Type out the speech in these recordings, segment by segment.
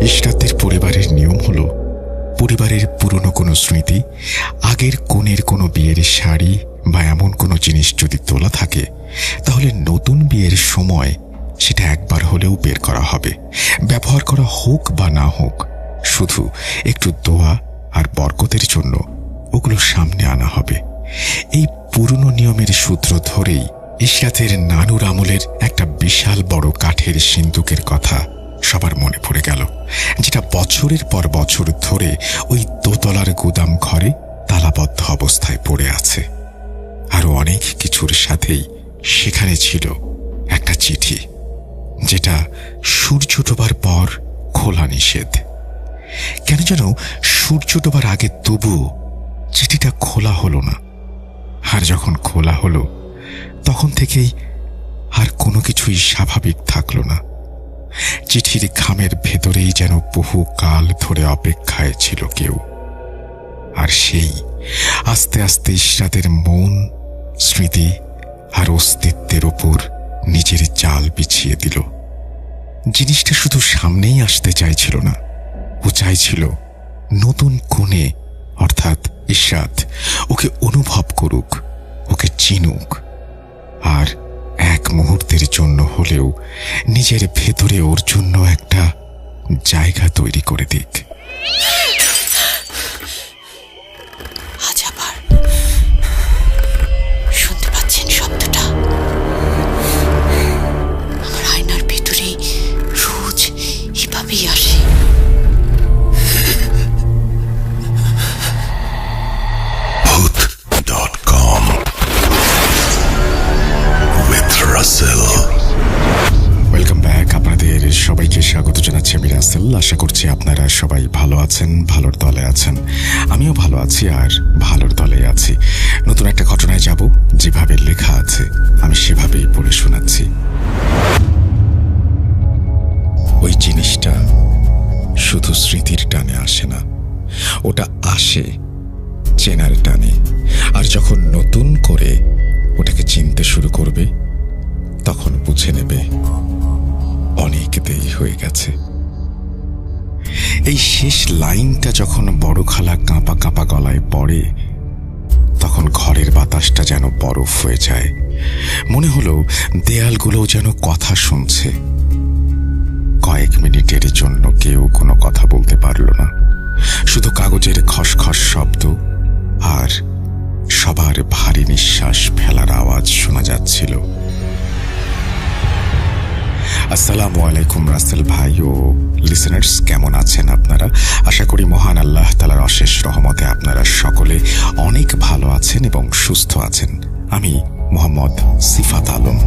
ইশরাতের পরিবারের নিয়ম হলো, পরিবারের পুরনো কোনো স্মৃতি, আগের কনের কোনো বিয়ের শাড়ি বা এমন কোনো জিনিস যদি তোলা থাকে, তাহলে নতুন বিয়ের সময় সেটা একবার হলেও বের করা হবে। ব্যবহার করা হোক বা না হোক, শুধু একটু দোয়া আর বরকতের জন্য ওগুলো সামনে আনা হবে। এই পুরনো নিয়মের সূত্র ধরেই ইশরাতের নানুর আমলের একটা বিশাল বড় কাঠের সিন্দুকের কথা সবার মনে পড়ে গেল, যেটা বছরের পর বছর ধরে ওই দোতলার গুদাম ঘরে তালাবদ্ধ অবস্থায় পড়ে আছে। আরো অনেক কিছুর সাথেই সেখানে ছিল একটা চিঠি, যেটা সূর্য ডোবার পর খোলা নিষেধ। কেন যেন সূর্য ডোবার আগে তবুও চিঠিটা খোলা হলো না, আর যখন খোলা হলো তখন থেকেই আর কোনো কিছুই স্বাভাবিক থাকলো না। চিঠির খামের ভেতরেই যেন বহু কাল ধরে অপেক্ষায় ছিল কেউ, আর সেই আস্তে আস্তে ইশরাতের মন, স্মৃতি আর অস্তিত্বের ওপর নিজের জাল বিছিয়ে দিল। জিনিসটা শুধু সামনেই আসতে চাইছিল না, ও চাইছিল নতুন কোণে অর্থাৎ ইশরাত ওকে অনুভব করুক, ওকে চিনুক, আর এক মুহূর্তের জন্য হলেও নিজের ভেতরে ওর জন্য একটা জায়গা তৈরি করে দিক। আজ আবার শুনতে পাচ্ছেন শব্দটা? আমার আয়নার ভেতরে রোজ এভাবেই আসে। Welcome back. আপনাদের সবাইকে স্বাগত জানাচ্ছি আমি রাসেল। আশা করছি আপনারা সবাই ভালো আছেন, ভালোর দলে আছেন। আমিও ভালো আছি আর ভালোর দলে আছি। নতুন একটা ঘটনায় যাব, যেভাবে লেখা আছে আমি সেভাবেই পড়ে শোনাচ্ছি। ওই জিনিসটা শুধু স্মৃতির টানে আসে না, ওটা আসে চেনার টানে। আর যখন নতুন করে ওটাকে চিনতে শুরু করবে, তখন বুঝে নেবে অনেক দেরি হয়ে গেছে। এই শেষ লাইনটা যখন বড় খালা কাঁপা কাঁপা গলায় পড়ে, তখন ঘরের বাতাসটা যেন বরফ হয়ে যায়। মনে হলো দেয়ালগুলোও যেন কথা শুনছে। কয়েক মিনিটের জন্য কেউ কোনো কথা বলতে পারল না, শুধু কাগজের খসখস শব্দ আর সবার ভারী নিঃশ্বাস ফেলার আওয়াজ শোনা যাচ্ছিল। আসসালামু আলাইকুম রাসেল ভাই ও লিসেনার্স, কেমন আছেন আপনারা? আশা করি মহান আল্লাহ তাআলার অশেষ রহমতে আপনারা সকলে অনেক ভালো আছেন এবং সুস্থ আছেন। আমি মোহাম্মদ সিফাত আলম।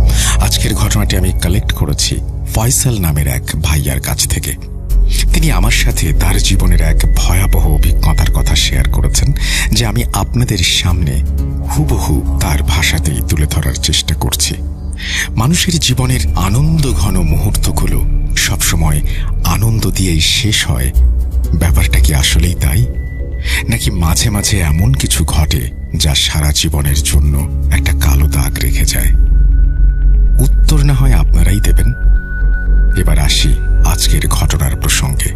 আজকের ঘটনাটি আমি কালেক্ট করেছি ফয়সাল নামের এক ভাইয়ার কাছ থেকে। তিনি আমার সাথে তার জীবনের এক ভয়াবহ অভিজ্ঞতার কথা শেয়ার করেছেন, যে আমি আপনাদের সামনে হুবহু তার ভাষাতেই তুলে ধরার চেষ্টা করছি। মানুষের জীবনের আনন্দ ঘন মুহূর্তগুলো সবসময় আনন্দ দিয়েই শেষ হয়, ব্যাপারটা কি আসলেই তাই? নাকি মাঝে মাঝে এমন কিছু ঘটে যা সারা জীবনের জন্য একটা কালো দাগ রেখে যায়? উত্তর না হয় আপনারাই দেবেন। এবার আসি আজকের ঘটনার প্রসঙ্গে।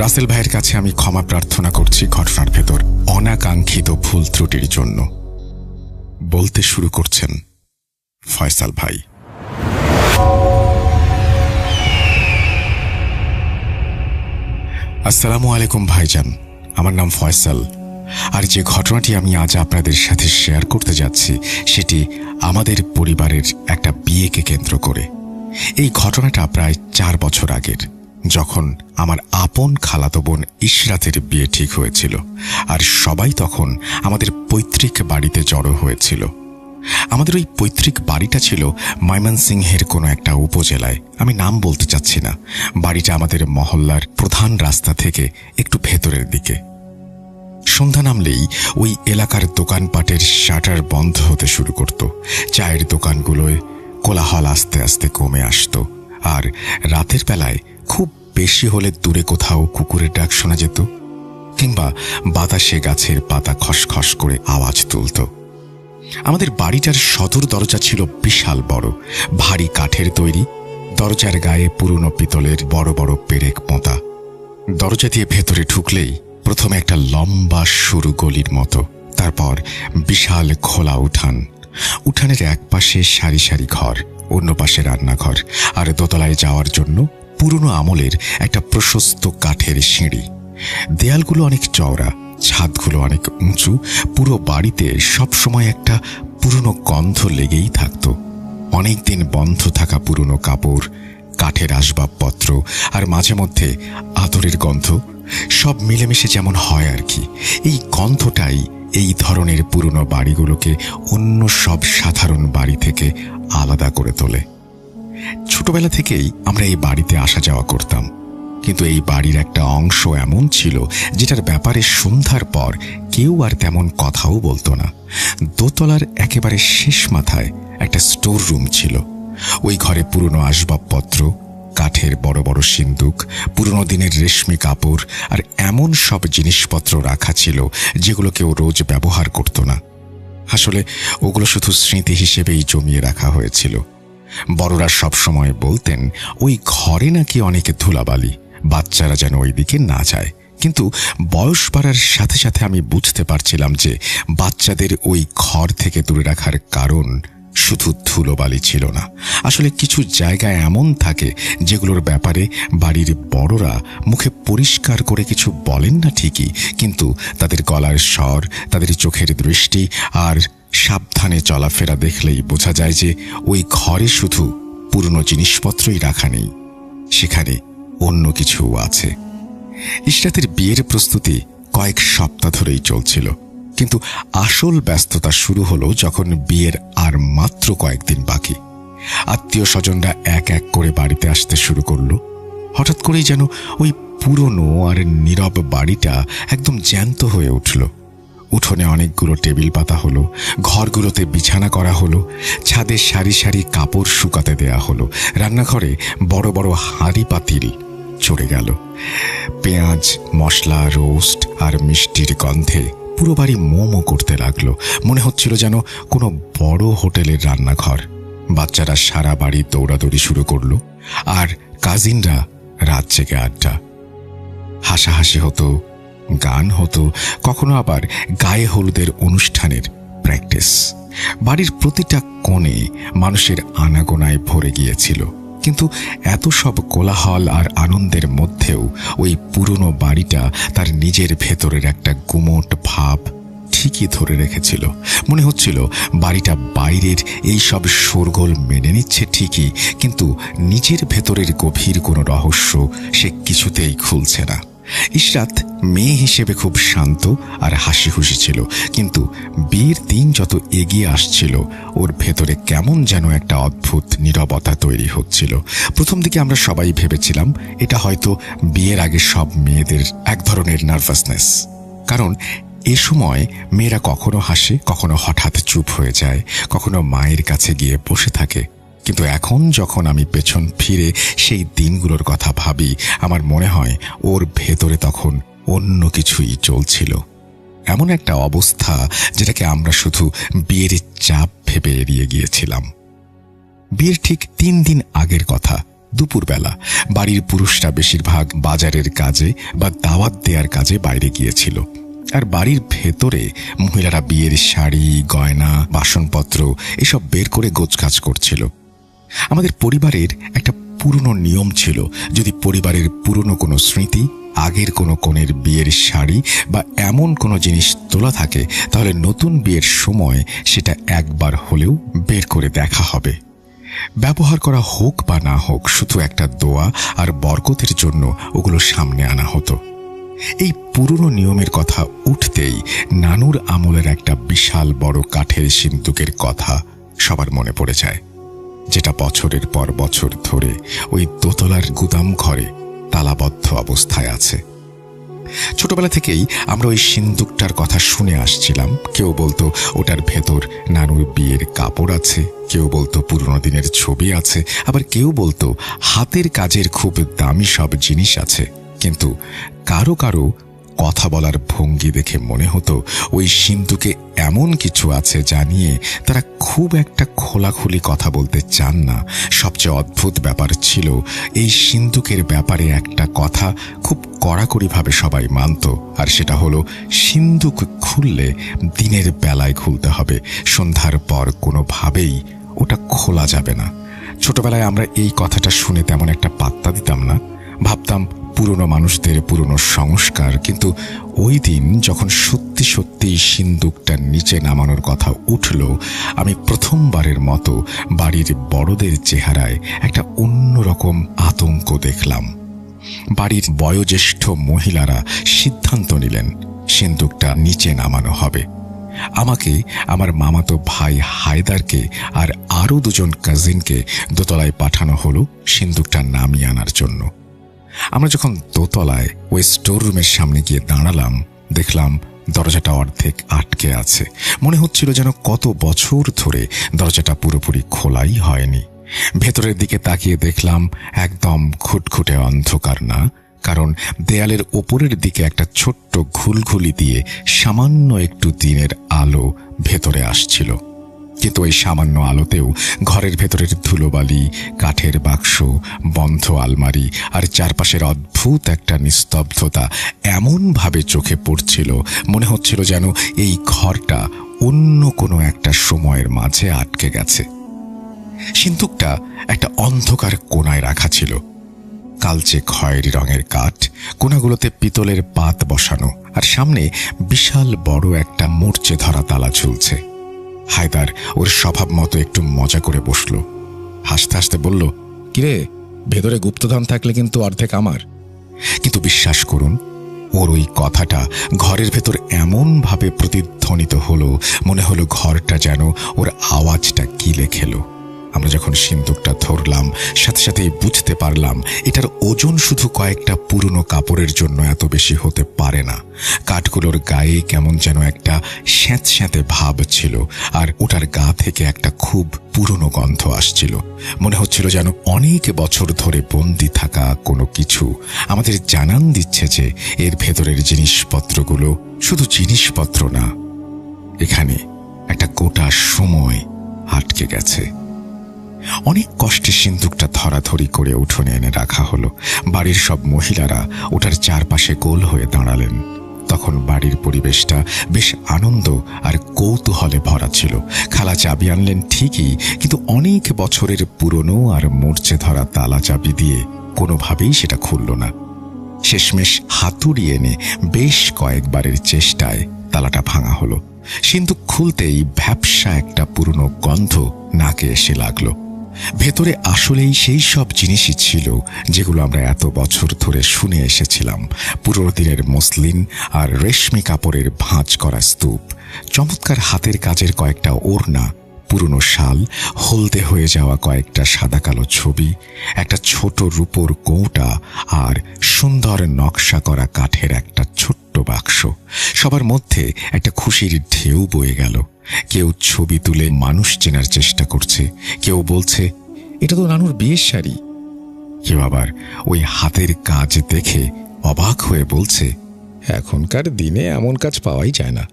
রাসেল ভাইয়ের কাছে আমি ক্ষমা প্রার্থনা করছি ঘটনার ভেতর অনাকাঙ্ক্ষিত ভুল ত্রুটির জন্য। বলতে শুরু করছেন ফয়সাল ভাই। আসসালামু আলাইকুম ভাইজান, আমার নাম ফয়সাল। আর যে ঘটনাটি আমি আজ আপনাদের সাথে শেয়ার করতে যাচ্ছি, সেটি আমাদের পরিবারের একটা বিয়েকে কেন্দ্র করে। এই ঘটনাটা প্রায় 4 বছর আগের, যখন আমার আপন খালাতো বোন ইশরাতের বিয়ে ঠিক হয়েছিল। আর সবাই তখন আমাদের পৈতৃক বাড়িতে জড়ো হয়েছিল। আমাদের ওই পৈতৃক বাড়িটা ছিল ময়মনসিংহের কোনো একটা উপজেলায়, আমি নাম বলতে চাচ্ছি না। বাড়িটা আমাদের মহল্লার প্রধান রাস্তা থেকে একটু ভেতরের দিকে। সন্ধ্যা নামলেই ওই এলাকার দোকানপাটের শাটার বন্ধ হতে শুরু করত। চায়ের দোকানগুলোয় কোলাহল আস্তে আস্তে কমে আসত, আর রাতের বেলায় খুব বেশি হলে দূরে কোথাও কুকুরের ডাক শোনা যেত, কিংবা বাতাসে গাছের পাতা খসখস করে আওয়াজ তুলত। আমাদের বাড়িটার সদর দরজা ছিল বিশাল বড়, ভারী কাঠের তৈরি, দরজার গায়ে পুরনো পিতলের বড় বড় পেরেক পোঁতা। দরজা দিয়ে ভেতরে ঢুকলেই প্রথমে একটা লম্বা সরু গলির মতো, তারপর বিশাল খোলা উঠান। উঠানের এক পাশে সারি সারি ঘর, অন্য পাশে রান্নাঘর, আর দোতলায় যাওয়ার জন্য পুরনো আমলের একটা প্রশস্ত কাঠের সিঁড়ি। দেয়ালগুলো অনেক চওড়া, ছাদগুলো অনেক উঁচু। পুরো বাড়িতে সবসময় একটা পুরনো গন্ধ লেগেই থাকত। অনেকদিন বন্ধ থাকা পুরনো কাপড়, কাঠের আসবাবপত্র, আর মাঝে মধ্যে আতরের গন্ধ, সব মিলেমিশে যেমন হয় আর কি। এই গন্ধটাই এই ধরনের পুরনো বাড়িগুলোকে অন্য সব সাধারণ বাড়ি থেকে আলাদা করে তোলে। ছোটবেলা থেকেই আমরা এই বাড়িতে আসা যাওয়া করতাম, কিন্তু এই বাড়ির একটা অংশ এমন ছিল যেটার ব্যাপারে সন্ধ্যার পর কেউ আর তেমন কথাও বলতো না। দোতলার একেবারে শেষ মাথায় একটা স্টোর রুম ছিল। ওই ঘরে পুরনো আসবাবপত্র, কাঠের বড় বড় সিন্দুক, পুরনো দিনের রেশমি কাপড় আর এমন সব জিনিসপত্র রাখা ছিল যেগুলো কেউ রোজ ব্যবহার করত না। আসলে ওগুলো শুধু স্মৃতি হিসেবেই জমিয়ে রাখা হয়েছিল। বড়রা সবসময় বলতেন ওই ঘরে নাকি অনেক ধুলাবালি, বাচ্চারা যেন ওই দিকে না যায়। কিন্তু বয়স বাড়ার সাথে সাথে আমি বুঝতে পারছিলাম যে বাচ্চাদের ওই ঘর থেকে দূরে রাখার কারণ শুধু ধুলোবালি ছিল না। আসলে কিছু জায়গায় এমন থাকে যেগুলোর ব্যাপারে বাড়ির বড়রা মুখে পরিষ্কার করে কিছু বলেন না ঠিকই, কিন্তু তাদের গলার স্বর, তাদের চোখের দৃষ্টি আর সাবধানে চলাফেরা দেখলেই বোঝা যায় যে ওই ঘরে শুধু পুরনো জিনিসপত্রই রাখা নেই, সেখানে অন্য কিছু আছে। ইশরাতের বিয়ের প্রস্তুতি কয়েক সপ্তাহ ধরেই চলছিল, কিন্তু আসল ব্যস্ততা শুরু হলো যখন বিয়ের আর মাত্র কয়েকদিন বাকি। আত্মীয় স্বজনরা এক এক করে বাড়িতে আসতে শুরু করলো। হঠাৎ করেই যেন ওই পুরনো আর নীরব বাড়িটা একদম জ্যান্ত হয়ে উঠল। উঠোনে অনেকগুলো টেবিল পাতা হলো, ঘরগুলোতে বিছানা করা হলো, ছাদে সারি সারি কাপড় শুকাতে দেয়া হলো, রান্নাঘরে বড় বড় হাঁড়ি পাতিল চড়ে গেল। পেঁয়াজ, মশলা, রোস্ট আর মিষ্টির গন্ধে পুরো বাড়ি মোমো করতে লাগলো। মনে হচ্ছিল যেন কোনো বড় হোটেলের রান্নাঘর। বাচ্চারা সারা বাড়ি দৌড়াদৌড়ি শুরু করলো, আর কাজিনরা রাত জেগে আড্ডা। হাসাহাসি হতো, গান হতো, কখনো আবার গায়ে হলুদের অনুষ্ঠানের প্র্যাকটিস। বাড়ির প্রতিটা কোণে মানুষের আনাগোনায় ভরে গিয়েছিল, কিন্তু এত সব কোলাহল আর আনন্দের মধ্যেও ওই পুরনো বাড়িটা তার নিজের ভেতরের একটা গুমোট ভাব ঠিকই ধরে রেখেছিল। মনে হচ্ছিল বাড়িটা বাইরের এই সব শোরগোল মেনে নিচ্ছে ঠিকই, কিন্তু নিজের ভেতরের গভীর কোনো রহস্য সে কিছুতেই খুলছে না। ইশরাত মেয়ে হিসেবে খুব শান্ত আর হাসি খুশি ছিল, কিন্তু বিয়ের দিন যত এগিয়ে আসছিল ওর ভেতরে কেমন যেন একটা অদ্ভুত নীরবতা তৈরি হচ্ছিল। প্রথম দিকে আমরা সবাই ভেবেছিলাম এটা হয়তো বিয়ের আগে সব মেয়েদের এক ধরনের নার্ভাসনেস, কারণ এ সময় মেয়েরা কখনো হাসে, কখনো হঠাৎ চুপ হয়ে যায়, কখনো মায়ের কাছে গিয়ে বসে থাকে। কিন্তু এখন যখন আমি পেছন ফিরে সেই দিনগুলোর কথা ভাবি, আমার মনে হয় ওর ভেতরে তখন অন্য কিছুই চলছিল। এমন একটা অবস্থা যেটাকে আমরা শুধু বিয়ের চাপ ভেবে এড়িয়ে গিয়েছিলাম। বিয়ের ঠিক 3 দিন আগের কথা, দুপুরবেলা বাড়ির পুরুষরা বেশিরভাগ বাজারের কাজে বা দাওয়াত দেওয়ার কাজে বাইরে গিয়েছিল, আর বাড়ির ভেতরে মহিলারা বিয়ের শাড়ি, গয়না, বাসনপত্র এসব বের করে গোছগাছ করছিল। আমাদের পরিবারের একটা পুরনো নিয়ম ছিল, যদি পরিবারের পুরনো কোনো স্মৃতি, আগের কোনো কনের বিয়ের শাড়ি বা এমন কোনো জিনিস তোলা থাকে, তাহলে নতুন বিয়ের সময় সেটা একবার হলেও বের করে দেখা হবে। ব্যবহার করা হোক বা না হোক, শুধু একটা দোয়া আর বরকতের জন্য ওগুলো সামনে আনা হতো। এই পুরনো নিয়মের কথা উঠতেই নানুর আমলের একটা বিশাল বড় কাঠের সিন্দুকের কথা সবার মনে পড়ে যায়, যেটা বছরের পর বছর ধরে ওই দোতলার গুদাম ঘরে তালাবদ্ধ অবস্থায় আছে। ছোটবেলা থেকেই আমরা ওই সিন্দুকটার কথা শুনে আসছিলাম। কেউ বলতো ওটার ভেতর নানুর বিয়ের কাপড় আছে, কেউ বলতো পুরনো দিনের ছবি আছে, আবার কেউ বলতো হাতের কাজের খুব দামি সব জিনিস আছে। কিন্তু কারো কারো কথা বলার ভঙ্গি দেখে মনে হতো ওই সিন্ধুকে এমন কিছু আছে যা নিয়ে তারা খুব একটা খোলাখুলি কথা বলতে চান না। সবচেয়ে অদ্ভুত ব্যাপার ছিল এই সিন্ধুকের ব্যাপারে একটা কথা খুব কড়াকড়িভাবে সবাই মানত, আর সেটা হলো সিন্ধুক খুললে দিনের বেলায় খুলতে হবে, সন্ধ্যার পর কোনোভাবেই ওটা খোলা যাবে না। ছোটবেলায় আমরা এই কথাটা শুনে তেমন একটা পাত্তা দিতাম না, ভাবতাম পুরনো মানুষদের পুরনো সংস্কার। কিন্তু ওই দিন যখন সত্যি সত্যি সিন্দুকটা নিচে নামানোর কথা উঠল, আমি প্রথমবারের মতো বাড়ির বড়দের চেহারায় একটা অন্যরকম আতঙ্ক দেখলাম। বাড়ির বয়োজ্যেষ্ঠ মহিলারা সিদ্ধান্ত নিলেন সিন্দুকটা নিচে নামানো হবে। আমাকে, আমার মামাতো ভাই হায়দারকে আর আরও দুজন কাজিনকে দোতলায় পাঠানো হলো সিন্দুকটা নামিয়ে আনার জন্য। আমরা যখন দোতলায় ওই স্টোর রুমের সামনে গিয়ে দাঁড়ালাম, দেখলাম দরজাটা অর্ধেক আটকে আছে। মনে হচ্ছিল যেন কত বছর ধরে দরজাটা পুরোপুরি খোলাই হয়নি। ভেতরের দিকে তাকিয়ে দেখলাম একদম খুটখুটে অন্ধকার না, কারণ দেয়ালের ওপরের দিকে একটা ছোট্ট ঘুলঘুলি দিয়ে সামান্য একটু দিনের আলো ভেতরে আসছিল। কিন্তু ওই সামান্য আলোতেও ঘরের ভেতরের ধুলোবালি, কাঠের বাক্স, বন্ধ আলমারি আর চারপাশের অদ্ভুত একটা নিস্তব্ধতা এমনভাবে চোখে পড়ছিল, মনে হচ্ছিল যেন এই ঘরটা অন্য কোনো একটা সময়ের মাঝে আটকে গেছে। সিন্দুকটা একটা অন্ধকার কোণায় রাখা ছিল। কালচে খয়েরি রঙের কাঠ, কোণাগুলোতে পিতলের পাত বসানো, আর সামনে বিশাল বড় একটা মূর্ছে ধরা তালা ঝুলছে। হায়দার ওর স্বভাব মতো একটু মজা করে বসল, হাসতে হাসতে বলল, কিরে, ভেতরে গুপ্তধন থাকলে কিন্তু অর্ধেক আমার। কিন্তু বিশ্বাস করুন, ওর ওই কথাটা ঘরের ভেতর এমনভাবে প্রতিধ্বনিত হলো, মনে হলো ঘরটা যেন ওর আওয়াজটা গিলে খেলো। আমরা যখন সিন্দুকটা ধরলাম, সাথে সাথেই বুঝতে পারলাম এটার ওজন শুধু কয়েকটা পুরনো কাপড়ের জন্য এত বেশি হতে পারে না। কাঠগুলোর গায়ে কেমন যেন একটা স্যাঁতস্যাঁতে ভাব ছিল, আর ওটার গা থেকে একটা খুব পুরনো গন্ধ আসছিল। মনে হচ্ছিল যেন অনেক বছর ধরে বন্দি থাকা কোনো কিছু আমাদের জানান দিচ্ছে যে এর ভেতরের জিনিসপত্রগুলো শুধু জিনিসপত্র না, এখানে একটা গোটা সময় আটকে গেছে। অনেক কষ্টে সিন্দুকটা ধরাধরি করে উঠোনে এনে রাখা হলো। বাড়ির সব মহিলারা ওটার চারপাশে গোল হয়ে দাঁড়ালেন। তখন বাড়ির পরিবেশটা বেশ আনন্দ আর কৌতূহলে ভরা ছিল। খালা চাবি আনলেন ঠিকই, কিন্তু অনেক বছরের পুরনো আর মূর্ছে ধরা তালা চাবি দিয়ে কোনোভাবেই সেটা খুলল না। শেষমেশ হাতুড়ি এনে বেশ কয়েকবারের চেষ্টায় তালাটা ভাঙা হলো। সিন্দুক খুলতেই ভ্যাপসা একটা পুরনো গন্ধ নাকে এসে লাগলো। ভেতরে আসলেই সেই সব জিনিসই ছিল যেগুলো আমরা এত বছর ধরে শুনে এসেছিলাম। পুরনো দিনের মসলিন আর রেশমি কাপড়ের ভাঁজ করা স্তূপ, চমৎকার হাতের কাজের কয়েকটা ওড়না, পুরনো শাল, হলদে হয়ে যাওয়া কয়েকটা সাদা কালো ছবি, একটা ছোট রূপোর কৌটা আর সুন্দর নকশা করা কাঠের একটা ছোট্ট বাক্স। সবার মধ্যে একটা খুশির ঢেউ বয়ে গেল। কেউ ছবি তুলে মানুষ চেনার চেষ্টা করছে, কেউ বলছে এটা তো নানুর বিয়ের শাড়ি, কেউ আবার ওই হাতের কাজ দেখে অবাক হয়ে বলছে এখনকার দিনে এমন কাজ পাওয়াই যায় না।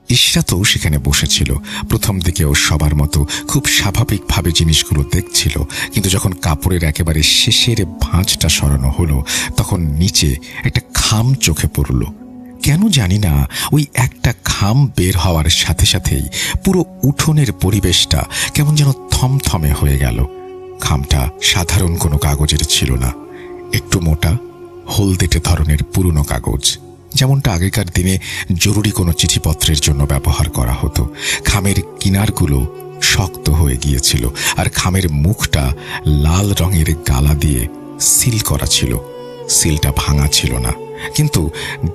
ইশরাতও সেখানে বসেছিল। প্রথম দিকে ও সবার মতো খুব স্বাভাবিকভাবে জিনিসগুলো দেখছিল, কিন্তু যখন কাপড়ের একেবারে শেষের ভাঁজটা সরানো হলো, তখন নিচে একটা খাম চোখে পড়ল। কেন জানি না, ওই একটা খাম বের হওয়ার সাথে সাথেই পুরো উঠোনের পরিবেশটা কেমন যেন থমথমে হয়ে গেল। খামটা সাধারণ কোনো কাগজের ছিল না, একটু মোটা হলদেটে ধরনের পুরনো কাগজ, যেমনটা আগেকার দিনে জরুরি কোনো চিঠিপত্রের জন্য ব্যবহার করা হতো। খামের কিনারগুলো শক্ত হয়ে গিয়েছিল, আর খামের মুখটা লাল রঙের গালা দিয়ে সিল করা ছিল। সিলটা ভাঙা ছিল না, কিন্তু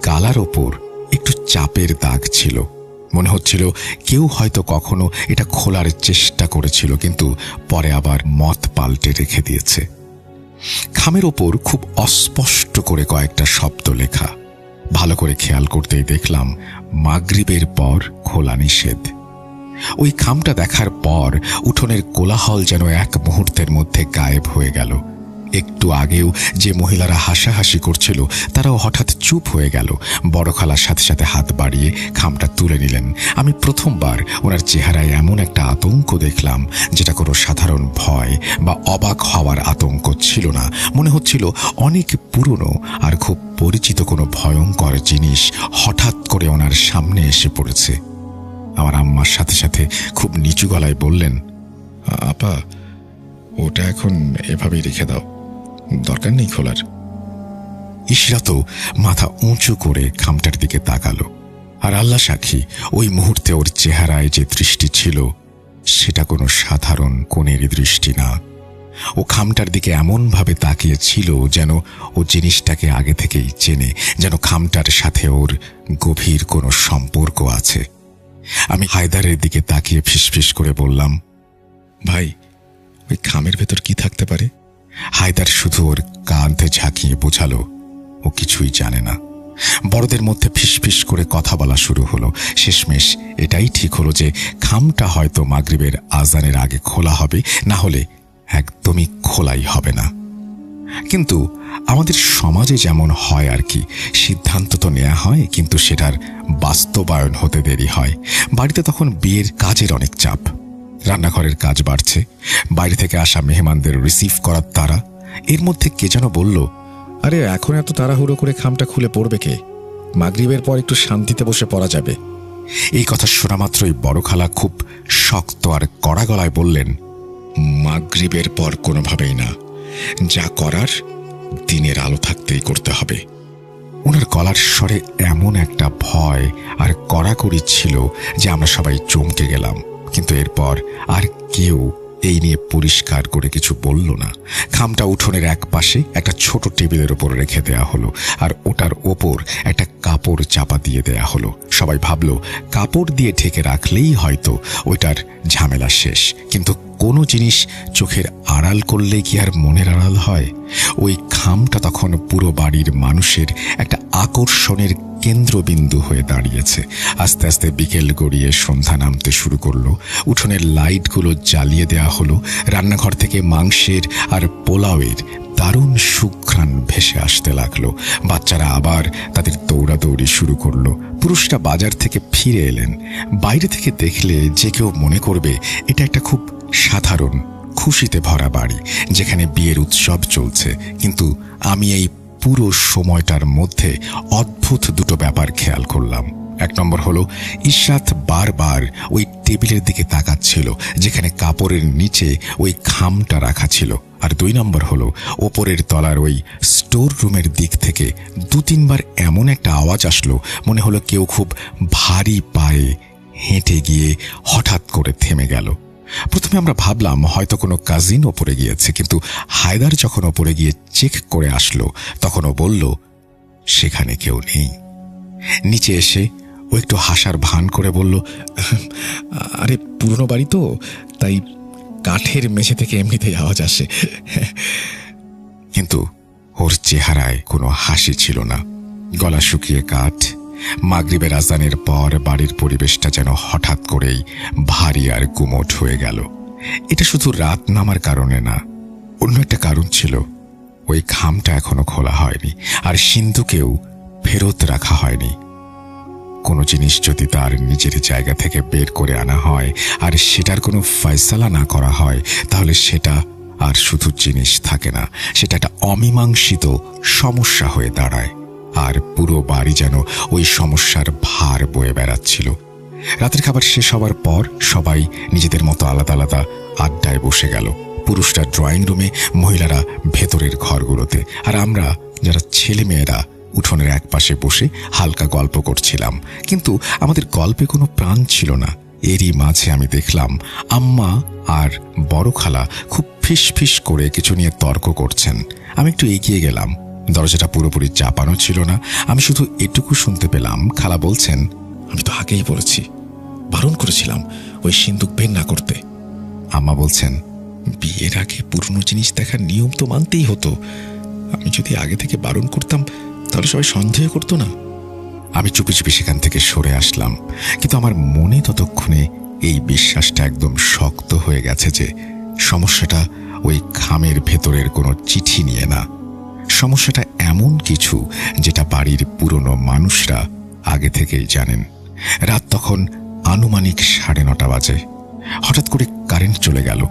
গালার ওপর একটু চাপের দাগ ছিল। মনে হচ্ছিল কেউ হয়তো কখনো এটা খোলার চেষ্টা করেছিল, কিন্তু পরে আবার মত পাল্টে রেখে দিয়েছে। খামের ওপর খুব অস্পষ্ট করে কয়েকটা শব্দ লেখা। ভালো করে খেয়াল করতেই দেখলাম মাগরিবের পর খোলা নিষেধ। ওই খামটা দেখার পর উঠোনের কোলাহল যেন এক মুহূর্তের মধ্যে গায়েব হয়ে গেল। একটু আগেও যে মহিলারা হাসাহাসি করছিল তারাও হঠাৎ চুপ হয়ে গেল। বড় খালার সাথে সাথে হাত বাড়িয়ে খামটা তুলে নিলেন। আমি প্রথমবার ওনার চেহারায় এমন একটা আতঙ্ক দেখলাম, যেটা কোনো সাধারণ ভয় বা অবাক হওয়ার আতঙ্ক ছিল না। মনে হচ্ছিল অনেক পুরনো আর খুব পরিচিত কোনো ভয়ঙ্কর জিনিস হঠাৎ করে ওনার সামনে এসে পড়েছে। আমার আম্মার সাথে সাথে খুব নিচু গলায় বললেন, আপা, ওটা এখন এভাবেই রেখে দাও, দরকার নেই খোলার। ইশরা তো মাথা উঁচু করে খামটার দিকে তাকালো। আর আল্লাহ সাক্ষী, ওই মুহূর্তে ওর চেহারায় যে দৃষ্টি ছিল সেটা কোনো সাধারণ কোণেরই দৃষ্টি না। ও খামটার দিকে এমনভাবে তাকিয়েছিল যেন ও জিনিসটাকে আগে থেকেই চেনে, যেন খামটার সাথে ওর গভীর কোনো সম্পর্ক আছে। আমি হায়দারের দিকে তাকিয়ে ফিসফিস করে বললাম, ভাই, ওই খামের ভেতর কি থাকতে পারে? হায়দার শুধু ওর কাঁধে ঝাঁকিয়ে বোঝালো ও কিছুই জানে না। বড়দের মধ্যে ফিসফিস করে কথা বলা শুরু হলো। শেষমেশ এটাই ঠিক হলো যে খামটা হয়তো মাগরিবের আজানের আগে খোলা হবে, না হলে একদমই খোলাই হবে না। কিন্তু আমাদের সমাজে যেমন হয় আর কি, সিদ্ধান্ত তো নেওয়া হয়, কিন্তু সেটার বাস্তবায়ন হতে দেরি হয়। বাড়িতে তখন বিয়ের কাজের অনেক চাপ, রান্নাঘরের কাজ বাড়ছে, বাইরে থেকে আসা মেহমানদের রিসিভ করার তাড়া। এর মধ্যে কে যেন বলল, আরে এখন এত তাড়াহুড়ো করে খামটা খুলে পড়বে কে? মাগরিবের পর একটু শান্তিতে বসে পড়া যাবে। এই কথা শোনা মাত্রই বড় খালা খুব শক্ত আর কড়া গলায় বললেন, মাগরিবের পর কোনোভাবেই না, যা করার দিনের আলো থাকতেই করতে হবে। ওনার গলার স্বরে এমন একটা ভয় আর কড়াকড়ি ছিল যে আমরা সবাই চমকে গেলাম। কিন্তু এরপর আর কেউ এই নিয়ে পরিষ্কার করে কিছু বলল না। খামটা উঠোনের এক পাশে একটা ছোট টেবিলের ওপর রেখে দেয়া হলো, আর ওটার ওপর একটা কাপড় চাপা দিয়ে দেয়া হলো। সবাই ভাবল কাপড় দিয়ে ঢেকে রাখলেই হয়তো ওইটার ঝামেলা শেষ। কিন্তু কোনো জিনিস চোখের আড়াল করলে কি আর মনের আড়াল হয়? ওই খামটা তখন পুরো বাড়ির মানুষের একটা আকর্ষণের কেন্দ্রবিন্দু হয়ে দাঁড়িয়েছে। আস্তে আস্তে বিকেল গড়িয়ে সন্ধ্যা নামতে শুরু করলো। উঠোনের লাইটগুলো জ্বালিয়ে দেয়া হলো। রান্নাঘর থেকে মাংসের আর পোলাওয়ের দারুণ সুঘ্রাণ ভেসে আসতে লাগলো। বাচ্চারা আবার তাদের দৌড়াদৌড়ি শুরু করলো। পুরুষরা বাজার থেকে ফিরে এলেন। বাইরে থেকে দেখলে যে কেউ মনে করবে এটা একটা খুব সাধারণ খুশিতে ভরা বাড়ি, যেখানে বিয়ের উৎসব চলছে। কিন্তু আমি এই পুরো সময়টার মধ্যে অদ্ভুত দুটো ব্যাপার খেয়াল করলাম। এক নম্বর হলো, ইশরাত বারবার ওই টেবিলের দিকে তাকাচ্ছিল যেখানে কাপড়ের নিচে ওই খামটা রাখা ছিল। আর 2 নম্বর হলো, ওপরের তলার ওই স্টোর রুমের দিক থেকে 2-3 বার এমন একটা আওয়াজ আসলো, মনে হলো কেউ খুব ভারী পায়ে হেঁটে গিয়ে হঠাৎ করে থেমে গেল। প্রথমে আমরা ভাবলাম হয়তো কোনো কাজিন ওপরে গিয়েছে, কিন্তু হায়দার যখন ওপরে গিয়ে চেক করে আসলো তখন ও বলল সেখানে কেউ নেই। নিচে এসে ও একটু হাসার ভান করে বলল, আরে পুরনো বাড়ি তো, তাই কাঠের মেঝে থেকে এমনিতেই আওয়াজ আসে। কিন্তু ওর চেহারায় কোনো হাসি ছিল না। গলা শুকিয়ে কাঠ। মাগরিবের আজানের পর বাড়ির পরিবেশটা যেন হঠাৎ করেই ভারী আর গুমোট হয়ে গেল। এটা শুধু রাত নামার কারণে না, অন্য একটা কারণ ছিল। ওই খামটা এখনো খোলা হয়নি, আর সিন্ধুকেও ফেরত রাখা হয়নি। কোনো জিনিস যদি তার নিজের জায়গা থেকে বের করে আনা হয় আর সেটার কোনো ফয়সালা না করা হয়, তাহলে সেটা আর শুধু জিনিস থাকে না, সেটা একটা অমীমাংসিত সমস্যা হয়ে দাঁড়ায়। আর পুরো বাড়ি যেন ওই সমস্যার ভার বয়ে বেড়াচ্ছিল। রাতের খাবার শেষ হওয়ার পর সবাই নিজেদের মতো আলাদা আলাদা আড্ডায় বসে গেল। পুরুষরা ড্রয়িং রুমে, মহিলারা ভেতরের ঘরগুলোতে, আর আমরা যারা ছেলে মেয়েরা উঠোনের এক পাশে বসে হালকা গল্প করছিলাম। কিন্তু আমাদের গল্পে কোনো প্রাণ ছিল না। এরই মাঝে আমি দেখলাম আম্মা আর বড় খালা খুব ফিসফিস করে কিছু নিয়ে তর্ক করছেন। আমি একটু এগিয়ে গেলাম। দরজাটা পুরোপুরি চাপানো ছিল না, আমি শুধু এটুকু শুনতে পেলাম, খালা বলছেন, আমি তো আগেই বলেছি, বারণ করেছিলাম ওই সিন্দুক বের না করতে। আম্মা বলছেন, বিয়ের আগে পুরনো জিনিস দেখার নিয়ম তো মানতেই হতো। আমি যদি আগে থেকে বারণ করতাম তাহলে সবাই সন্দেহ করতো না। আমি চুপি চুপি সেখান থেকে সরে আসলাম, কিন্তু আমার মনে ততক্ষণে এই বিশ্বাসটা একদম শক্ত হয়ে গেছে যে সমস্যাটা ওই খামের ভেতরের কোনো চিঠি নিয়ে না। সমস্যাটা এমন কিছু যেটা বাড়ির পুরনো মানুষরা আগে থেকেই জানেন। রাত তখন আনুমানিক 9:30 বাজে। হঠাৎ করে কারেন্ট চলে গেল।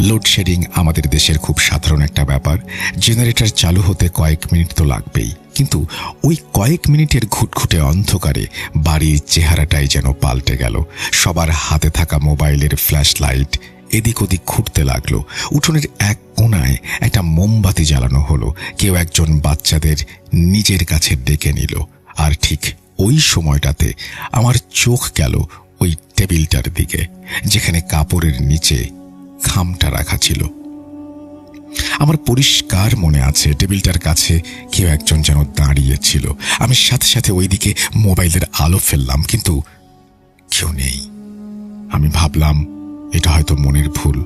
লোডশেডিং আমাদের দেশের খুব সাধারণ একটা ব্যাপার। জেনারেটর চালু হতে কয়েক মিনিট তো লাগবেই, কিন্তু ওই কয়েক মিনিটের ঘুটঘুটে অন্ধকারে বাড়ির চেহারাটাই যেন পাল্টে গেল। সবার হাতে থাকা মোবাইলের ফ্ল্যাশ লাইট এদিক ওদিক ঘুরতে লাগলো। উঠোনের এক কোণায় একটা মোমবাতি জ্বালানো হলো। কেউ একজন বাচ্চাদের নিজের কাছে ডেকে নিল। আর ঠিক ওই সময়টাতে আমার চোখ গেল ওই টেবিলটার দিকে, যেখানে কাপড়ের নিচে খামটা রাখা ছিল। আমার পরিষ্কার মনে আছে টেবিলটার কাছে কেউ একজন যেন দাঁড়িয়ে ছিল। আমি সাথে সাথে ওইদিকে মোবাইলের আলো ফেললাম, কিন্তু কেউ নেই। আমি ভাবলাম এটা হয়তো মনের ভুল,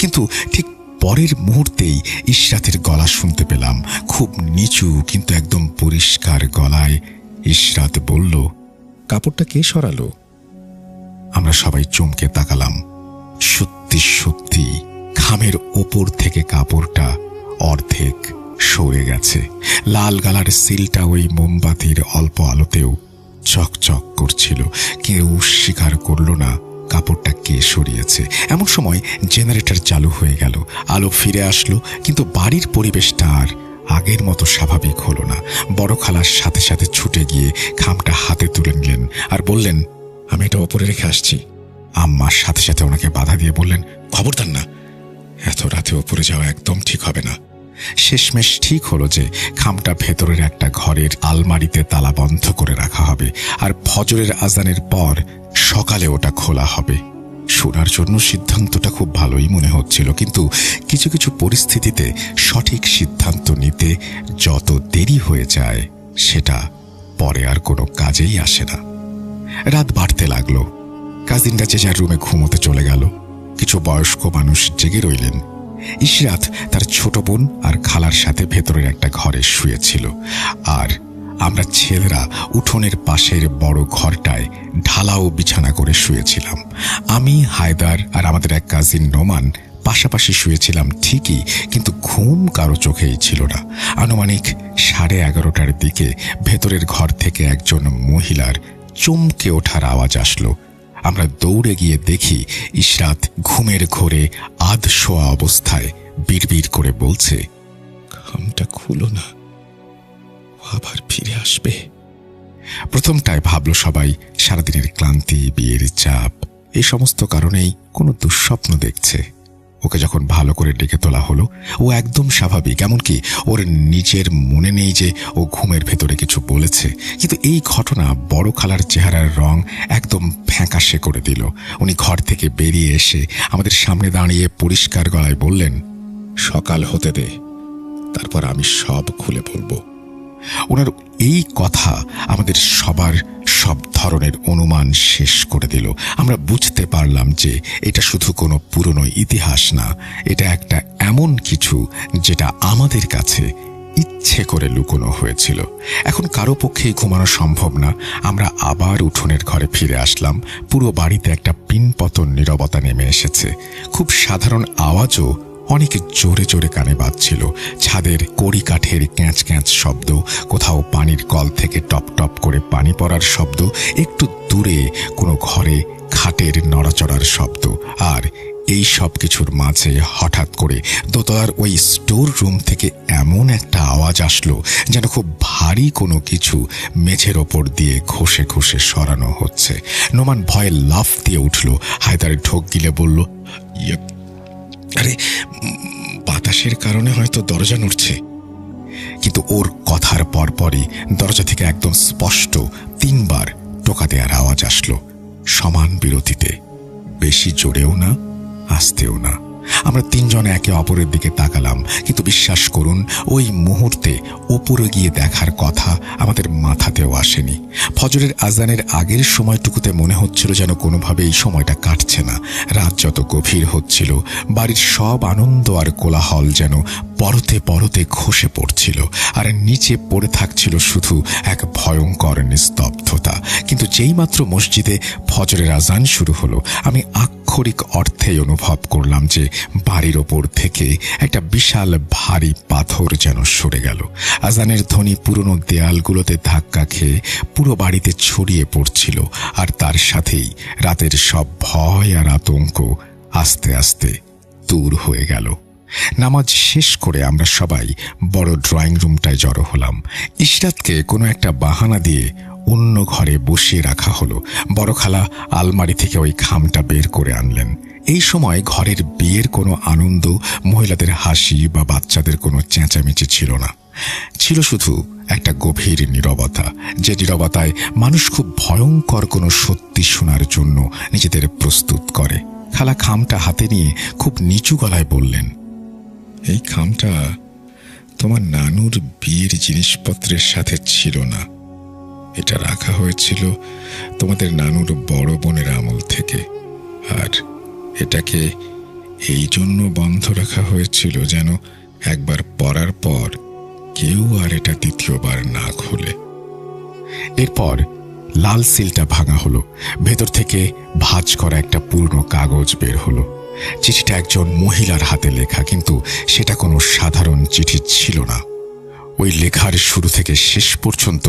কিন্তু ঠিক পরের মুহূর্তেই ইশরাতের গলা শুনতে পেলাম, খুব নিচু কিন্তু একদম পরিষ্কার গলায়। ইশরাত বলল, কাপড়টা কে সরালো? আমরা সবাই চমকে তাকালাম। সত্যি সত্যি খামের ওপর থেকে কাপড়টা অর্ধেক সরে গেছে। লাল গালার সিলটা ওই মোমবাতির অল্প আলোতেও চকচক করছিল। কেউ স্বীকার করল না কাপড়টা কে সরিয়েছে। এমন সময় জেনারেটর চালু হয়ে গেল, আলো ফিরে আসলো, কিন্তু বাড়ির পরিবেশটা আর আগের মতো স্বাভাবিক হলো না। বড় খালার সাথে সাথে ছুটে গিয়ে খামটা হাতে তুলে নিলেন আর বললেন, আমি এটা ওপরে রেখে আসছি। আম্মার সাথে সাথে ওনাকে বাধা দিয়ে বললেন, খবরদার না, এত রাতে ওপরে যাওয়া একদম ঠিক হবে না। শেষমেশ ঠিক হলো যে খামটা ভেতরের একটা ঘরের আলমারিতে তালা বন্ধ করে রাখা হবে, আর ফজরের আজানের পর সকালে ওটা খোলা হবে। শোনার জন্য সিদ্ধান্তটা খুব ভালোই মনে হচ্ছিল, কিন্তু কিছু কিছু পরিস্থিতিতে সঠিক সিদ্ধান্ত নিতে যত দেরি হয়ে যায় সেটা পরে আর কোনো কাজেই আসে না। রাত বাড়তে লাগলো। কাজিনরা যে যার রুমে ঘুমোতে চলে গেল। কিছু বয়স্ক মানুষ জেগে রইলেন। ইশরাত তার ছোট বোন আর খালার সাথে ভেতরের একটা ঘরে শুয়েছিল, আর আমরা ছেলেরা উঠোনের পাশের বড় ঘরটায় ঢালাও বিছানা করে শুয়েছিলাম। আমি, হায়দার আর আমাদের এক কাজিন নোমান পাশাপাশি শুয়েছিলাম ঠিকই, কিন্তু ঘুম কারো চোখেই ছিল না। আনুমানিক 11:30টার দিকে ভেতরের ঘর থেকে একজন মহিলার চমকে ওঠার আওয়াজ আসলো। আমরা দৌড়ে গিয়ে দেখি ইশরাত ঘুমের ঘোরে আধশোয়া অবস্থায় বিড়বিড় করে বলছে, খামটা খুলো না, আবার ফিরে আসবে। প্রথমটায় ভাবল সবাই সারাদিনের ক্লান্তি, বিয়ের চাপ, এই সমস্ত কারণেই কোনো দুঃস্বপ্ন দেখছে। ওকে যখন ভালো করে ডেকে তোলা হলো, ও একদম স্বাভাবিক, এমনকি ওর নিজের মনে নেই যে ও ঘুমের ভেতরে কিছু বলেছে। কিন্তু এই ঘটনা বড় খালার চেহারার রং একদম ফ্যাকাশে করে দিল। উনি ঘর থেকে বেরিয়ে এসে আমাদের সামনে দাঁড়িয়ে পরিষ্কার গলায় বললেন, সকাল হতে দে, তারপর আমি সব খুলে বলবো। ওনার এই কথা আমাদের সবার সব ধরনের অনুমান শেষ করে দিল। আমরা বুঝতে পারলাম যে এটা শুধু কোনো পুরনো ইতিহাস না, এটা একটা এমন কিছু যেটা আমাদের কাছে ইচ্ছে করে লুকোনো হয়েছিল। এখন কারো পক্ষেই ঘুমানো সম্ভব না। আমরা আবার উঠোনের ঘরে ফিরে আসলাম। পুরো বাড়িতে একটা পিনপতন নীরবতা নেমে এসেছে। খুব সাধারণ আওয়াজও অনেক জোরে জোরে কানে বাজছিল। ছাদের কড়ি কাঠের ক্যাঁচ ক্যাঁচ শব্দ, কোথাও পানির কল থেকে টপ টপ করে পানি পড়ার শব্দ, একটু দূরে কোনো ঘরে খাটের নড়াচড়ার শব্দ। আর এই সব কিছুর মাঝে হঠাৎ করে দোতলার ওই স্টোর রুম থেকে এমন একটা আওয়াজ আসলো যেন খুব ভারী কোনো কিছু মেঝের ওপর দিয়ে ঘষে ঘষে সরানো হচ্ছে। নোমান ভয়ে লাফ দিয়ে উঠল। হায়দারের ঢোক গিলে বলল, আরে, বাতাসের কারণে হয়তো দরজা নড়ছে। কিন্তু ওর কথার পরপরই দরজা থেকে একদম স্পষ্ট 3 বার টোকা দেওয়ার আওয়াজ আসলো, সমান বিরতিতে, বেশি জোরেও না, আস্তেও না। আমরা 3 জন একে অপরের দিকে তাকালাম, কিন্তু বিশ্বাস করুন ওই মুহূর্তে ওপরে গিয়ে দেখার কথা আমাদের মাথাতেও আসেনি। ফজরের আজানের আগের সময়টুকুতে মনে হচ্ছিল যেন কোনোভাবে এই সময়টা কাটছে না। রাত যত গভীর হচ্ছিল, বাড়ির সব আনন্দ আর কোলাহল যেন পরতে পরতে খসে পড়ছিল, আর নিচে পড়ে থাকছিল শুধু এক ভয়ঙ্কর নিস্তব্ধ। ব্যর্থতা। কিন্তু যেইমাত্র মসজিদে ফজরের আজান শুরু হলো, আমি আক্ষরিক অর্থেই অনুভব করলাম যে বাড়ির ওপর থেকে একটা বিশাল ভারী পাথর যেন সরে গেল। আজানের ধ্বনি পুরনো দেয়ালগুলোতে ধাক্কা খেয়ে পুরো বাড়িতে ছড়িয়ে পড়ছিল, আর তার সাথেই রাতের সব ভয় আর আতঙ্ক আস্তে আস্তে দূর হয়ে গেল। নামাজ শেষ করে আমরা সবাই বড় ড্রয়িং রুমটায় জড়ো হলাম। ইশরাতকে কোনো একটা বাহানা দিয়ে অন্য ঘরে বসিয়ে রাখা হলো। বড় খালা আলমারি থেকে ওই খামটা বের করে আনলেন। এই সময় ঘরের বিয়ের কোনো আনন্দ, মহিলাদের হাসি বা বাচ্চাদের কোনো চেঁচামেচি ছিল না। ছিল শুধু একটা গভীর নীরবতা, যে নীরবতায় মানুষ খুব ভয়ঙ্কর কোনো সত্যি শোনার জন্য নিজেদের প্রস্তুত করে। খালা খামটা হাতে নিয়ে খুব নিচু গলায় বললেন, এই খামটা তোমার নানুর বিয়ের জিনিসপত্রের সাথে ছিল না। এটা রাখা হয়েছিল তোমাদের নানুর বড় বোনের আমল থেকে, আর এটাকে এই জন্য বন্ধ রাখা হয়েছিল যেন একবার পরার পর কেউ আর এটা দ্বিতীয়বার না খোলে। এরপর লাল সিলটা ভাঙা হলো। ভেতর থেকে ভাঁজ করা একটা পুরনো কাগজ বের হলো। চিঠিটা একজন মহিলার হাতে লেখা, কিন্তু সেটা কোনো সাধারণ চিঠি ছিল না। ওই লেখার শুরু থেকে শেষ পর্যন্ত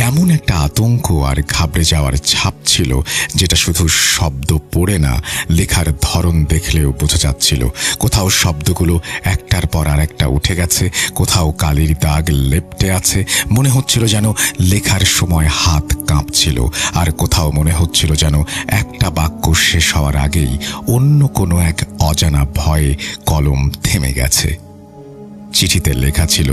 এমন একটা আতঙ্ক আর ঘাবড়ে যাওয়ার ছাপ ছিল, যেটা শুধু শব্দ পড়ে না, লেখার ধরন দেখলেও বোঝা যাচ্ছিল। কোথাও শব্দগুলো একটার পর আর একটা উঠে গেছে, কোথাও কালির দাগ লেপ্টে আছে, মনে হচ্ছিল যেন লেখার সময় হাত কাঁপছিল, আর কোথাও মনে হচ্ছিল যেন একটা বাক্য শেষ হওয়ার আগেই অন্য কোনো এক অজানা ভয়ে কলম থেমে গেছে। চিঠিতে লেখা ছিল,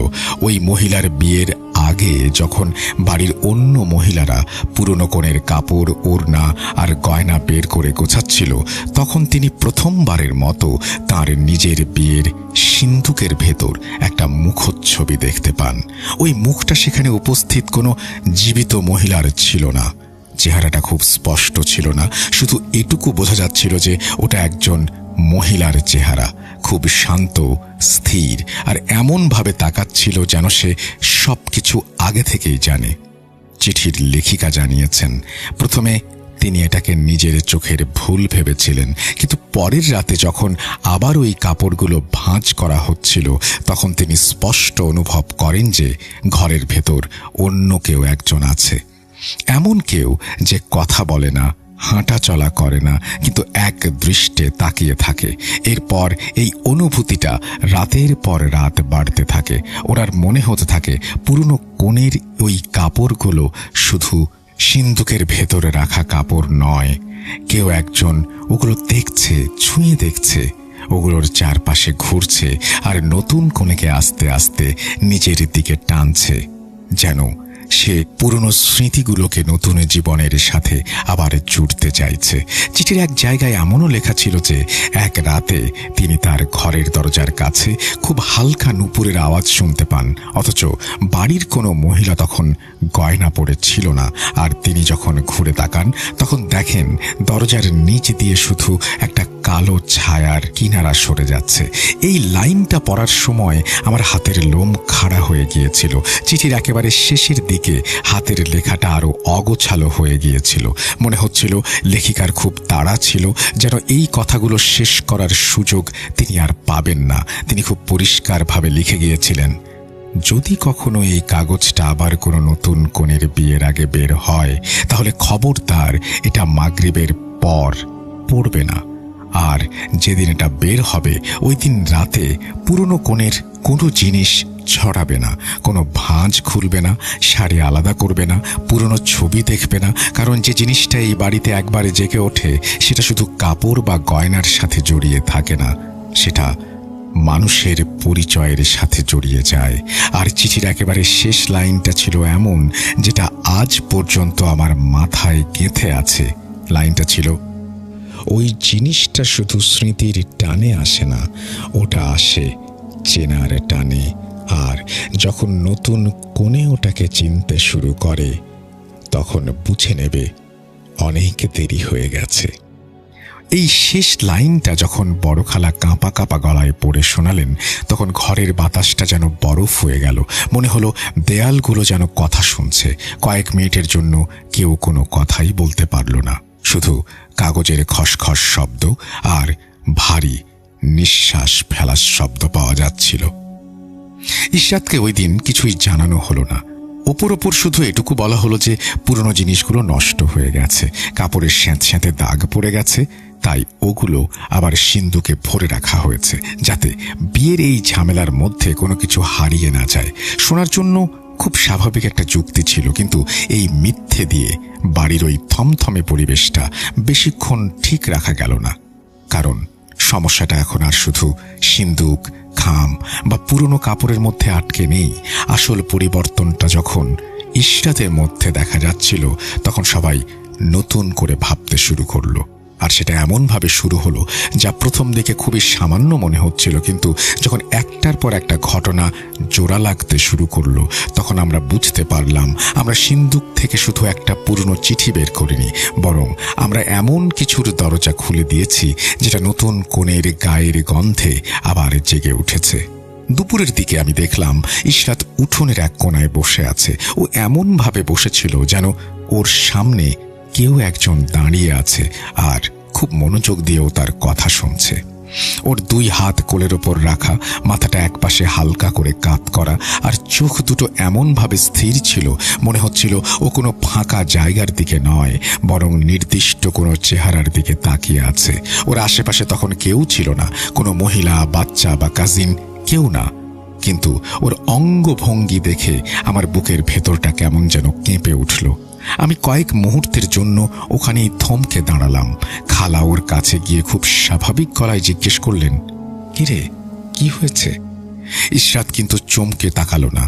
ওই মহিলার বিয়ের আগে যখন বাড়ির অন্য মহিলারা পুরনো কনের কাপড়, ওড়না আর গয়না বের করে গোছাচ্ছিল, তখন তিনি প্রথমবারের মতো তার নিজের বিয়ের সিন্দুকের ভেতর একটা মুখচ্ছবি দেখতে পান। ওই মুখটা সেখানে উপস্থিত কোনো জীবিত মহিলার ছিল না। চেহারাটা খুব স্পষ্ট ছিল না, শুধু এটুকু বোঝা যাচ্ছিল যে ওটা একজন মহিলার চেহারা, খুব শান্ত, স্থির, আর এমনভাবে তাকাচ্ছিল যেন সে সবকিছু আগে থেকেই জানে। চিঠির লেখিকা জানিয়েছেন, প্রথমে তিনি এটাকে নিজের চোখের ভুল ভেবেছিলেন, কিন্তু পরের রাতে যখন আবার ওই কাপড়গুলো ভাঁজ করা হচ্ছিল, তখন তিনি স্পষ্ট অনুভব করেন যে ঘরের ভেতর অন্য কেউ একজন আছে। এমন কেউ যে কথা বলে না, হাঁটা চলা করে না, কিন্তু এক দৃষ্টে তাকিয়ে থাকে। এরপর এই অনুভূতিটা রাতের পর রাত বাড়তে থাকে। ওনার মনে হতে থাকে পুরনো কোণের ওই কাপড়গুলো শুধু সিন্দুকের ভেতরে রাখা কাপড় নয়, কেউ একজন ওগুলো দেখছে, ছুঁয়ে দেখছে, ওগুলোর চারপাশে ঘুরছে আর নতুন কোণেকে আস্তে আস্তে নিজের দিকে টানছে, যেন সে পুরনো স্মৃতিগুলোকে নতুন জীবনের সাথে আবার জুড়তে চাইছে। চিঠির এক জায়গায় এমনও লেখা ছিল যে এক রাতে তিনি তার ঘরের দরজার কাছে খুব হালকা নুপুরের আওয়াজ শুনতে পান, অথচ বাড়ির কোনো মহিলা তখন গয়না পরে ছিল না। আর তিনি যখন ঘুরে তাকান, তখন দেখেন দরজার নিচ দিয়ে শুধু একটা কালো ছায়ার কিনারা সরে যাচ্ছে। এই লাইনটা পড়ার সময় আমার হাতের লোম খাড়া হয়ে গিয়েছিল। চিঠির একেবারে শেষের দিকে হাতের লেখাটা আরো অগোছালো হয়ে গিয়েছিল। মনে হচ্ছিল লেখিকার খুব তাড়া ছিল, যেন এই কথাগুলো শেষ করার সুযোগ তিনি আর পাবেন না। তিনি খুব পরিষ্কারভাবে লিখে গিয়েছিলেন, যদি কখনো এই কাগজটা আবার কোনো নতুন কনের বিয়ের আগে বের হয়, তাহলে খবরদার এটা মাগরিবের পর পড়বে না। আর যেদিন এটা বের হবে, ওই দিন রাতে পুরনো কনের কোনো জিনিস ছড়াবে না, কোনো ভাঁজ খুলবে না, শাড়ি আলাদা করবে না, পুরনো ছবি দেখবে না। কারণ যে জিনিসটা এই বাড়িতে একবারে জেগে ওঠে, সেটা শুধু কাপড় বা গয়নার সাথে জড়িয়ে থাকে না, সেটা মানুষের পরিচয়ের সাথে জড়িয়ে যায়। আর চিঠির একেবারে শেষ লাইনটা ছিল এমন, যেটা আজ পর্যন্ত আমার মাথায় গেঁথে আছে। লাইনটা ছিল, ওই জিনিসটা শুধু স্মৃতির টানে আসে না, ওটা আসে চেনার টানে। আর যখন নতুন কোণে ওটাকে চিনতে শুরু করে, তখন বুঝে নেবে অনেক দেরি হয়ে গেছে। এই শেষ লাইনটা যখন বড় খালা কাঁপা কাঁপা গলায় পড়ে শোনালেন, তখন ঘরের বাতাসটা যেন বরফ হয়ে গেল। মনে হলো দেয়ালগুলো যেন কথা শুনছে। কয়েক মিনিটের জন্য কেউ কোনো কথাই বলতে পারল না, শুধু কাগজের খসখস শব্দ আর ভারী নিঃশ্বাস ফেলার শব্দ পাওয়া যাচ্ছিল। ইশরাতকে ওই দিন কিছুই জানানো হলো না। ওপর শুধু এটুকু বলা হলো যে পুরনো জিনিসগুলো নষ্ট হয়ে গেছে, কাপড়ের স্যাঁতে দাগ পড়ে গেছে, তাই ওগুলো আবার সিন্ধুকে ভরে রাখা হয়েছে, যাতে বিয়ের এই ঝামেলার মধ্যে কোনো কিছু হারিয়ে না যায়। শোনার জন্য খুব স্বাভাবিক একটা যুক্তি ছিল, কিন্তু এই মিথ্যে দিয়ে বাড়ির ওই থমথমে পরিবেশটা বেশিক্ষণ ঠিক রাখা গেল না। কারণ সমস্যাটা এখন আর শুধু সিন্দুক, খাম বা পুরনো কাপড়ের মধ্যে আটকে নেই। আসল পরিবর্তনটা যখন ইশরাতের মধ্যে দেখা যাচ্ছিল, তখন সবাই নতুন করে ভাবতে শুরু করলো। আর সেটা এমনভাবে শুরু হলো যা প্রথম দিকে খুবই সামান্য মনে হচ্ছিল, কিন্তু যখন একটার পর একটা ঘটনা জোড়া লাগতে শুরু করলো, তখন আমরা বুঝতে পারলাম আমরা সিন্দুক থেকে শুধু একটা পুরনো চিঠি বের করিনি, বরং আমরা এমন কিছুর দরজা খুলে দিয়েছি যেটা নতুন কনের গায়ের গন্ধে আবার জেগে উঠেছে। দুপুরের দিকে আমি দেখলাম ইশরাত উঠোনের এক কোনায় বসে আছে। ও এমনভাবে বসেছিল যেন ওর সামনে কেউ একজন দাঁড়িয়ে আছে আর খুব মনোযোগ দিয়েও তার কথা শুনছে। ওর দুই হাত কোলের ওপর রাখা, মাথাটা একপাশে হালকা করে কাত করা, আর চোখ দুটো এমনভাবে স্থির ছিল মনে হচ্ছিল ও কোনো ফাঁকা জায়গার দিকে নয়, বরং নির্দিষ্ট কোনো চেহারার দিকে তাকিয়ে আছে। ওর আশেপাশে তখন কেউ ছিল না, কোনো মহিলা, বাচ্চা বা কাজিন, কেউ না। কিন্তু ওর অঙ্গভঙ্গি দেখে আমার বুকের ভেতরটা কেমন যেন কেঁপে উঠল। আমি কয়েক মুহূর্তের জন্য ওখানেই থমকে দাঁড়ালাম। খালা ওর কাছে গিয়ে খুব স্বাভাবিক গলায় জিজ্ঞেস করলেন, কিরে, কি হয়েছে? ইশরাত কিন্তু চমকে তাকালো না,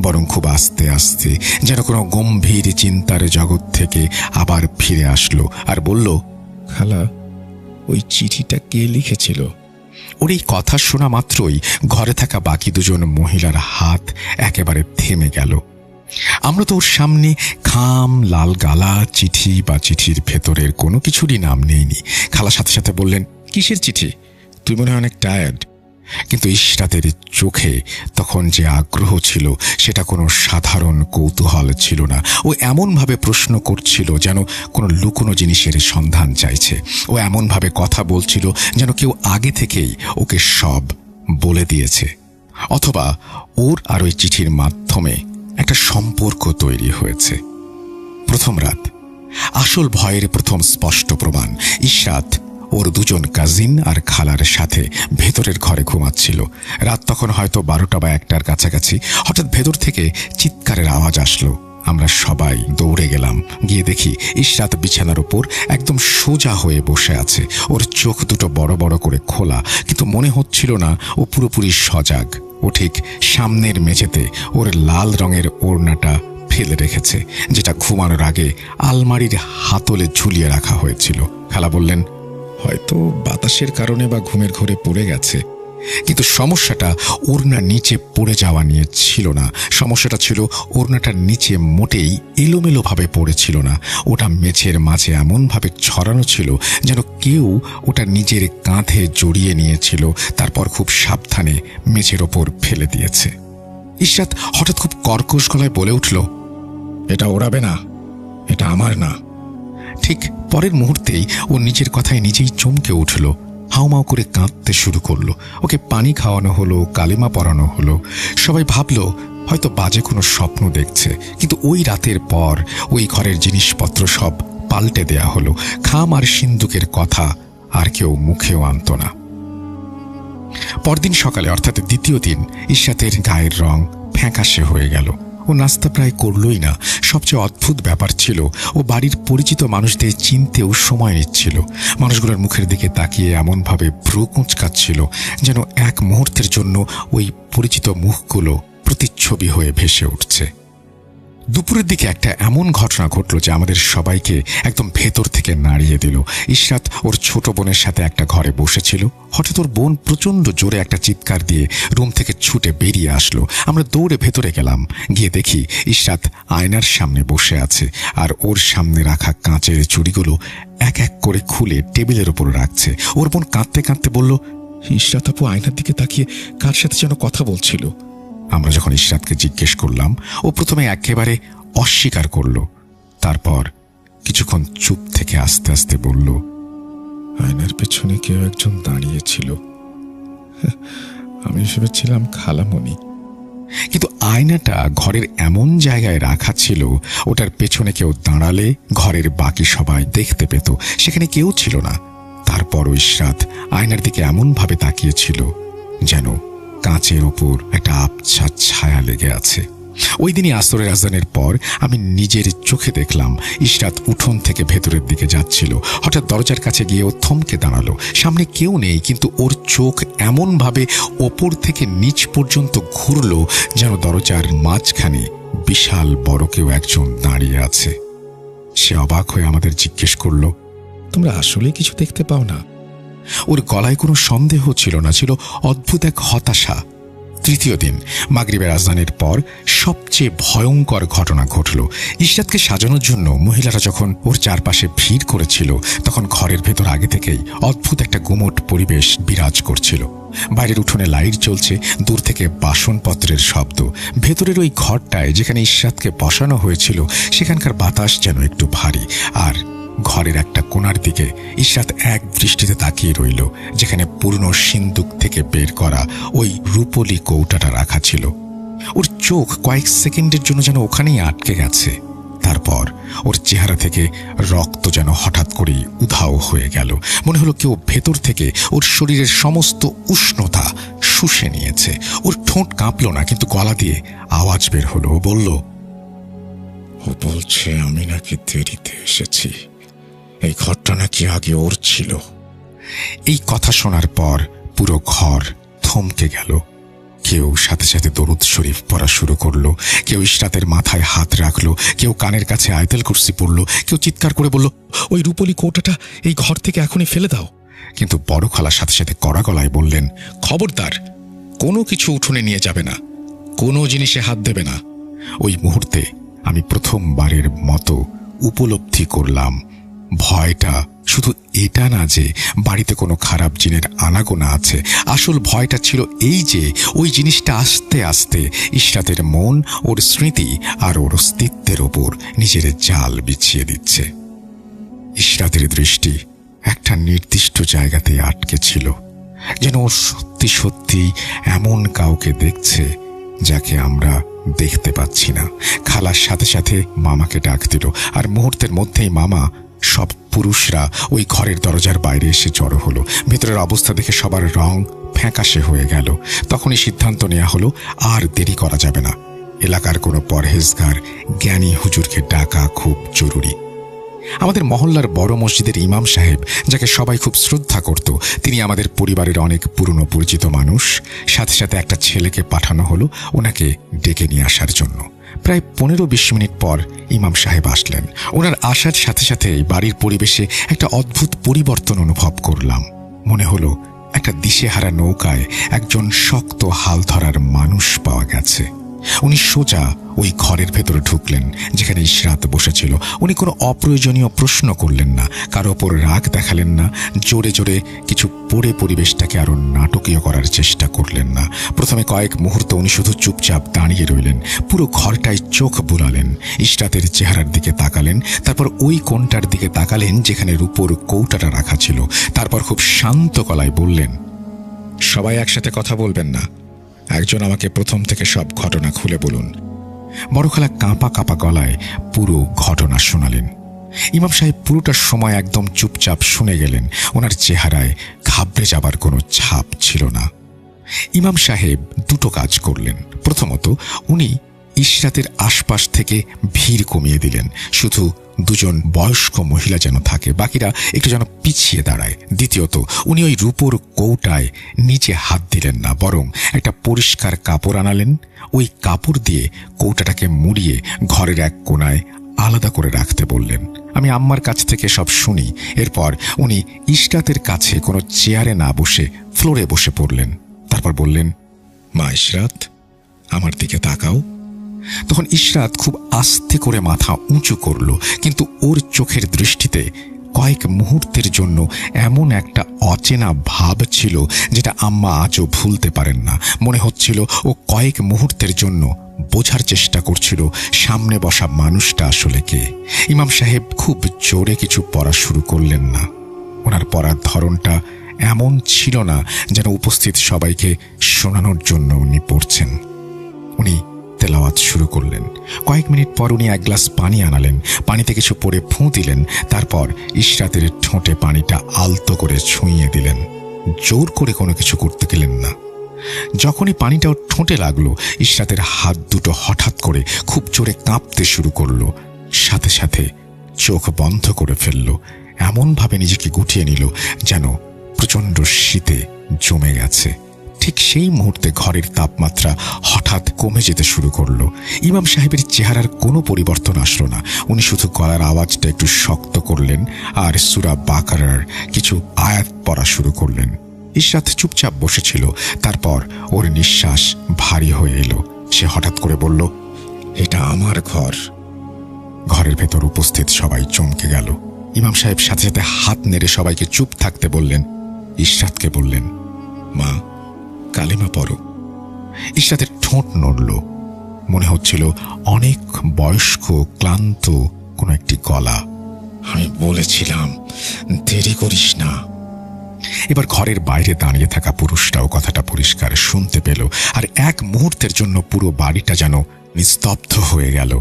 বরং খুব আস্তে আস্তে যেন কোনো গম্ভীর চিন্তার জগৎ থেকে আবার ফিরে আসলো আর বলল, খালা, ওই চিঠিটা কে লিখেছিল? ওর এই কথা শোনা মাত্রই ঘরে থাকা বাকি দুজন মহিলার হাত একেবারে থেমে গেল। আমরা তো ওর সামনে খাম, লাল গালা, চিঠি বা চিঠির ভেতরের কোনো কিছুরই নাম নেইনি। খালা সাথে সাথে বললেন, কিসের চিঠি? তুই মনে হয় অনেক টায়ার্ড। কিন্তু ইশরাতের চোখে তখন যে আগ্রহ ছিল সেটা কোনো সাধারণ কৌতূহল ছিল না। ও এমনভাবে প্রশ্ন করছিল যেন কোনো লুকোনো জিনিসের সন্ধান চাইছে। ও এমনভাবে কথা বলছিল যেন কেউ আগে থেকেই ওকে সব বলে দিয়েছে, অথবা ওর আর ওই চিঠির মাধ্যমে একটা সম্পর্ক তৈরি হয়েছে। প্রথম রাত, আসল ভয়ের প্রথম স্পষ্ট প্রমাণ। ইশরাত ওর দুজন কাজিন আর খালার সাথে ভেতরের ঘরে ঘুমাচ্ছিল। রাত তখন হয়তো 12টা বা 1টার কাছাকাছি। হঠাৎ ভেতর থেকে চিৎকারের আওয়াজ আসলো। আমরা সবাই দৌড়ে গেলাম। গিয়ে দেখি ইশরাত বিছানার উপর একদম সোজা হয়ে বসে আছে। ওর চোখ দুটো বড় বড় করে খোলা, কিন্তু মনে হচ্ছিল না ও পুরোপুরি সজাগ। ও ঠিক সামনের মেঝেতে ওর লাল রঙের ওড়নাটা ফেলে রেখেছে, যেটা ঘুমানোর আগে আলমারির হাতলে ঝুলিয়ে রাখা হয়েছিল। খালা বললেন, হয়তো বাতাসের কারণে বা ঘুমের ঘোরে পড়ে গেছে। কিন্তু সমস্যাটা ওড়না নিচে পড়ে যাওয়া নিয়ে ছিল না। সমস্যাটা ছিল ওড়নাটার নিচে মোটেই এলোমেলোভাবে পড়েছিল না। ওটা মেঝের মাঝে এমনভাবে ছড়ানো ছিল যেন কেউ ওটা নিজের কাঁধে জড়িয়ে নিয়েছিল, তারপর খুব সাবধানে মেঝের ওপর ফেলে দিয়েছে। ইশরাত হঠাৎ খুব কর্কশ গলায় বলে উঠল, এটা ওড়াবে না, এটা আমার না। ঠিক পরের মুহূর্তেই ও নিজের কথায় নিজেই চমকে উঠল। হাউমাউ করে কাঁদতে শুরু করলো। ওকে পানি খাওয়ানো হলো, কালিমা পরানো হলো। সবাই ভাবলো হয়তো বাজে কোনো স্বপ্ন দেখছে, কিন্তু ওই রাতের পর ওই ঘরের জিনিসপত্র সব পাল্টে দেয়া হলো। খাম আর সিন্দুকের কথা আর কেউ মুখেও আনত না। পরদিন সকালে, অর্থাৎ দ্বিতীয় দিন, ইশরাতের গায়ের রং ফ্যাকাশে হয়ে গেল। ও নাস্তা প্রায় করলই না। সবচেয়ে অদ্ভুত ব্যাপার ছিল, ও বাড়ির পরিচিত মানুষদের চিনতেও সময় নিচ্ছিল। মানুষগুলোর মুখের দিকে তাকিয়ে এমনভাবে ভ্রু কুঁচকাচ্ছিল যেন এক মুহূর্তের জন্য ওই পরিচিত মুখগুলো প্রতিচ্ছবি হয়ে ভেসে উঠছে। দুপুরের দিকে একটা এমন ঘটনা ঘটল যে আমাদের সবাইকে একদম ভেতর থেকে নাড়িয়ে দিল। ইশরাত ওর ছোট বোনের সাথে একটা ঘরে বসেছিল। হঠাৎ ওর বোন প্রচণ্ড জোরে একটা চিৎকার দিয়ে রুম থেকে ছুটে বেরিয়ে আসলো। আমরা দৌড়ে ভেতরে গেলাম। গিয়ে দেখি ইশরাত আয়নার সামনে বসে আছে আর ওর সামনে রাখা কাঁচের চুড়িগুলো এক এক করে খুলে টেবিলের ওপর রাখছে। ওর বোন কাঁদতে কাঁদতে বলল, ইশরাত আপু আয়নার দিকে তাকিয়ে কার সাথে যেন কথা বলছিল। আমরা যখন ইশরাতকে জিজ্ঞেস করলাম, ও প্রথমে একেবারে অস্বীকার করল। তারপর কিছুক্ষণ চুপ থেকে আস্তে আস্তে বলল, আয়নার পেছনে কেউ একজন দাঁড়িয়েছিল। আমি ভেবেছিলাম খালামণি। কিন্তু আয়নাটা ঘরের এমন জায়গায় রাখা ছিল, ওটার পেছনে কেউ দাঁড়ালে ঘরের বাকি সবাই দেখতে পেত। সেখানে কেউ ছিল না। তারপর ইশরাত আয়নার দিকে এমনভাবে তাকিয়েছিল যেন কাঁচের ওপর একটা আবছা ছায়া লেগে আছে। ওই দিনই আসরের আজানের পর আমি নিজের চোখে দেখলাম ইশরাত উঠোন থেকে ভেতরের দিকে যাচ্ছিল। হঠাৎ দরজার কাছে গিয়ে ও থমকে দাঁড়ালো। সামনে কেউ নেই, কিন্তু ওর চোখ এমনভাবে ওপর থেকে নিচ পর্যন্ত ঘুরল যেন দরজার মাঝখানে বিশাল বড় কেউ একজন দাঁড়িয়ে আছে। সে অবাক হয়ে আমাদের জিজ্ঞেস করল, তোমরা আসলে কিছু দেখতে পাও না? ওর গলায় কোনো সন্দেহ ছিল না, ছিল অদ্ভুত এক হতাশা। তৃতীয় দিন মাগরিবের আজানের পর সবচেয়ে ভয়ঙ্কর ঘটনা ঘটল। ইশরাতকে সাজানোর জন্য মহিলারা যখন ওর চারপাশে ভিড় করেছিল, তখন ঘরের ভেতর আগে থেকেই অদ্ভুত একটা গুমোট পরিবেশ বিরাজ করছিল। বাইরের উঠোনে লাইট জ্বলছে, দূর থেকে বাসনপত্রের শব্দ। ভেতরের ওই ঘরটায় যেখানে ইশরাতকে বসানো হয়েছিল, সেখানকার বাতাস যেন একটু ভারী। আর ঘরের একটা কোণার দিকে ইশরাত এক দৃষ্টিতে তাকিয়ে রইল, যেখানে পুরনো সিন্দুক থেকে বের করা ওই রূপলি কৌটাটা রাখা ছিল। ওর চোখ কয়েক সেকেন্ডের জন্য যেন ওখানেই আটকে গেছে। তারপর ওর চেহারা থেকে রক্ত যেন হঠাৎ করেই উধাও হয়ে গেল। মনে হলো কেউ ভেতর থেকে ওর শরীরের সমস্ত উষ্ণতা শুষে নিয়েছে। ওর ঠোঁট কাঁপল না, কিন্তু গলা দিয়ে আওয়াজ বের হলো। ও বলল, ও বলছে আমি নাকি দেরিতে এসেছি। এই ঘরটা নাকি আগে ওর ছিল। এই কথা শোনার পর পুরো ঘর থমকে গেল। কেউ সাথে সাথে দরুদ শরীফ পড়া শুরু করলো, কেউ ইশরাতের মাথায় হাত রাখলো, কেউ কানের কাছে আয়াতুল কুরসি পড়ল, কেউ চিৎকার করে বলল, ওই রূপলি কৌটাটা এই ঘর থেকে এখনই ফেলে দাও। কিন্তু বড় খালার সাথে সাথে কড়া গলায় বললেন, খবরদার, কোনো কিছু উঠোনে নিয়ে যাবে না, কোনো জিনিসে হাত দেবে না। ওই মুহূর্তে আমি প্রথমবারের মতো উপলব্ধি করলাম, ভয়টা শুধু এটা না যে বাড়িতে কোনো খারাপ জিনের আনাগোনা আছে। আসল ভয়টা ছিল এই যে ওই জিনিসটা আস্তে আস্তে ইশরাতের মন, ওর স্মৃতি আর ওর অস্তিত্বের ওপর নিজের জাল বিছিয়ে দিচ্ছে। ইশরাতের দৃষ্টি একটা নির্দিষ্ট জায়গাতে আটকে ছিল, যেন ও সত্যি সত্যি এমন কাউকে দেখছে যাকে আমরা দেখতে পাচ্ছি না। খালার সাথে সাথে মামাকে ডাক দিল, আর মুহূর্তের মধ্যেই মামা সব পুরুষরা ওই ঘরের দরজার বাইরে এসে জড়ো হলো। ভেতরের অবস্থা দেখে সবার রং ফ্যাকাশে হয়ে গেল। তখনই সিদ্ধান্ত নেওয়া হলো আর দেরি করা যাবে না। এলাকার কোনো পরহেজগার জ্ঞানী হুজুরকে ডাকা খুব জরুরি। আমাদের মহল্লার বড় মসজিদের ইমাম সাহেব, যাকে সবাই খুব শ্রদ্ধা করত, তিনি আমাদের পরিবারের অনেক পুরনো পরিচিত মানুষ। সাথে সাথে একটা ছেলেকে পাঠানো হলো ওনাকে ডেকে নিয়ে আসার জন্য। প্রায় 15-20 মিনিট পর ইমাম সাহেব আসলেন। ওনার আসার সাথে সাথে বাড়ির পরিবেশে একটা অদ্ভুত পরিবর্তন অনুভব করলাম। মনে হলো একটা দিশেহারা নৌকায় একজন শক্ত হাল ধরার মানুষ পাওয়া গেছে। উনি সোজা ওই ঘরের ভেতরে ঢুকলেন যেখানে ইশরাত বসেছিল। উনি কোনো অপ্রয়োজনীয় প্রশ্ন করলেন না, কারো ওপর রাগ দেখালেন না, জোরে জোরে কিছু পড়ে পরিবেশটাকে আরো নাটকীয় করার চেষ্টা করলেন না। প্রথমে কয়েক মুহূর্ত উনি শুধু চুপচাপ দাঁড়িয়ে রইলেন, পুরো ঘরটায় চোখ বুলালেন, ইশরাতের চেহারার দিকে তাকালেন, তারপর ওই কোণটার দিকে তাকালেন যেখানে রূপোর কৌটাটা রাখা ছিল। তারপর খুব শান্ত গলায় বললেন, সবাই একসাথে কথা বলবেন না, একজন আমাকে প্রথম থেকে সব ঘটনা খুলে বলুন। বড় খালা কাঁপা কাঁপা গলায় পুরো ঘটনা শোনালেন। ইমাম সাহেব পুরোটার সময় একদম চুপচাপ শুনে গেলেন। ওনার চেহারায় ঘাবড়ে যাবার কোনো ছাপ ছিল না। ইমাম সাহেব দুটো কাজ করলেন। প্রথমত, উনি ইশরাতের আশপাশ থেকে ভিড় কমিয়ে দিলেন, শুধু দুজন বয়স্ক মহিলা যেন থাকে, বাকিরা একটু যেন পিছিয়ে দাঁড়ায়। দ্বিতীয়ত, উনি ওই রূপোর কৌটায় নিচে হাত দিলেন না, বরং একটা পরিষ্কার কাপড় আনালেন। ওই কাপড় দিয়ে কৌটাটাকে মুড়িয়ে ঘরের এক কোণায় আলাদা করে রাখতে বললেন। আমি আম্মার কাছ থেকে সব শুনি। এরপর উনি ইশরাতের কাছে কোনো চেয়ারে না বসে ফ্লোরে বসে পড়লেন। তারপর বললেন, মা ইশরাত, আমার দিকে তাকাও। তখন ইশরাত খুব আস্তে করে মাথা উঁচু করল, কিন্তু ওর চোখের দৃষ্টিতে কয়েক মুহূর্তের জন্য এমন একটা অচেনা ভাব ছিল যেটা আম্মা আজও ভুলতে পারেন না। মনে হচ্ছিল ও কয়েক মুহূর্তের জন্য বোঝার চেষ্টা করছিল সামনে বসা মানুষটা আসলে কে। ইমাম সাহেব খুব জোরে কিছু পড়া শুরু করলেন না। ওনার পড়ার ধরনটা এমন ছিল না যেন উপস্থিত সবাইকে শোনানোর জন্য উনি পড়ছেন। উনি তেলাওয়াত শুরু করলেন। কয়েক মিনিট পর উনি এক গ্লাস পানি আনালেন, পানিতে কিছু পড়ে ফুঁ দিলেন। তারপর ইশরাতের ঠোঁটে পানিটা আলতো করে ছুঁইয়ে দিলেন। জোর করে কোনো কিছু করতে গেলেন না। যখনই পানিটা ওর ঠোঁটে লাগলো, ইশরাতের হাত দুটো হঠাৎ করে খুব জোরে কাঁপতে শুরু করলো। সাথে সাথে চোখ বন্ধ করে ফেলল, এমনভাবে নিজেকে গুটিয়ে নিল যেন প্রচণ্ড শীতে জমে গেছে। ঠিক সেই মুহূর্তে ঘরের তাপমাত্রা হঠাৎ কমে যেতে শুরু করলো। ইমাম সাহেবের চেহারার কোনো পরিবর্তন আসলো না। উনি শুধু গলার আওয়াজটা একটু শক্ত করলেন আর সূরা বাকারার কিছু আয়াত পড়া শুরু করলেন। ইশরাত চুপচাপ বসেছিল। তারপর ওর নিঃশ্বাস ভারী হয়ে এলো। সে হঠাৎ করে বলল, এটা আমার ঘর। ঘরের ভেতর উপস্থিত সবাই চমকে গেল। ইমাম সাহেব সাথে সাথে হাত নেড়ে সবাইকে চুপ থাকতে বললেন। ইশরাতকে বললেন, মা, কালিমা পড়ো। ইশরাতের ঠোঁট নড়ল। মনে হচ্ছিল অনেক বয়স্ক ক্লান্ত কোনো একটি গলা। আমি বলেছিলাম দেরি করিস না। এবার ঘরের বাইরে দাঁড়িয়ে থাকা পুরুষটাও কথাটা পরিষ্কার শুনতে পেল, আর এক মুহূর্তের জন্য পুরো বাড়িটা যেন নিস্তব্ধ হয়ে গেল।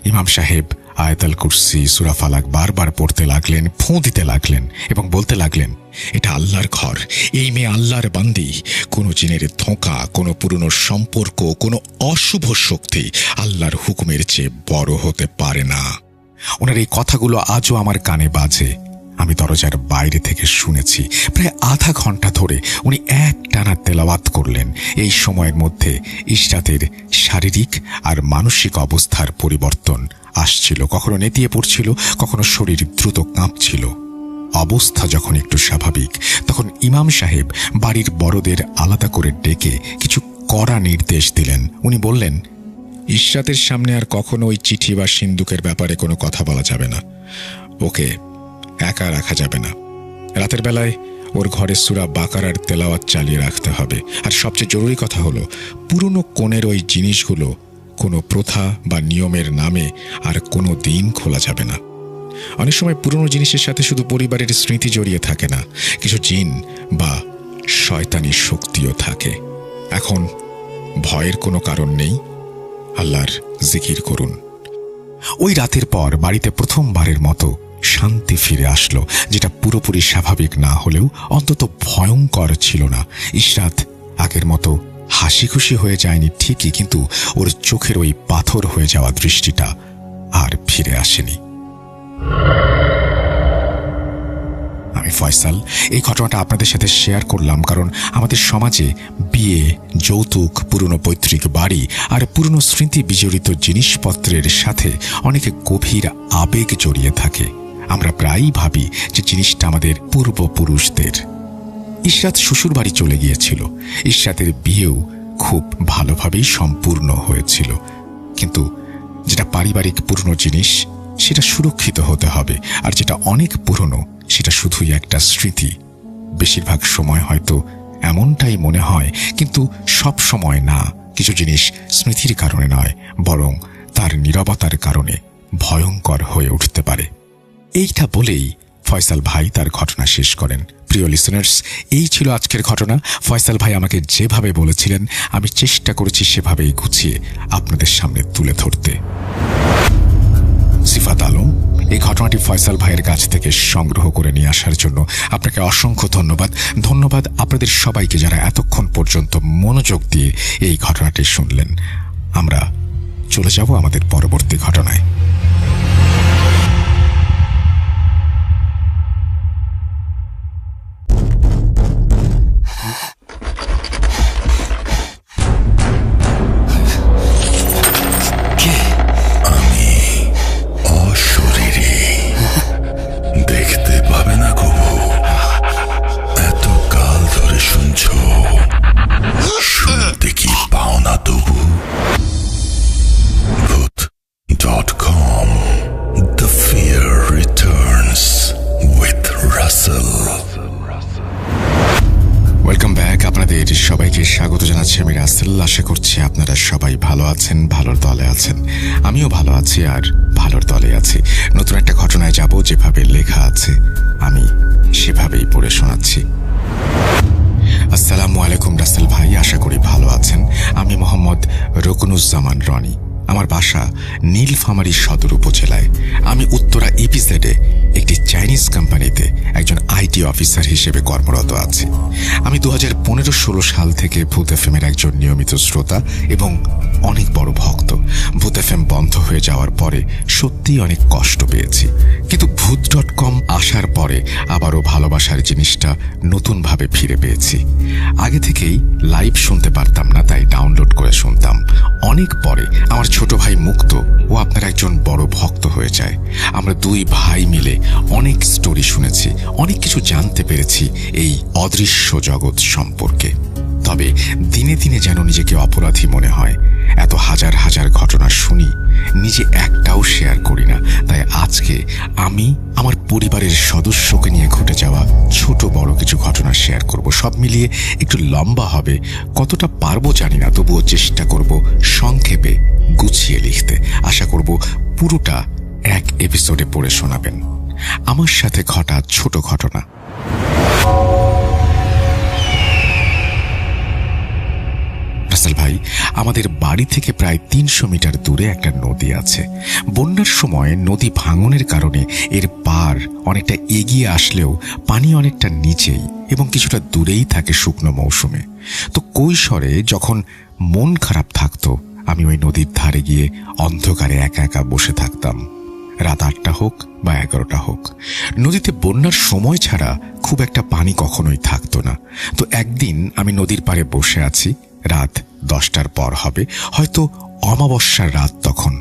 ইমাম সাহেব আয়াতুল কুরসি, সূরা ফালাক বারবার পড়তে লাগলেন, ফুঁ দিতে লাগলেন এবং বলতে লাগলেন, এটা আল্লাহর ঘর, এই মেয়ে আল্লাহর বান্দি। কোনো জিনের ধোঁকা, কোনো পুরনো সম্পর্ক, কোনো অশুভ শক্তি আল্লাহর হুকুমের চেয়ে বড় হতে পারে না। ওনার এই কথাগুলো আজও আমার কানে বাজে। আমি দরজার বাইরে থেকে শুনেছি। প্রায় আধা ঘন্টা ধরে উনি একটানা তেলাওয়াত করলেন। এই সময়ের মধ্যে ইশরাতের শারীরিক আর মানসিক অবস্থার পরিবর্তন আসছিল। কখনো নেতিয়ে পড়ছিল, কখনো শরীর দ্রুত কাঁপছিল। অবস্থা যখন একটু স্বাভাবিক, তখন ইমাম সাহেব বাড়ির বড়দের আলাদা করে ডেকে কিছু কড়া নির্দেশ দিলেন। উনি বললেন, ইশরাতের সামনে আর কখনো ওই চিঠি বা সিন্দুকের ব্যাপারে কোনো কথা বলা যাবে না। ওকে একা রাখা যাবে না। রাতের বেলায় ওর ঘরে সূরা বাকারার তেলাওয়াত চালিয়ে রাখতে হবে। আর সবচেয়ে জরুরি কথা হলো, পুরনো কোণের ওই জিনিসগুলো কোনো প্রথা বা নিয়মের নামে আর কোনো দিন খোলা যাবে না। অনেক সময় পুরনো জিনিসের সাথে শুধু পরিবারের স্মৃতি জড়িয়ে থাকে না, কিছু জিন বা শয়তানি শক্তিও থাকে। এখন ভয়ের কোনো কারণ নেই, আল্লাহর জিকির করুন। ওই রাতের পর বাড়িতে প্রথমবারের মতো শান্তি ফিরে আসলো, যেটা পুরোপুরি স্বাভাবিক না হলেও অন্তত ভয়ঙ্কর ছিল না। ইশরাত আগের মতো হাসি খুশি হয়ে যায়নি ঠিকই, কিন্তু ওর চোখের ওই পাথর হয়ে যাওয়া দৃষ্টিটা আর ফিরে আসেনি। আমি ফয়সাল এই ঘটনাটা আপনাদের সাথে শেয়ার করলাম কারণ আমাদের সমাজে বিয়ে, যৌতুক, পুরনো পৈতৃক বাড়ি আর পুরনো স্মৃতি বিজড়িত জিনিসপত্রের সাথে অনেক গভীর আবেগ জড়িয়ে থাকে। আমরা প্রায়ই ভাবি যে জিনিসটা আমাদের পূর্বপুরুষদের। ইশরাত শ্বশুর বাড়ি চলে গিয়েছিল। ইশরাতের বিয়েও খুব ভালোভাবেই সম্পূর্ণ হয়েছিল, কিন্তু যেটা পারিবারিক পুরনো জিনিস সেটা সুরক্ষিত হতে হবে, আর যেটা অনেক পুরনো সেটা শুধুই একটা স্মৃতি। বেশিরভাগ সময় হয়তো এমনটাই মনে হয়, কিন্তু সব সময় না। কিছু জিনিস স্মৃতির কারণে নয়, বরং তার নীরবতার কারণে ভয়ঙ্কর হয়ে উঠতে পারে। এইটা বলেই ফয়সাল ভাই তার ঘটনা শেষ করেন। প্রিয় লিসনার্স, এই ছিল আজকের ঘটনা। ফয়সাল ভাই আমাকে যেভাবে বলেছিলেন আমি চেষ্টা করেছি সেভাবেই গুছিয়ে আপনাদের সামনে তুলে ধরতে। সিফাত আলম এই ঘটনাটি ফয়সাল ভাইয়ের কাছ থেকে সংগ্রহ করে নিয়ে আসার জন্য আপনাকে অসংখ্য ধন্যবাদ। ধন্যবাদ আপনাদের সবাইকে যারা এতক্ষণ পর্যন্ত মনোযোগ দিয়ে এই ঘটনাটি শুনলেন। আমরা চলে যাব আমাদের পরবর্তী ঘটনায়। সবাইকে স্বাগত জানাচ্ছি আমি রাসেল। আশা করছি আপনারা সবাই ভালো আছেন, ভালোর দলে আছেন। আমিও ভালো আছি আর ভালোর দলে আছি। নতুন একটা ঘটনায় যাব, যেভাবে লেখা আছে আমি সেভাবেই পড়ে শোনাচ্ছি। আসসালামু আলাইকুম রাসেল ভাই, আশা করি ভালো আছেন। আমি মোহাম্মদ রকুনুজ্জামান রনি। আমার বাসা নীলফামারী সদর উপজেলায়। আমি উত্তরা ইপিজেডে একটি চাইনিজ কোম্পানিতে একজন আইটি অফিসার হিসেবে কর্মরত আছি। আমি 2015-16 সাল থেকে ভূত এফএমের একজন নিয়মিত শ্রোতা এবং অনেক বড় ভক্ত। ভূত এফএম বন্ধ হয়ে যাওয়ার পরে সত্যিই অনেক কষ্ট পেয়েছি, কিন্তু ভূত.com আসার পরে আবারও ভালোবাসার জিনিসটা নতুনভাবে ফিরে পেয়েছি। আগে থেকেই লাইভ শুনতে পারতাম না, তাই ডাউনলোড করে শুনতাম। অনেক পরে আমার ছোট ভাই মুক্ত ও আপনার একজন বড় ভক্ত হয়ে যায়। আমরা দুই ভাই মিলে অনেক স্টোরি শুনেছি, অনেক কিছু জানতে পেরেছি এই অদৃশ্য জগৎ সম্পর্কে। তবে দিনে দিনে যেন নিজেকে অপরাধী মনে হয়। এত হাজার হাজার ঘটনা শুনি, নিজে একটাও শেয়ার করি না। তাই আজকে আমি আমার পরিবারের সদস্যকে নিয়ে ঘটে যাওয়া ছোট বড় কিছু ঘটনা শেয়ার করব। সব মিলিয়ে একটু লম্বা হবে, কতটা পারবো জানি না, তবুও চেষ্টা করব সংক্ষেপে গুছিয়ে লিখতে। আশা করব পুরোটা এক এপিসোডে পড়ে শোনাবেন। আমার সাথে ঘটা ছোট ঘটনা। রাসেল ভাই, আমাদের বাড়ি থেকে প্রায় 300 মিটার দূরে একটা নদী আছে। বন্যার সময় নদী ভাঙনের কারণে এর পার অনেকটা এগিয়ে আসলেও পানি অনেকটা নিচেই এবং কিছুটা দূরেই থাকে শুকনো মৌসুমে। তো কৈশোরে যখন মন খারাপ থাকতো, আমি ওই নদীর ধারে গিয়ে অন্ধকারে একা একা বসে থাকতাম। রাত 8টা হোক বা 11টা হোক, নদীতে বন্যার সময় ছাড়া খুব একটা পানি কখনোই থাকতো না। তো একদিন আমি নদীর পাড়ে বসে আছি। রাত 10টার পর হবে, হয়তো অমাবস্যার রাত তখন,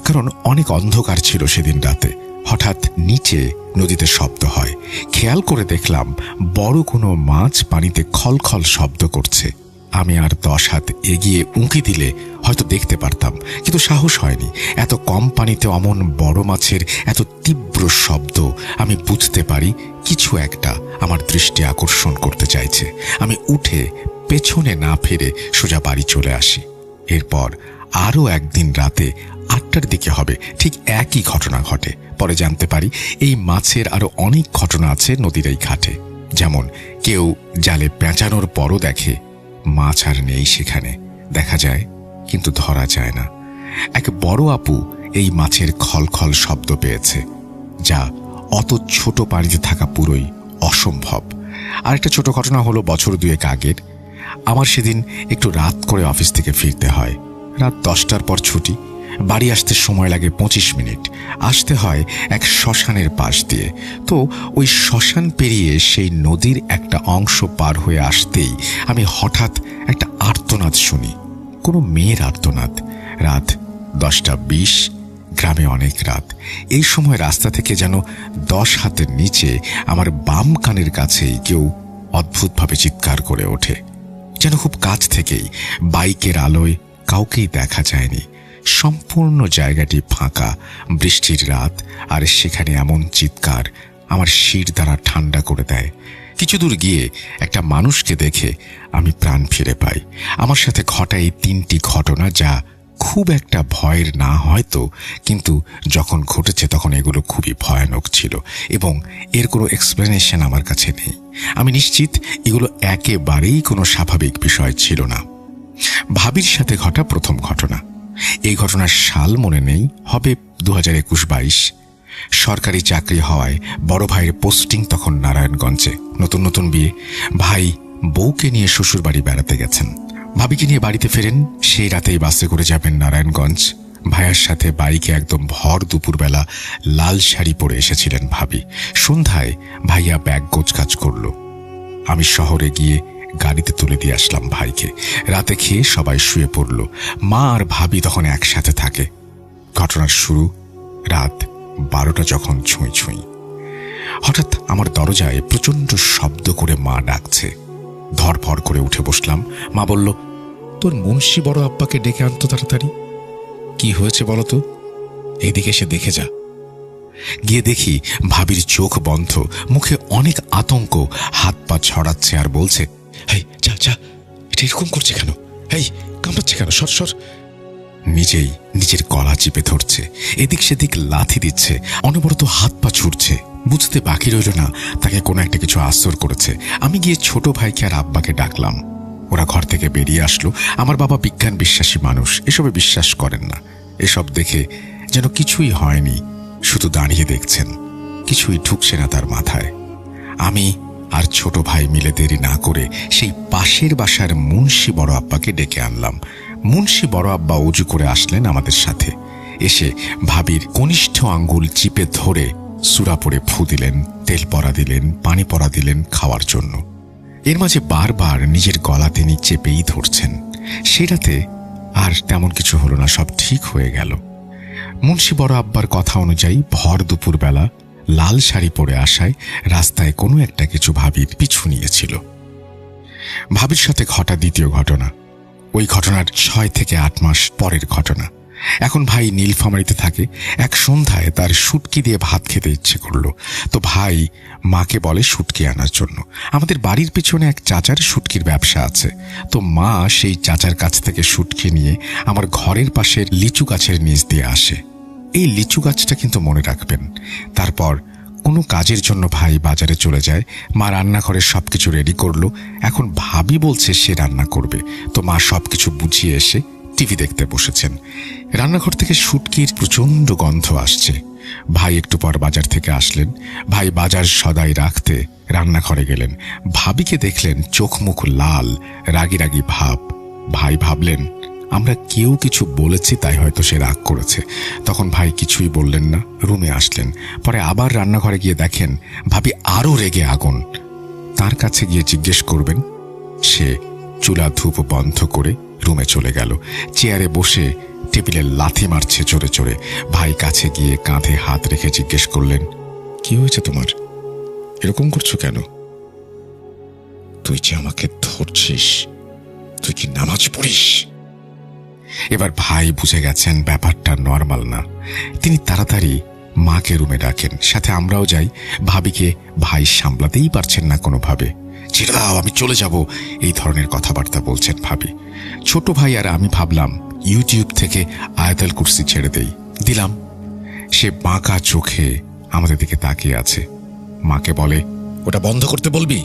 কারণ অনেক অন্ধকার ছিল সেদিন রাতে। হঠাৎ নিচে নদীতে শব্দ হয়। খেয়াল করে দেখলাম বড় কোনো মাছ পানিতে খলখল শব্দ করছে। আমি আর 10 হাত এগিয়ে উঁকি দিলে হয়তো দেখতে পারতাম, কিন্তু সাহস হয়নি। এত কম পানিতে অমন বড় মাছের এত তীব্র শব্দ, আমি বুঝতে পারি কিছু একটা আমার দৃষ্টি আকর্ষণ করতে চাইছে। আমি উঠে পেছনে না ফিরে সোজা বাড়ি চলে আসি। এরপর আরও একদিন রাতে 8টার দিকে হবে, ঠিক একই ঘটনা ঘটে। পরে জানতে পারি এই মাছের আরো অনেক ঘটনা আছে নদীর এই ঘাটে। যেমন কেউ জালে পেঁচানোর পরও দেখে মাছ আর নেই সেখানে, দেখা যায় কিন্তু ধরা যায় না। এক বড় আপু এই মাছের খলখল শব্দ পেয়েছে, যা অত ছোট পানিতে থাকা পুরোই অসম্ভব। আরেকটা ছোট ঘটনা হলো বছর 2 আগের। আমার সেদিন একটু রাত করে অফিস থেকে ফিরতে হয়। রাত 10টার পর ছুটি। বাড়ি আসতে সময় লাগে 25 মিনিট। আসতে হয় এক শ্মশানের পাশ দিয়ে। তো ওই শ্মশান পেরিয়ে সেই নদীর একটা অংশ পার হয়ে আসতেই আমি হঠাৎ একটা আর্তনাদ শুনি, কোনো মেয়ের আর্তনাদ। রাত 10টা 20, গ্রামে অনেক রাত। এই সময় রাস্তা থেকে যেন 10 হাতের নিচে আমার বাম কানের কাছেই কেউ অদ্ভুতভাবে চিৎকার করে ওঠে, যেন খুব কাছ থেকেই। বাইকের আলোয় কাউকেই দেখা যায়নি। সম্পূর্ণ জায়গাটি ফাঁকা, বৃষ্টির রাত, আর সেখানে এমন চিৎকার আমার শির দ্বারা ঠান্ডা করে দেয়। কিছু দূর গিয়ে একটা মানুষকে দেখে আমি প্রাণ ফিরে পাই। আমার সাথে ঘটা এই 3টি ঘটনা, যা খুব একটা ভয়ের না হয়তো, কিন্তু যখন ঘটেছে তখন এগুলো খুবই ভয়ানক ছিল এবং এর কোনো এক্সপ্লেনেশন আমার কাছে নেই। আমি নিশ্চিত এগুলো একেবারেই কোনো স্বাভাবিক বিষয় ছিল না। ভাবির সাথে ঘটা প্রথম ঘটনা। এই ঘটনার সাল মনে নেই, হবে 2021-22। সরকারি চাকরি হওয়ায় বড় ভাইয়ের পোস্টিং তখন নারায়ণগঞ্জে। নতুন নতুন বিয়ে। ভাই বউকে নিয়ে শ্বশুর বাড়ি বেড়াতে গেছেন। ভাবিকে নিয়ে বাড়িতে ফেরেন। সেই রাতেই বাসে করে যাবেন নারায়ণগঞ্জ। ভাইয়ার সাথে বাইকে একদম ভর দুপুরবেলা লাল শাড়ি পরে এসেছিলেন ভাবি। সন্ধ্যায় ভাইয়া ব্যাগ গোছগাছ করল। আমি শহরে গিয়ে গাড়িতে তুলে দিয়ে আসলাম ভাইকে। রাতে খেয়ে সবাই শুয়ে পড়ল। মা আর ভাবি তখন একসাথে থাকে। ঘটনার শুরু রাত 12টা যখন ছুঁই ছুঁই। হঠাৎ আমার দরজায় প্রচন্ড শব্দ করে মা ডাকছে। ধরফর করে উঠে বসলাম। মা বলল, তোর মুন্সি বড় আব্বাকে ডেকে আনতো তাড়াতাড়ি। কি হয়েছে বলতো, এদিকে এসে দেখে যা। গিয়ে দেখি ভাবির চোখ বন্ধ, মুখে অনেক আতঙ্ক, হাত পা ছড়াচ্ছে আর বলছে, হেই যা যা, এটা এরকম করছে কেন? এই, কামড়াচ্ছে কেন? সর সর। নিজেই নিজের গলা চিপে ধরছে, এদিক সেদিক লাথি দিচ্ছে, অনবরত হাত পা ছুটছে। বুঝতে বাকি রইল না তাকে কোনো একটা কিছু আসর করেছে। আমি গিয়ে ছোট ভাইকে আর আব্বাকে ডাকলাম। ওরা ঘর থেকে বেরিয়ে আসলো। আমার বাবা বিজ্ঞান বিশ্বাসী মানুষ, এসবে বিশ্বাস করেন না। এসব দেখে যেন কিছুই হয়নি, শুধু দাঁড়িয়ে দেখছেন, কিছুই ঢুকছে না তার মাথায়। আমি আর ছোট ভাই মিলে দেরি না করে সেই পাশের বাসার মুন্সি বড় আব্বাকে ডেকে আনলাম। মুন্সি বড় আব্বা উজু করে আসলেন আমাদের সাথে। এসে ভাবির কনিষ্ঠ আঙ্গুল চিপে ধরে সূরা পড়ে ফু দিলেন, তেল পরা দিলেন, পানি পরা দিলেন খাওয়ার জন্য। এর মাঝে বারবার নিজের গলা তিনি চেপেই ধরছেন। সেটাতে আর তেমন কিছু হলো না, সব ঠিক হয়ে গেল। মুন্সি বড় আব্বার কথা অনুযায়ী ভর দুপুরবেলা লাল শাড়ি পরে আসায় রাস্তায় কোনো একটা কিছু ভাবির পিছু নিয়েছিল। ভাবির সাথে ঘটা দ্বিতীয় ঘটনা, ওই ঘটনার 6 থেকে 8 মাস পরের ঘটনা। এখন ভাই নীলফামারীতে থাকে। এক সন্ধ্যায় তার শুটকি দিয়ে ভাত খেতে ইচ্ছে করলো, তো ভাই মাকে বলে শুটকি আনার জন্য। আমাদের বাড়ির পিছনে এক চাচার শুটকির ব্যবসা আছে, তো মা সেই চাচার কাছ থেকে শুটকি নিয়ে আমার ঘরের পাশের লিচু গাছের নিচ দিয়ে আসে। এই লিচু গাছটা কিন্তু মনে রাখবেন। তারপর কোনো কাজের জন্য ভাই বাজারে চলে যায়। মা রান্নাঘরে সবকিছু রেডি করলো। এখন ভাবি বলছে সে রান্না করবে, তো মা সবকিছু বুঝিয়ে এসে টিভি দেখতে বসেছেন। রান্নাঘর থেকে শুটকির প্রচণ্ড গন্ধ আসছে। ভাই একটু পর বাজার থেকে আসলেন। ভাই বাজার সদাই রাখতে রান্নাঘরে গেলেন। ভাবিকে দেখলেন চোখ মুখ লাল, রাগি রাগি ভাব। ভাই ভাবলেন আমরা কেউ কিছু বলেছি, তাই হয়তো সে রাগ করেছে। তখন ভাই কিছুই বললেন না, রুমে আসলেন। পরে আবার রান্নাঘরে গিয়ে দেখেন ভাবি আরো রেগে আগুন। তার কাছে গিয়ে জিজ্ঞেস করবেন, সে চুলা ধূপ বন্ধ করে রুমে চলে গেল। চেয়ারে বসে টেবিলে লাথি মারছে জোরে জোরে। ভাই কাছে গিয়ে কাঁধে হাত রেখে জিজ্ঞেস করলেন, কি হয়েছে তোমার? এরকম করছো কেন? তুই যে আমাকে ধরছিস, তুই কি নামাজ পড়িস? এবার ভাই বুঝে গেছেন ব্যাপারটা নর্মাল না। তিনি তাড়াতাড়ি মাকে রুমে ডাকেন, সাথে আমরাও যাই। ভাবিকে ভাই সামলাতেই পারছেন না কোনোভাবে। ছেড়ে দাও, আমি চলে যাব, এই ধরনের কথাবার্তা বলছেন ভাবি। ছোট ভাই আর আমি ভাবলাম ইউটিউব থেকে আয়াতুল কুরসি ছেড়ে দিলাম। সে বাঁকা চোখে আমাদের দিকে তাকিয়ে আছে। মাকে বলে, ওটা বন্ধ করতে বলবি?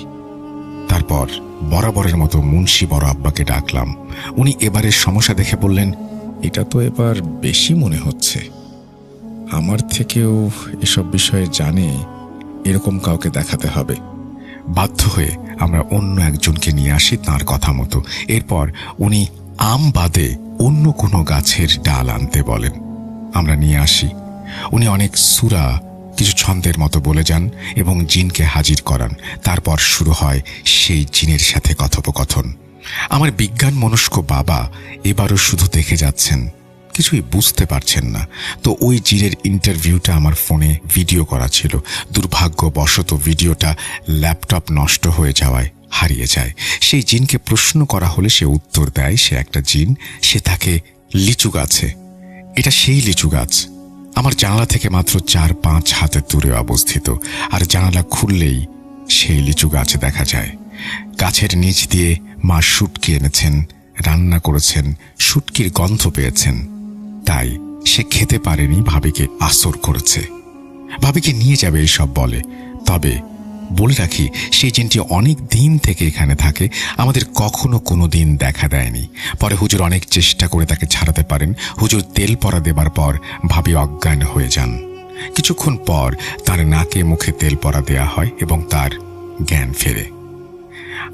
তারপর বরাবরের মতো মুন্সি বড় আব্বাকে ডাকলাম। উনি এবারের সমস্যা দেখে বললেন, এটা তো এবার বেশি মনে হচ্ছে। আমার থেকেও এসব বিষয়ে জানে এরকম কাউকে দেখাতে হবে। বাধ্য হয়ে আমরা অন্য একজনকে নিয়ে আসি তাঁর কথা মতো। এরপর উনি আম বাদে অন্য কোনো গাছের ডাল আনতে বলেন। আমরা নিয়ে আসি। উনি অনেক সূরা, কিছু ছন্দের মতো বলে যান এবং জিনকে হাজির করান। তারপর শুরু হয় সেই জিনের সাথে কথোপকথন। আমার বিজ্ঞান মনস্ক বাবা এবারও শুধু দেখে যাচ্ছেন, কিছুই বুঝতে পারছেন না। তো ওই জিনের ইন্টারভিউটা আমার ফোনে ভিডিও করা ছিল। দুর্ভাগ্যবশত ভিডিওটা ল্যাপটপ নষ্ট হয়ে যাওয়ায় হারিয়ে যায়। সেই জিনকে প্রশ্ন করা হলে সে উত্তর দেয় সে একটা জিন, সে থাকে লিচু গাছে। এটা সেই লিচু গাছ আমার জানালা থেকে মাত্র 4-5 হাতের দূরে অবস্থিত। আর জানালা খুললেই সেই লিচু গাছ দেখা যায়। গাছের নিচ দিয়ে মা শুটকি এনেছেন, রান্না করেছেন, শুটকির গন্ধ পেয়েছেন, তাই সে খেতে পারেনি, ভাবিকে আসর করেছে। ভাবিকে নিয়ে যাবে এইসব বলে। তবে বলে রাখি, সেই জিনটি অনেক দিন থেকে এখানে থাকে, আমাদের কখনো কোনো দিন দেখা দেয়নি। পরে হুজুর অনেক চেষ্টা করে তাকে ছাড়াতে পারেন। হুজুর তেল পরা দেবার পর ভাবি অজ্ঞান হয়ে যান। কিছুক্ষণ পর তার নাকে মুখে তেল পরা দেয়া হয় এবং তার জ্ঞান ফেরে।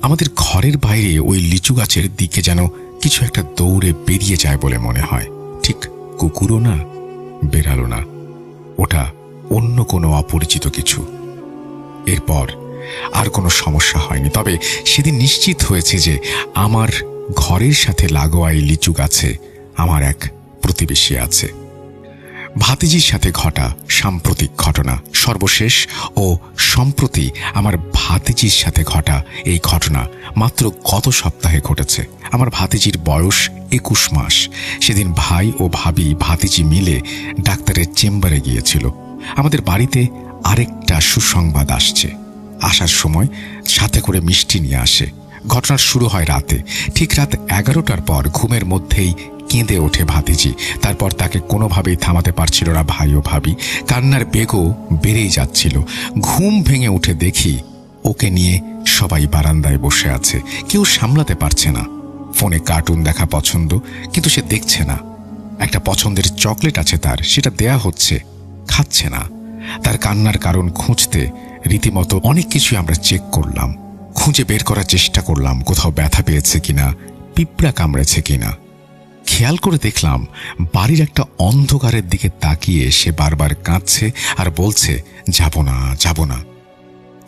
আমাদের ঘরের বাইরে ওই লিচু গাছের দিকে যেন কিছু একটা দৌড়ে বেরিয়ে যায় বলে মনে হয়। ঠিক কুকুরও না, বেড়ালো না, ওটা অন্য কোনো অপরিচিত কিছু। এরপর আর কোনো সমস্যা হয়নি। তবে সেদিন নিশ্চিত হয়েছে যে আমার ঘরের সাথে লাগোয়া এই লিচু গাছে আমার এক প্রতিবেশী আছে। ভাতিজির সাথে ঘটা সাম্প্রতিক ঘটনা, সর্বশেষ ও সম্প্রতি আমার ভাতিজির সাথে ঘটা এই ঘটনা মাত্র গত সপ্তাহে ঘটেছে। আমার ভাতিজির বয়স 21 মাস। সেদিন ভাই ও ভাবি ভাতিজি মিলে ডাক্তারের চেম্বারে গিয়েছিল। আমাদের বাড়িতে আরেকটা সুসংবাদ আসছে। আসার সময় সাথে করে মিষ্টি নিয়ে আসে। ঘটনার শুরু হয় রাতে। ঠিক রাত 11টার পর ঘুমের মধ্যেই কেঁদে ওঠে ভাতিজি। তারপর তাকে কোনোভাবেই থামাতে পারছিল না ভাই ও ভাবি। কান্নার বেগও বেড়েই যাচ্ছিল। ঘুম ভেঙে উঠে দেখি ওকে নিয়ে সবাই বারান্দায় বসে আছে। কেউ সামলাতে পারছে না। ফোনে কার্টুন দেখা পছন্দ, কিন্তু সে দেখছে না। একটা পছন্দের চকলেট আছে তার, সেটা দেয়া হচ্ছে, খাচ্ছে না। তার কান্নার কারণ খুঁজতে রীতিমতো অনেক কিছুই আমরা চেক করলাম, খুঁজে বের করার চেষ্টা করলাম কোথাও ব্যথা পেয়েছে কিনা, পিঁপড়া কামড়েছে কিনা। খেয়াল করে দেখলাম বাড়ির একটা অন্ধকারের দিকে তাকিয়ে সে বারবার কাঁদছে আর বলছে, যাব না, যাব না।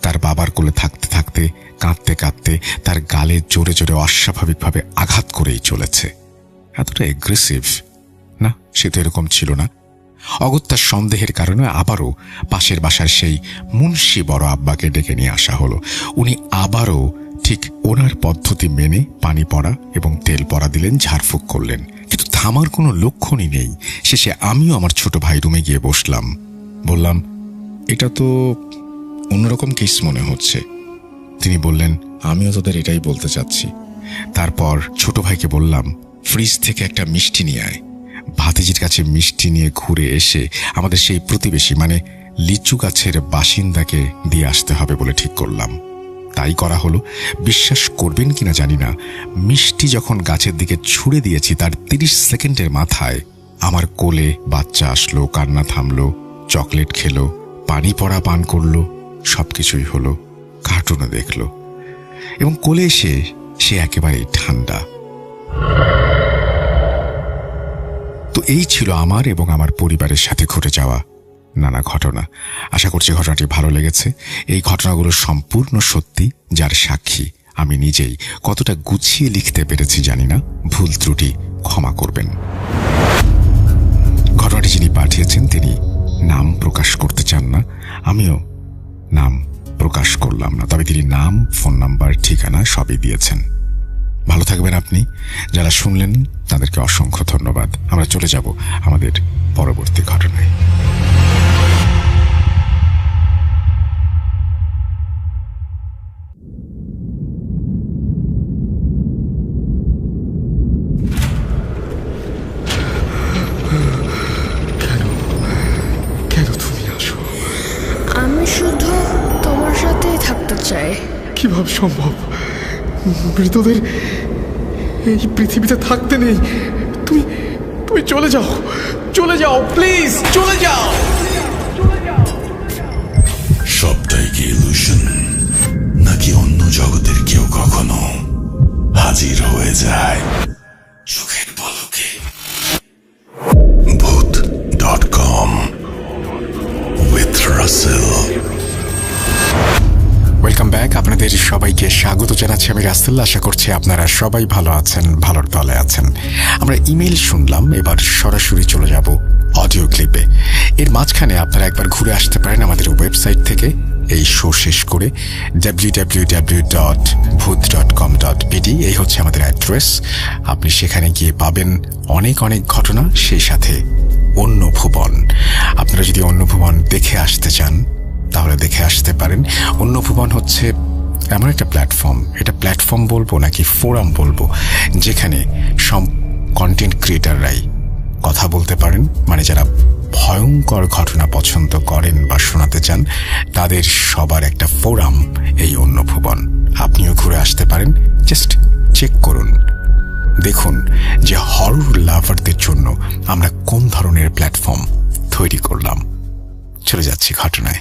তার বাবার কোলে থাকতে থাকতে কাঁদতে কাঁদতে তার গালে জোরে জোরে অস্বাভাবিকভাবে আঘাত করেই চলেছে। এতটা এগ্রেসিভ না, সে তো এরকম ছিল না। অগত্যার সন্দেহের কারণে আবারও পাশের বাসার সেই মুন্সি বড় আব্বাকে ডেকে নিয়ে আসা হলো। উনি আবারও ঠিক ওনার পদ্ধতি মেনে পানি পড়া এবং তেল পড়া দিলেন, ঝাড়ফুঁক করলেন, কিন্তু থামার কোনো লক্ষণই নেই। শেষে আমিও আমার ছোট ভাই রুমে গিয়ে বসলাম। বললাম, এটা তো অন্যরকম কেস মনে হচ্ছে। তিনি বললেন, আমিও তোদের এটাই বলতে চাচ্ছি। তারপর ছোট ভাইকে বললাম, ফ্রিজ থেকে একটা মিষ্টি নিয়ে আয়। ভাতিজির কাছে মিষ্টি নিয়ে ঘুরে এসে আমাদের সেই প্রতিবেশী মানে লিচু গাছের বাসিন্দাকে দিয়ে আসতে হবে বলে ঠিক করলাম। তাই করা হলো। বিশ্বাস করবেন কিনা জানি না, মিষ্টি যখন গাছের দিকে ছুঁড়ে দিয়েছি তার 30 সেকেন্ডের মাথায় আমার কোলে বাচ্চা আসলো, কান্না থামলো, চকলেট খেলো, পানি পড়া পান করলো, সবকিছুই হলো। কার্টুনও দেখলো এবং কোলে এসে সে একেবারেই ঠান্ডা। তো এই ছিল আমার এবং আমার পরিবারের সাথে ঘটে যাওয়া নানা ঘটনা। আশা করছি ঘটনাটি ভালো লেগেছে। এই ঘটনাগুলো সম্পূর্ণ সত্যি, যার সাক্ষী আমি নিজেই। কতটা গুছিয়ে লিখতে পেরেছি জানি না, ভুল ত্রুটি ক্ষমা করবেন। ঘটনাটি যিনি পাঠিয়েছেন তিনি নাম প্রকাশ করতে চান না, আমিও নাম প্রকাশ করলাম না, তবে তিনি নাম, ফোন নাম্বার, ঠিকানা সবই দিয়েছেন। ভালো থাকবেন আপনি। যারা শুনলেন তাদেরকে অসংখ্য ধন্যবাদ। আমরা চলে যাব আমাদের পরবর্তী ঘটনায়। কেন তুমি আসো? আমি শুধু তোমার সাথেই থাকতে চাই। কিভাবে সম্ভব? মৃতদের এই পৃথিবীতে থাকতে নেই। তুমি তুমি চলে যাও, চলে যাও, প্লিজ চলে যাও। সবটাই কি ইলুশন, নাকি অন্য জগতের কেউ কখনো হাজির হয়ে যায় চোখের পলকে? ভূত.com with রাসেল। Welcome back. আপনাদের সবাইকে স্বাগত জানাচ্ছি আমি রাসেল। আশা করছি আপনারা সবাই ভালো আছেন, ভালোর দলে আছেন। আমরা ইমেল শুনলাম, এবার সরাসরি চলে যাব অডিও ক্লিপে। এর মাঝখানে আপনারা একবার ঘুরে আসতে পারেন আমাদের ওয়েবসাইট থেকে এই শো শেষ করে www.bhoot.com.pd। এই হচ্ছে আমাদের অ্যাড্রেস। আপনি সেখানে গিয়ে পাবেন অনেক অনেক ঘটনা, সেই সাথে অন্য ভুবন। আপনারা যদি অন্য ভুবন দেখে আসতে চান তাহলে দেখে আসতে পারেন। অন্য ভুবন হচ্ছে এমন একটা প্ল্যাটফর্ম, এটা প্ল্যাটফর্ম বলবো নাকি ফোরাম বলবো, যেখানে সব কন্টেন্ট ক্রিয়েটাররাই কথা বলতে পারেন। মানে যারা ভয়ঙ্কর ঘটনা পছন্দ করেন বা শোনাতে চান, তাদের সবার একটা ফোরাম এই অন্য ভুবন। আপনিও ঘুরে আসতে পারেন। জাস্ট চেক করুন, দেখুন যে হরর লাভারদের জন্য আমরা কোন ধরনের প্ল্যাটফর্ম তৈরি করলাম। চলে যাচ্ছি ঘটনায়।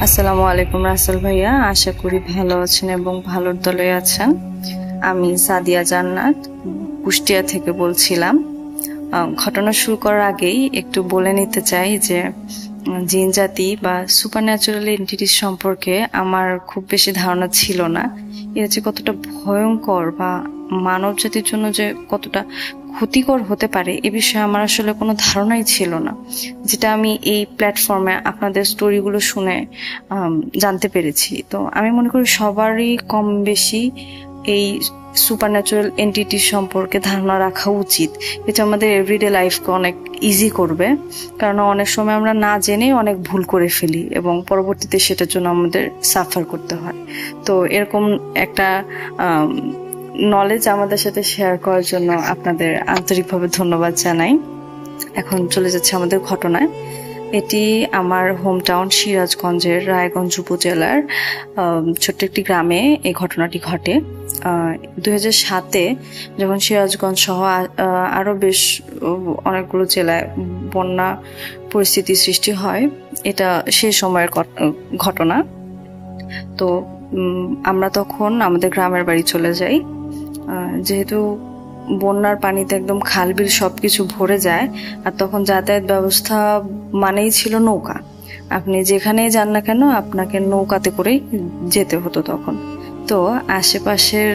আসসালামু আলাইকুম রাসেল ভাইয়া, আশা করি ভালো আছেন এবং ভালোর দলে আছেন। আমি সাদিয়া জান্নাত কুষ্টিয়া থেকে বলছিলাম। ঘটনা শুরু করার আগেই একটু বলে নিতে চাই যে জিন জাতি বা সুপারন্যাচুরাল এন্টিটিস সম্পর্কে আমার খুব বেশি ধারণা ছিল না। এরা যে কতটা ভয়ঙ্কর বা মানব জাতির জন্য যে কতটা ক্ষতিকর হতে পারে এ বিষয়ে আমার আসলে কোনো ধারণাই ছিল না, যেটা আমি এই প্ল্যাটফর্মে আপনাদের স্টোরিগুলো শুনে জানতে পেরেছি। তো আমি মনে করি সবারই কম বেশি এই সুপারন্যাচুরাল এন্টিটি সম্পর্কে ধারণা রাখা উচিত। এটা আমাদের এভরিডে লাইফকে অনেক ইজি করবে, কারণ অনেক সময় আমরা না জেনে অনেক ভুল করে ফেলি এবং পরবর্তীতে সেটার জন্য আমাদের সাফার করতে হয়। তো এরকম একটা নলেজ আমাদের সাথে শেয়ার করার জন্য আপনাদের আন্তরিকভাবে ধন্যবাদ জানাই। এখন চলে যাচ্ছে আমাদের ঘটনায়। এটি আমার হোম টাউন সিরাজগঞ্জের রায়গঞ্জ উপজেলার ছোট্ট একটি গ্রামে এই ঘটনাটি ঘটে। 2007-এ যখন সিরাজগঞ্জ সহ আরও বেশ অনেকগুলো জেলায় বন্যা পরিস্থিতি সৃষ্টি হয়, এটা সেই সময়ের ঘটনা। তো আমরা তখন আমাদের গ্রামের বাড়ি চলে যাই। যেহেতু বন্যার পানিতে একদম খাল বিল সবকিছু ভরে যায়, আর তখন যাতায়াত ব্যবস্থা মানেই ছিল নৌকা। আপনি যেখানেই যান না কেন আপনাকে নৌকাতে করেই যেতে হতো তখন। তো আশেপাশের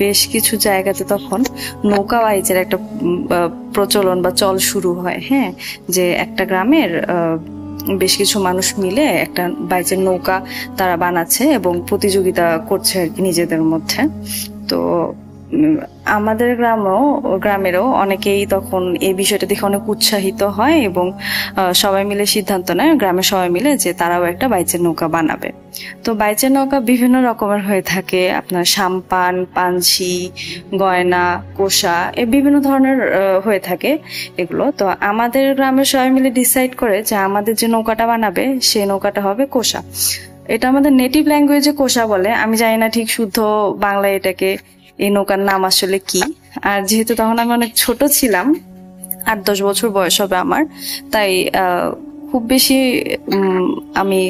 বেশ কিছু জায়গাতে তখন নৌকা বাইচের একটা প্রচলন বা চল শুরু হয়। হ্যাঁ, যে একটা গ্রামের বেশ কিছু মানুষ মিলে একটা বাইচের নৌকা তারা বানাচ্ছে এবং প্রতিযোগিতা করছে আর কি নিজেদের মধ্যে। তো আমাদের গ্রামেরও অনেকেই তখন এই বিষয়টা দেখে অনেক উৎসাহিত হয় এবং সবাই মিলে সিদ্ধান্ত নেয়, গ্রামের সবাই মিলে, যে তারাও একটা বাইচের নৌকা বানাবে। তো বাইচের নৌকা বিভিন্ন রকমের হয়ে থাকে, আপনার সাম্পান, পাঞ্ছি, গয়না, কোষা, বিভিন্ন ধরনের হয়ে থাকে এগুলো। তো আমাদের গ্রামের সবাই মিলে ডিসাইড করে যে আমাদের যে নৌকাটা বানাবে সেই নৌকাটা হবে কোষা। এটা আমাদের নেটিভ ল্যাঙ্গুয়েজে কোষা বলে, আমি জানি না ঠিক শুদ্ধ বাংলায় এটাকে এই নৌকার নাম আসলে কি। আর যেহেতু তখন আমি অনেক ছোট ছিলাম, 8-10 বছর বয়স হবে আমার, তাই খুব বেশি আমি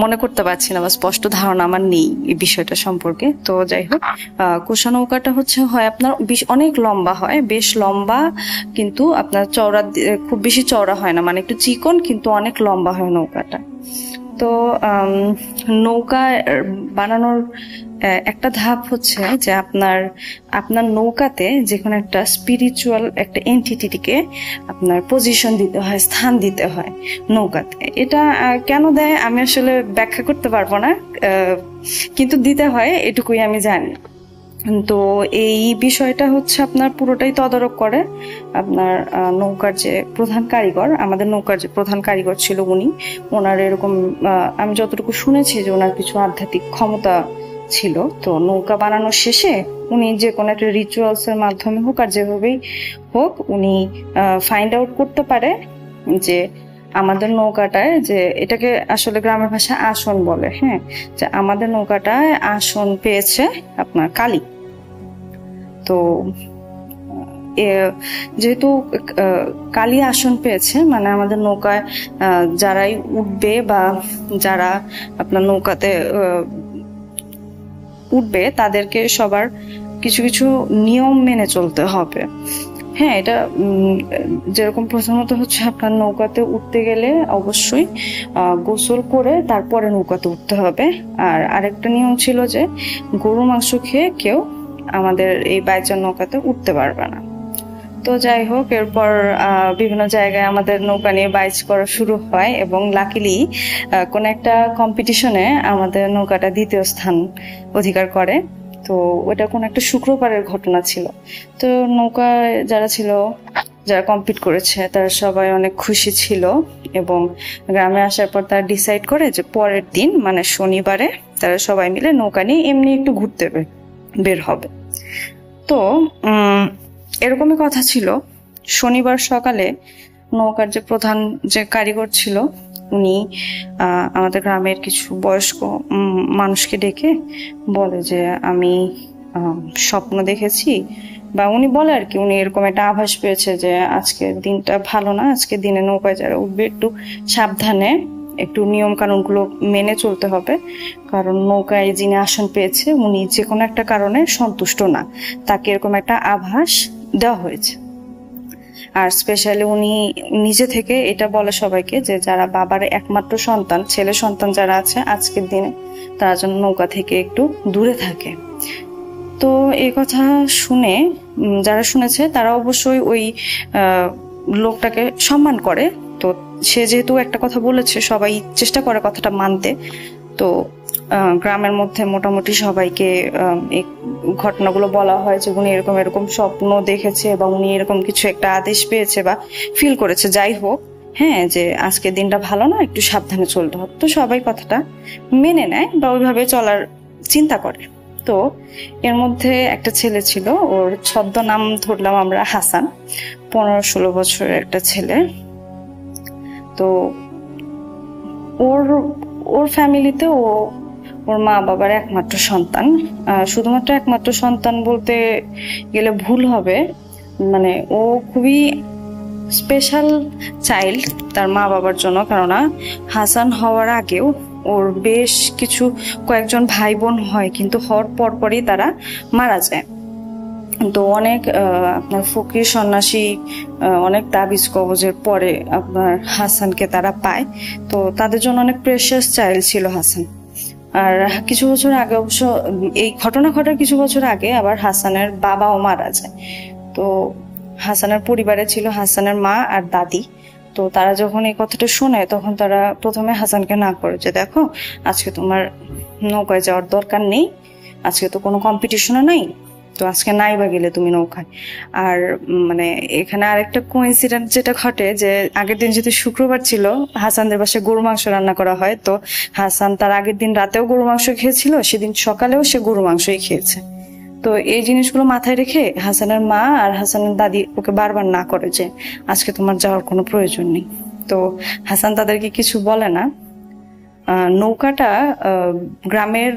মনে করতে পারছি না বা স্পষ্ট ধারণা আমার নেই এই বিষয়টা সম্পর্কে। তো যাই হোক, কোষা নৌকাটা হয় আপনার অনেক লম্বা হয়, বেশ লম্বা, কিন্তু আপনার চওড়া খুব বেশি চওড়া হয় না, মানে একটু চিকন কিন্তু অনেক লম্বা হয় নৌকাটা। তো নৌকা বানানোর একটা ধাপ হচ্ছে যে আপনার নৌকাতে যে কোনো একটা স্পিরিচুয়াল একটা এন্টিটিকে আপনার পজিশন দিতে হয়, স্থান দিতে হয় নৌকাতে। এটা কেন দেয় আমি আসলে ব্যাখ্যা করতে পারবো না, কিন্তু দিতে হয় এটুকুই আমি জানি। তো এই বিষয়টা আপনার পুরোটাই তদারক করে আপনার নৌকার যে প্রধান কারিগর। আমাদের নৌকার যে প্রধান কারিগর ছিল ওনার এরকম আমি যতটুকু শুনেছি যে ওনার কিছু আধ্যাত্মিক ক্ষমতা ছিল। তো নৌকা বানানোর শেষে উনি যে কোনো একটা রিচুয়ালস এর মাধ্যমে হোক আর যেভাবেই হোক উনি ফাইন্ড আউট করতে পারে যে আমাদের নৌকাটায়, যে এটাকে আসলে গ্রামের ভাষা আসন বলে, হ্যাঁ, যে আমাদের নৌকাটায় আসন পেয়েছে আপনার কালী। তো যেহেতু কালী আসন পেয়েছে, মানে আমাদের নৌকায় যারাই উঠবে বা যারা আপনার নৌকাতে উঠবে তাদেরকে সবার কিছু কিছু নিয়ম মেনে চলতে হবে। হ্যাঁ, এটা যেরকম প্রথমত আপনার নৌকাতে উঠতে গেলে অবশ্যই গোসল করে তারপরে নৌকাতে উঠতে হবে। আর আরেকটা নিয়ম ছিল যে গরু মাংস খেয়ে কেউ আমাদের এই বাইচের নৌকাতে উঠতে পারবে না। তো যাই হোক, এরপর বিভিন্ন জায়গায় আমাদের নৌকা নিয়ে বাইচ করা শুরু হয় এবং লাকিলি কোন একটা কম্পিটিশনে আমাদের নৌকাটা 2য় স্থান অধিকার করে। তো ওটা কোন একটা শুক্রবারের ঘটনা ছিল। তো নৌকায় যারা কম্পিট করেছে তারা সবাই অনেক খুশি ছিল এবং গ্রামে আসার পর তারা ডিসাইড করে যে পরের দিন মানে শনিবারে তারা সবাই মিলে নৌকা নিয়ে এমনি একটু ঘুরতে বের হবে। তো এরকমই কথা ছিল। শনিবার সকালে নৌকার যে প্রধান যে কারিগর ছিল উনি আমাদের গ্রামের কিছু বয়স্ক মানুষকে ডেকে বলে যে আমি স্বপ্ন দেখেছি, বা উনি বলে আর কি, উনি এরকম একটা আভাস পেয়েছে যে আজকের দিনটা ভালো না, আজকের দিনে নৌকায় যারা উঠবে একটু সাবধানে, একটু নিয়ম কানুনগুলো মেনে চলতে হবে, কারণ নৌকায় যিনি আসন পেয়েছে উনি যে কোনো একটা কারণে সন্তুষ্ট না, তাকে এরকম একটা আভাস দেওয়া হয়েছে। আর স্পেশালি উনি নিজে থেকে এটা বলে সবাইকে যে যারা বাবার একমাত্র সন্তান, ছেলে সন্তান যারা আছে আজকের দিনে তারা যেন নৌকা থেকে একটু দূরে থাকে। তো এই কথা শুনে যারা শুনেছে তারা অবশ্যই ওই লোকটাকে সম্মান করে। তো সে যেহেতু একটা কথা বলেছে সবাই চেষ্টা করে কথাটা মানতে। তো গ্রামের মধ্যে মোটামুটি সবাইকে এই ঘটনাগুলো বলা হয় যে উনি এরকম এরকম স্বপ্ন দেখেছে বা উনি এরকম কিছু একটা আদেশ পেয়েছে বা ফিল করেছে, যাই হোক, হ্যাঁ, যে আজকের দিনটা ভালো না, একটু সাবধানে চলতে হবে। তো সবাই কথাটা মেনে নেয় বা ওইভাবে চলার চিন্তা করে। তো এর মধ্যে একটা ছেলে ছিল, ওর ছদ্মনাম ধরলাম আমরা হাসান, 15-16 বছরের একটা ছেলে। তো ওর ফ্যামিলিতে ওর মা বাবার একমাত্র সন্তান। শুধুমাত্র একমাত্র সন্তান বলতে গেলে ভুল হবে, মানে ও খুবই স্পেশাল চাইল্ড তার মা বাবার জন্য। কেননা হাসান হওয়ার আগেও ওর বেশ কিছু কয়েকজন ভাই বোন হয়, কিন্তু হওয়ার পরপরই তারা মারা যায়। তো অনেক আপনার ফকির সন্ন্যাসী অনেক তাবিজ কবজের পরে আপনার হাসানকে তারা পায়। তো তাদের জন্য অনেক প্রেশাস চাইল্ড ছিল হাসান। আর কিছু বছর আগে, অবশ্য এই ঘটনা ঘটার কিছু বছর আগে, আবার হাসানের বাবাও মারা যায়। তো হাসানের পরিবারে ছিল হাসানের মা আর দাদি। তো তারা যখন এই কথাটা শোনে তখন তারা প্রথমে হাসানকে না করে যে, দেখো আজকে তোমার নৌকায় যাওয়ার দরকার নেই, আজকে তো কোনো কম্পিটিশনও নাই, তো আজকে নাই বা গেলে তুমি নৌকায়। আর মানে এখানে আরেকটা কোইন্সিডেন্ট যেটা ঘটে, যে আগের দিন যেহেতু শুক্রবার ছিল, হাসানদের বাসায় গরু মাংস রান্না করা হয়। তো হাসান তার আগের দিন রাতেও গরু মাংস খেয়েছিল, সেদিন সকালেও সে গরু মাংসই খেয়েছে। তো এই জিনিসগুলো মাথায় রেখে হাসানের মা আর হাসানের দাদি ওকে বারবার না করে যে আজকে তোমার যাওয়ার কোনো প্রয়োজন নেই। তো হাসান তাদেরকে কিছু বলে না। নৌকাটা গ্রামের,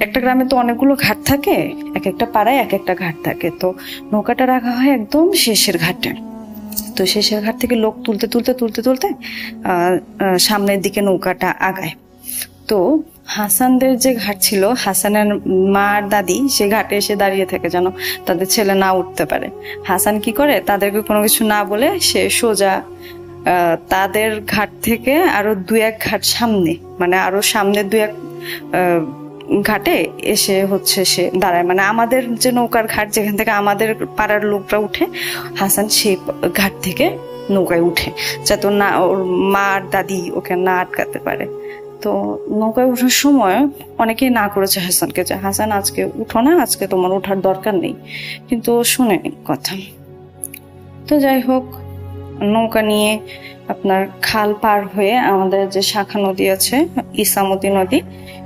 একটা গ্রামে তো অনেকগুলো ঘাট থাকে, এক একটা পাড়ায় এক একটা ঘাট থাকে। তো নৌকাটা রাখা হয় একদম শেষের ঘাটে। তো শেষের ঘাট থেকে লোক তুলতে তুলতে তুলতে তুলতে সামনের দিকে নৌকাটা আগায়। তো হাসানদের যে ঘাট ছিল, হাসানের মা আর দাদি সে ঘাটে এসে দাঁড়িয়ে থাকে যেন তাদের ছেলে না উঠতে পারে। হাসান কি করে, তাদেরকে কোনো কিছু না বলে সে সোজা তাদের ঘাট থেকে আরো 2-1 ঘাট সামনে, মানে আরো সামনে 2-1 ঘাটে এসে হচ্ছে সে দাঁড়ায়। মানে আমাদের যে নৌকার ঘাট, যেখান থেকে আমাদের পাড়ার লোকরা উঠে, হাসান সেই ঘাট থেকে নৌকায় উঠে, যাতে না ওর মা আর দাদি ওকে না আটকাতে পারে। তো নৌকায় ওঠার সময় অনেকেই না করেছে হাসানকে যে হাসান আজকে উঠো না, আজকে তোমার ওঠার দরকার নেই, কিন্তু ও শুনেনি কথা। তো যাই হোক, নৌকা নিয়ে আপনার খাল পার হয়ে আমাদের যে শাখা নদী আছে, ইসামতি নদী,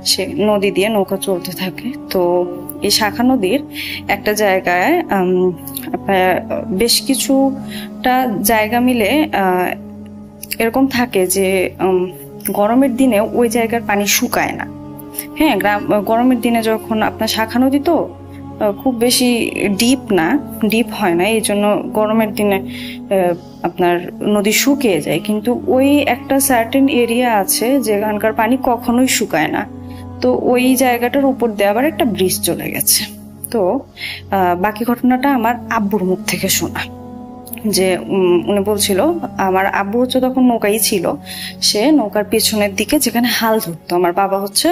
সে নদী দিয়ে নৌকা চলতে থাকে। তো এই শাখা নদীর একটা জায়গায় আপনার বেশ কিছুটা জায়গা মিলে এরকম থাকে যে গরমের দিনে ওই জায়গার পানি শুকায় না। হ্যাঁ, গরমের দিনে যখন আপনার শাখা নদী তো খুব বেশি ডিপ হয় না, এই জন্য গরমের দিনে আপনার নদী শুকিয়ে যায়। কিন্তু ওই একটা সার্টেন এরিয়া আছে যেখানকার পানি কখনোই শুকায় না। তো ওই জায়গাটার উপর দিয়ে আবার একটা ব্রিজ চলে গেছে। তো বাকি ঘটনাটা আমার আব্বুর মুখ থেকে শোনা, যে উনি বলছিল আমার আব্বু হচ্ছে তখন নৌকাই ছিল, সে নৌকার পেছনের দিকে যেখানে হাল ধরতো, আমার বাবা হচ্ছে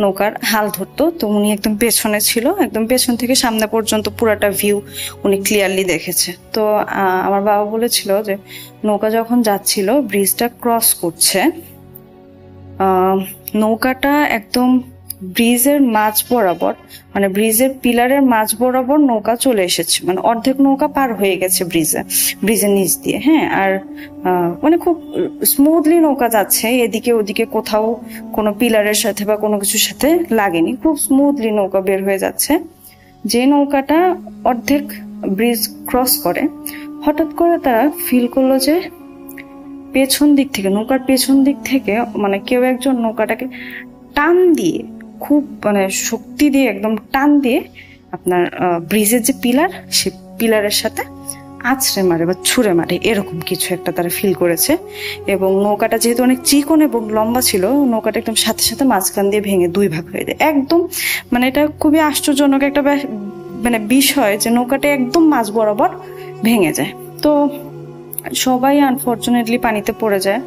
নৌকার হাল ধরতো, তো উনি একদম পেছনে ছিল, একদম পেছন থেকে সামনে পর্যন্ত পুরাটা ভিউ উনি ক্লিয়ারলি দেখেছে। তো আমার বাবা বলেছিল যে নৌকা যখন যাচ্ছিল, ব্রিজটা ক্রস করছে, নৌকাটা একদম ব্রিজের মাঝ বরাবর, মানে ব্রিজের পিলারের মাঝ বরাবর নৌকা চলে এসেছে, মানে অর্ধেক নৌকা পার হয়ে গেছে ব্রিজের নিচ দিয়ে। হ্যাঁ, আর মানে খুব স্মুথলি নৌকা যাচ্ছে, এদিকে ওদিকে কোথাও কোনো পিলারের সাথে বা কোনো কিছুর সাথে লাগেনি, খুব স্মুথলি নৌকা বের হয়ে যাচ্ছে। যে নৌকাটা অর্ধেক ব্রিজ ক্রস করে, হঠাৎ করে তারা ফিল করলো যে পেছন দিক থেকে, নৌকার পেছন দিক থেকে মানে কেউ একজন নৌকাটাকে টান দিয়ে, খুব মানে শক্তি দিয়ে একদম টান দিয়ে আপনার ব্রিজের যে পিলার, সে পিলারের সাথে আছড়ে মারে বা ছুঁড়ে মারে, এরকম কিছু একটা তারা ফিল করেছে। এবং নৌকাটা যেহেতু অনেক চিকন এবং লম্বা ছিল, নৌকাটা একদম সাথে সাথে মাঝখান দিয়ে ভেঙে 2 ভাগ হয়ে যায় একদম। মানে এটা খুবই আশ্চর্যজনক একটা মানে বিষয় যে নৌকাটা একদম মাঝ বরাবর ভেঙে যায়। তো সবাই আনফর্চুনেটলি পানিতে পড়ে যায়।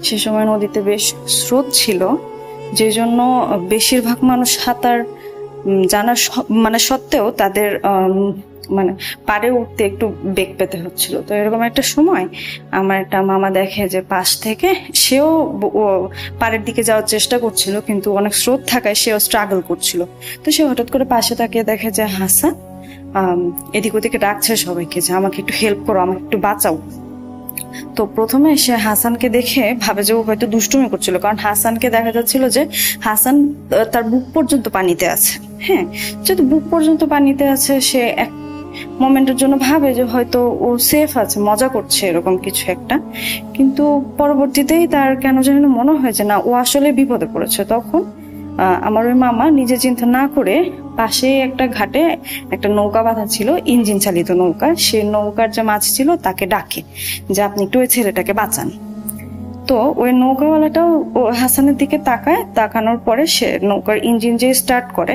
সে সময় নদীতে বেশ স্রোত ছিল, যে জন্য বেশিরভাগ মানুষ সাঁতার জানার মানে সত্ত্বেও তাদের মানে পাড়ে উঠতে একটু বেগ পেতে হচ্ছিল। তো এরকম একটা সময় আমার একটা মামা দেখে যে পাশ থেকে সেও পাড়ের দিকে যাওয়ার চেষ্টা করছিল, কিন্তু অনেক স্রোত থাকায় সেও স্ট্রাগল করছিল। তো সে হঠাৎ করে পাশে তাকিয়ে দেখে যে হাসান এদিক ওদিকে ডাকছে সবাইকে যে আমাকে একটু হেল্প করো, আমাকে একটু বাঁচাও। তো প্রথমে সে হাসানকে দেখে ভাবে যে ও হয়তো দুষ্টুমি করছিল, কারণ হাসানকে দেখা যাচ্ছিল যে হাসান তার বুক পর্যন্ত পানিতে আছে। হ্যাঁ, যেহেতু বুক পর্যন্ত পানিতে আছে, সে এক মোমেন্টের জন্য ভাবে যে হয়তো ও সেফ আছে, মজা করছে এরকম কিছু একটা। কিন্তু পরবর্তীতেই তার কেন যেন মনে হয় যে না, ও আসলে বিপদে পড়েছে। তখন আমার ওই মামা নিজে চিন্তা না করে পাশে একটা ঘাটে একটা নৌকা বাঁধা ছিল, ইঞ্জিন চালিত নৌকা। সেই নৌকার যে মাছ ছিল তাকে ডাকে যে আপনি একটু ওই ছেলেটাকে বাঁচান। তো ওই নৌকাওয়ালাটাও হাসানের দিকে তাকায়, তাকানোর পরে সে নৌকার ইঞ্জিন যে স্টার্ট করে,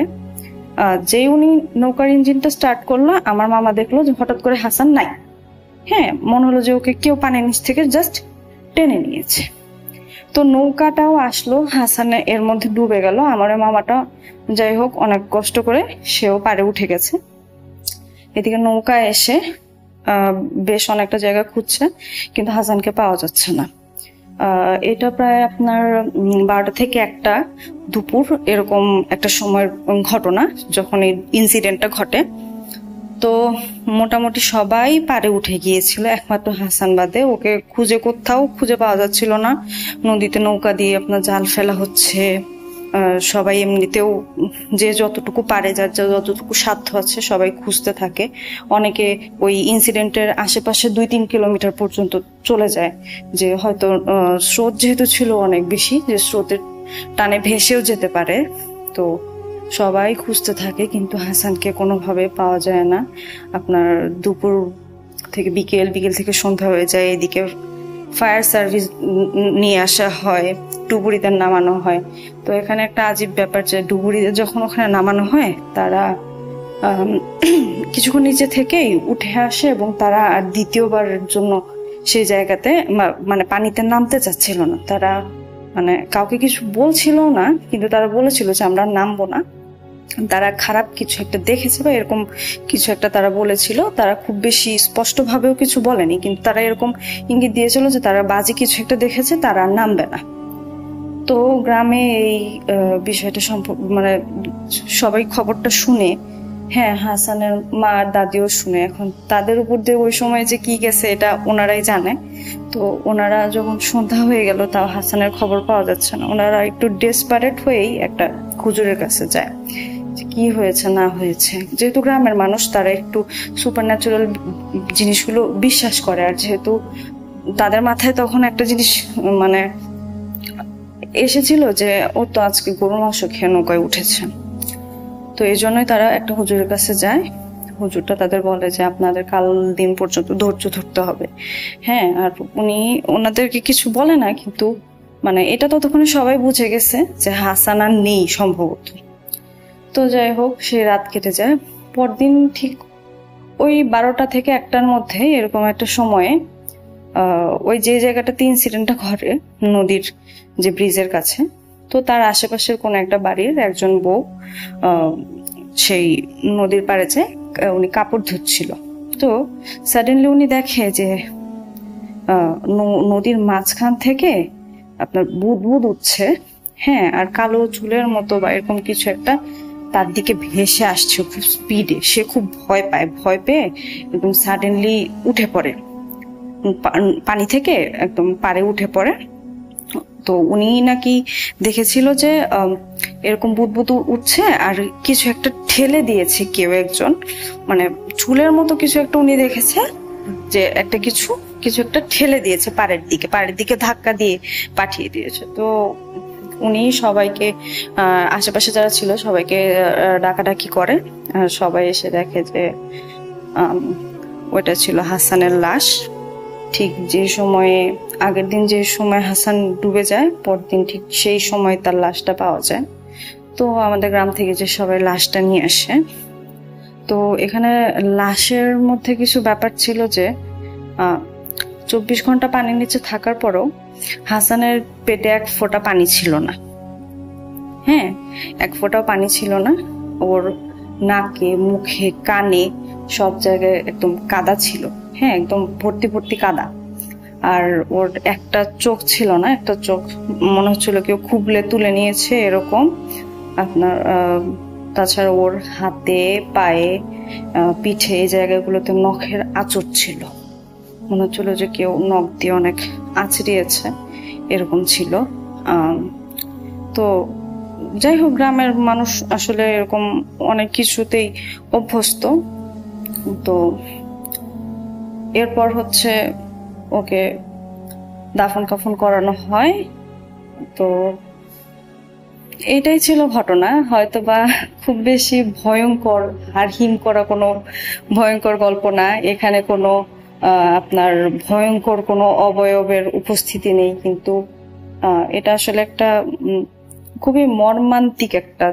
যেই উনি নৌকার ইঞ্জিনটা স্টার্ট করলো, আমার মামা দেখলো যে হঠাৎ করে হাসান নাই। হ্যাঁ, মনে হলো যে ওকে কেউ পানির নিচ থেকে জাস্ট টেনে নিয়েছে। তো নৌকাটাও আসলো, হাসানে এর মধ্যে ডুবে গেল। আমার মামাটা যাই হোক অনেক কষ্ট করে সেও পাড়ে উঠে গেছে। এদিকে নৌকা এসে বেশ অনেকটা জায়গা খুঁজছে, কিন্তু হাসানকে পাওয়া যাচ্ছে না। এটা প্রায় আপনার 12টা থেকে 1টা দুপুর এরকম একটা সময়ের ঘটনা যখন এই ইনসিডেন্টটা ঘটে। তো মোটামুটি সবাই পাড়ে উঠে গিয়েছিল, একমাত্র হাসান বাদে। ওকে খুঁজে কোথাও খুঁজে পাওয়া যাচ্ছিল না। নদীতে নৌকা দিয়ে আপনার জাল ফেলা হচ্ছে, সবাই এমনিতেও যে যতটুকু পারে, যার যতটুকু সাধ্য আছে সবাই খুঁজতে থাকে। অনেকে ওই ইনসিডেন্টের আশেপাশে 2-3 কিলোমিটার পর্যন্ত চলে যায়, যে হয়তো স্রোত যেহেতু ছিল অনেক বেশি, যে স্রোতের টানে ভেসেও যেতে পারে। তো সবাই খুঁজতে থাকে, কিন্তু হাসানকে কোনোভাবে পাওয়া যায় না। আপনার দুপুর থেকে বিকেল, বিকেল থেকে সন্ধ্যা হয়ে যায়। এদিকে ফায়ার সার্ভিস নিয়ে আসা হয়, ডুবুরিতে নামানো হয়। তো এখানে একটা আজীব ব্যাপার যে ডুবুরিতে যখন ওখানে নামানো হয়, তারা কিছুক্ষণ নিচে থেকেই উঠে আসে এবং তারা আর দ্বিতীয়বারের জন্য সেই জায়গাতে মানে পানিতে নামতে চাচ্ছিল না। তারা মানে কাউকে কিছু বলছিল না, কিন্তু তারা বলেছিল যে আমরা নামবো না। তারা খারাপ কিছু একটা দেখেছে বা এরকম কিছু একটা তারা বলেছিল। তারা খুব বেশি স্পষ্টভাবেও কিছু বলেনি, কিন্তু তারা এরকম ইঙ্গিত দিয়েছিল যে তারা বাজে কিছু একটা দেখেছে, তারা আর নামবে না। তো গ্রামে এই বিষয়টা মানে সবাই খবরটা শুনে, হ্যাঁ হাসানের মা আর দাদিও শুনে। এখন তাদের উপর দিয়ে ওই সময় যে কি গেছে এটা ওনারাই জানে। তো ওনারা যখন সন্ধ্যা হয়ে গেল, তাও হাসানের খবর পাওয়া যাচ্ছে না। ওনারা একটু ডেসপারেট হয়েই একটা হুজুরের কাছে যায়, কি হয়েছে না হয়েছে। যেহেতু গ্রামের মানুষ, তারা একটু সুপার ন্যাচুরাল জিনিসগুলো বিশ্বাস করে। আর যেহেতু তাদের মাথায় তখন একটা জিনিস মানে এসেছিল যে ও তো আজকে গরুর মাংস খেয়ে নৌকায় উঠেছে। তো এই জন্যই তারা একটা হুজুরের কাছে যায়। হুজুরটা তাদের বলে যে আপনাদের কাল দিন পর্যন্ত ধৈর্য ধরতে হবে। হ্যাঁ, আর উনি ওনাদেরকে কিছু বলে না, কিন্তু মানে এটা ততক্ষণে সবাই বুঝে গেছে যে হাসান আর নেই সম্ভবত। তো যাই হোক, সে রাত কেটে যায়। পরদিন ঠিক ওই 12টা থেকে 1টার মধ্যে এরকম একটা সময়ে ওই যে জায়গাটাতে ইনসিডেন্টটা ঘটে, নদীর যে ব্রিজের কাছে, তো তার আশেপাশের কোনো একটা বাড়ির একজন বউ সেই নদীর পাড়ে যে উনি কাপড় ধুচ্ছিল। তো সাডেনলি উনি দেখে যে নদীর মাঝখান থেকে আপনার বুদবুদ উঠছে। হ্যাঁ, আর কালো চুলের মতো বা এরকম কিছু একটা তার দিকে ভেসে আসছে খুব স্পিডে। সে খুব ভয় পায়, ভয় পেয়ে একদম সাডেনলি উঠে পড়ে, পানি থেকে একদম পাড়ে উঠে পড়ে। তো উনি নাকি দেখেছিল যে এরকম বুদবুদ উঠছে আর কিছু একটা ঠেলে দিয়েছে কেউ একজন, মানে চুলের মতো কিছু একটা উনি দেখেছে যে একটা কিছু একটা ঠেলে দিয়েছে পাড়ের দিকে ধাক্কা দিয়ে পাঠিয়ে দিয়েছে। তো উনি সবাইকে আশেপাশে যারা ছিল সবাইকে ডাকাডাকি করে। সবাই এসে দেখে যে ওটা ছিল হাসানের লাশ। ঠিক যে সময়ে আগের দিন যে সময় হাসান ডুবে যায়, পরদিন ঠিক সেই সময় তার লাশটা পাওয়া যায়। তো আমাদের গ্রাম থেকে যে সবাই লাশটা নিয়ে আসে। তো এখানে লাশের মধ্যে কিছু ব্যাপার ছিল যে 24 ঘন্টা পানির নিচে থাকার পরও হাসানের পেটে 1 ফোঁটা পানি ছিল না। হ্যাঁ, 1 ফোঁটাও পানি ছিল না। ওর নাকে, মুখে, কানে সব জায়গায় একদম কাদা ছিল, হ্যাঁ, একদম ভর্তি ভর্তি কাদা। আর ওর একটা চোখ ছিল না, একটা চোখ মনে হচ্ছিল কেউ খুবলে তুলে নিয়েছে এরকম। আপনার তাছাড়া ওর হাতে, পায়ে, পিঠে এই জায়গাগুলোতে নখের আঁচড় ছিল, মনে হচ্ছিল যে কেউ নখ দিয়ে অনেক আঁচড়িয়েছে এরকম ছিল। তো যাই হোক, গ্রামের মানুষ আসলে এরকম অনেক কিছুতেই অভ্যস্ত। তো এরপর হচ্ছে ওকে দাফন কাফন করানো হয়। তো এটাই ছিল ঘটনা। হয়তো বা খুব বেশি ভয়ঙ্কর আর হিম করা কোনো ভয়ঙ্কর গল্প না। এখানে কোনো আপনার ভয়ঙ্কর কোনো অবয়বের উপস্থিতি নেই, কিন্তু এটা আসলে একটা খুবই মর্মান্তিক একটা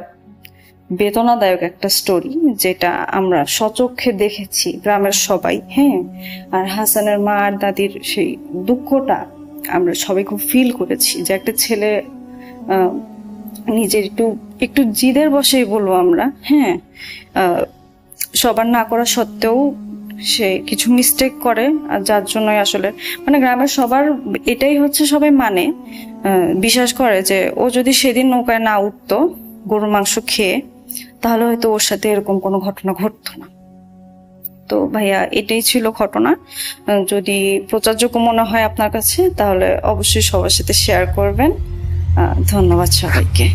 বেদনাদায়ক একটা স্টোরি, যেটা আমরা সচক্ষে দেখেছি গ্রামের সবাই, হ্যাঁ। আর হাসানের মা আর দাদির সেই দুঃখটা আমরা সবাই খুব ফিল করেছি, যে একটা ছেলে নিজের একটু জিদের বসেই বলবো আমরা, হ্যাঁ, সবার না করা সত্ত্বেও সে কিছু মিস্টেক করে, আর যার জন্যই আসলে মানে গ্রামের সবার এটাই হচ্ছে, সবাই মানে বিশ্বাস করে যে ও যদি সেদিন নৌকায় না উঠতো গরুর মাংস খেয়ে, তাহলে হয়তো ওর সাথে এরকম কোনো ঘটনা ঘটতো না। তো ভাইয়া, এটাই ছিল ঘটনা। যদি প্রচারযোগ্য মনে হয় আপনার কাছে, তাহলে অবশ্যই সবার সাথে শেয়ার করবেন। ধন্যবাদ সবাইকে।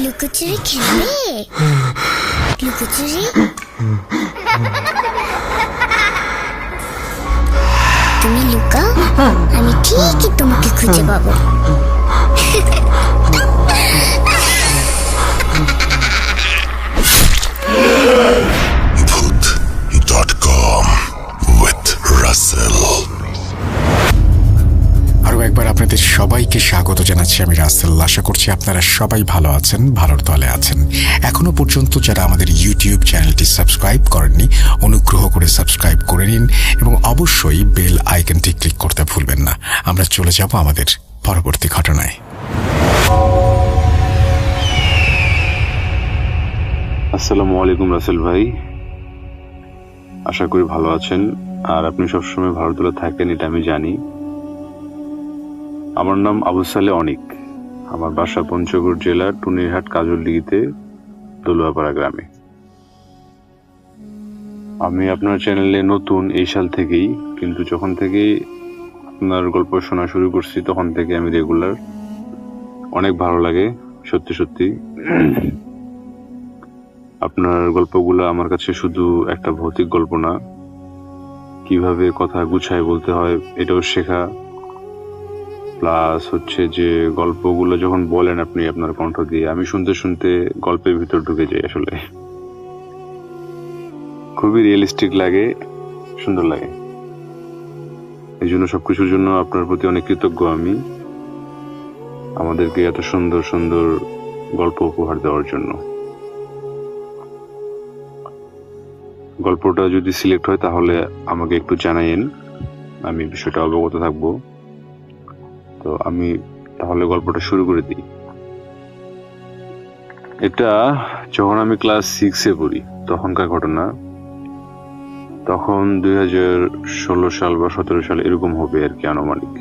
লুকোচুরি খেলবে? লুকোচুরি তুমি লুকাও, আমি ঠিকই তোমাকে খুঁজে পাবো। Voot.com with Russell. আরও একবার আপনাদের সবাইকে স্বাগত জানাচ্ছি আমি রাসেল। আশা করছি আপনারা সবাই ভালো আছেন, ভালোর দলে আছেন। এখনো পর্যন্ত যারা আমাদের ইউটিউব চ্যানেলটি সাবস্ক্রাইব করেননি, অনুগ্রহ করে সাবস্ক্রাইব করে নিন এবং অবশ্যই বেল আইকনটি ক্লিক করতে ভুলবেন না। আমরা চলে যাব আমাদের পরবর্তী ঘটনায়। আসসালামু আলাইকুম রাসেল ভাই, আশা করি ভালো আছেন আর আপনি সবসময় ভালো দলে থাকেন, এটা আমি জানি। আমার নাম আবু সালে অনিক। আমার বাসা পঞ্চগড় জেলার টুনিরহাট কাজলডিগিতে দলুয়াপাড়া গ্রামে। আমি আপনার চ্যানেলে নতুন এই সাল থেকেই, কিন্তু যখন থেকে আপনার গল্প শোনা শুরু করছি তখন থেকে আমি রেগুলার। অনেক ভালো লাগে সত্যি সত্যি। আপনার গল্পগুলো আমার কাছে শুধু একটা ভৌতিক গল্প না, কিভাবে কথা গুছায় বলতে হয় এটাও শেখা, প্লাস হচ্ছে যে গল্পগুলো যখন বলেন আপনি আপনার কণ্ঠ দিয়ে, আমি শুনতে শুনতে গল্পের ভিতর ঢুকে যাই। আসলে খুবই রিয়েলিস্টিক লাগে, সুন্দর লাগে। এই জন্য সবকিছুর জন্য আপনার প্রতি অনেক কৃতজ্ঞ আমি, আমাদেরকে এত সুন্দর সুন্দর গল্প উপহার দেওয়ার জন্য। গল্পটা যদি সিলেক্ট হয় তাহলে আমাকে একটু জানাইন, আমি বিষয়টা অবগত থাকবো। তো আমি তাহলে গল্পটা শুরু করে দিই। এটা যখন আমি ক্লাস 6-এ পড়ি তখনকার ঘটনা। তখন 2016 সাল বা 17 সাল এরকম হবে আর কি, আনুমানিক।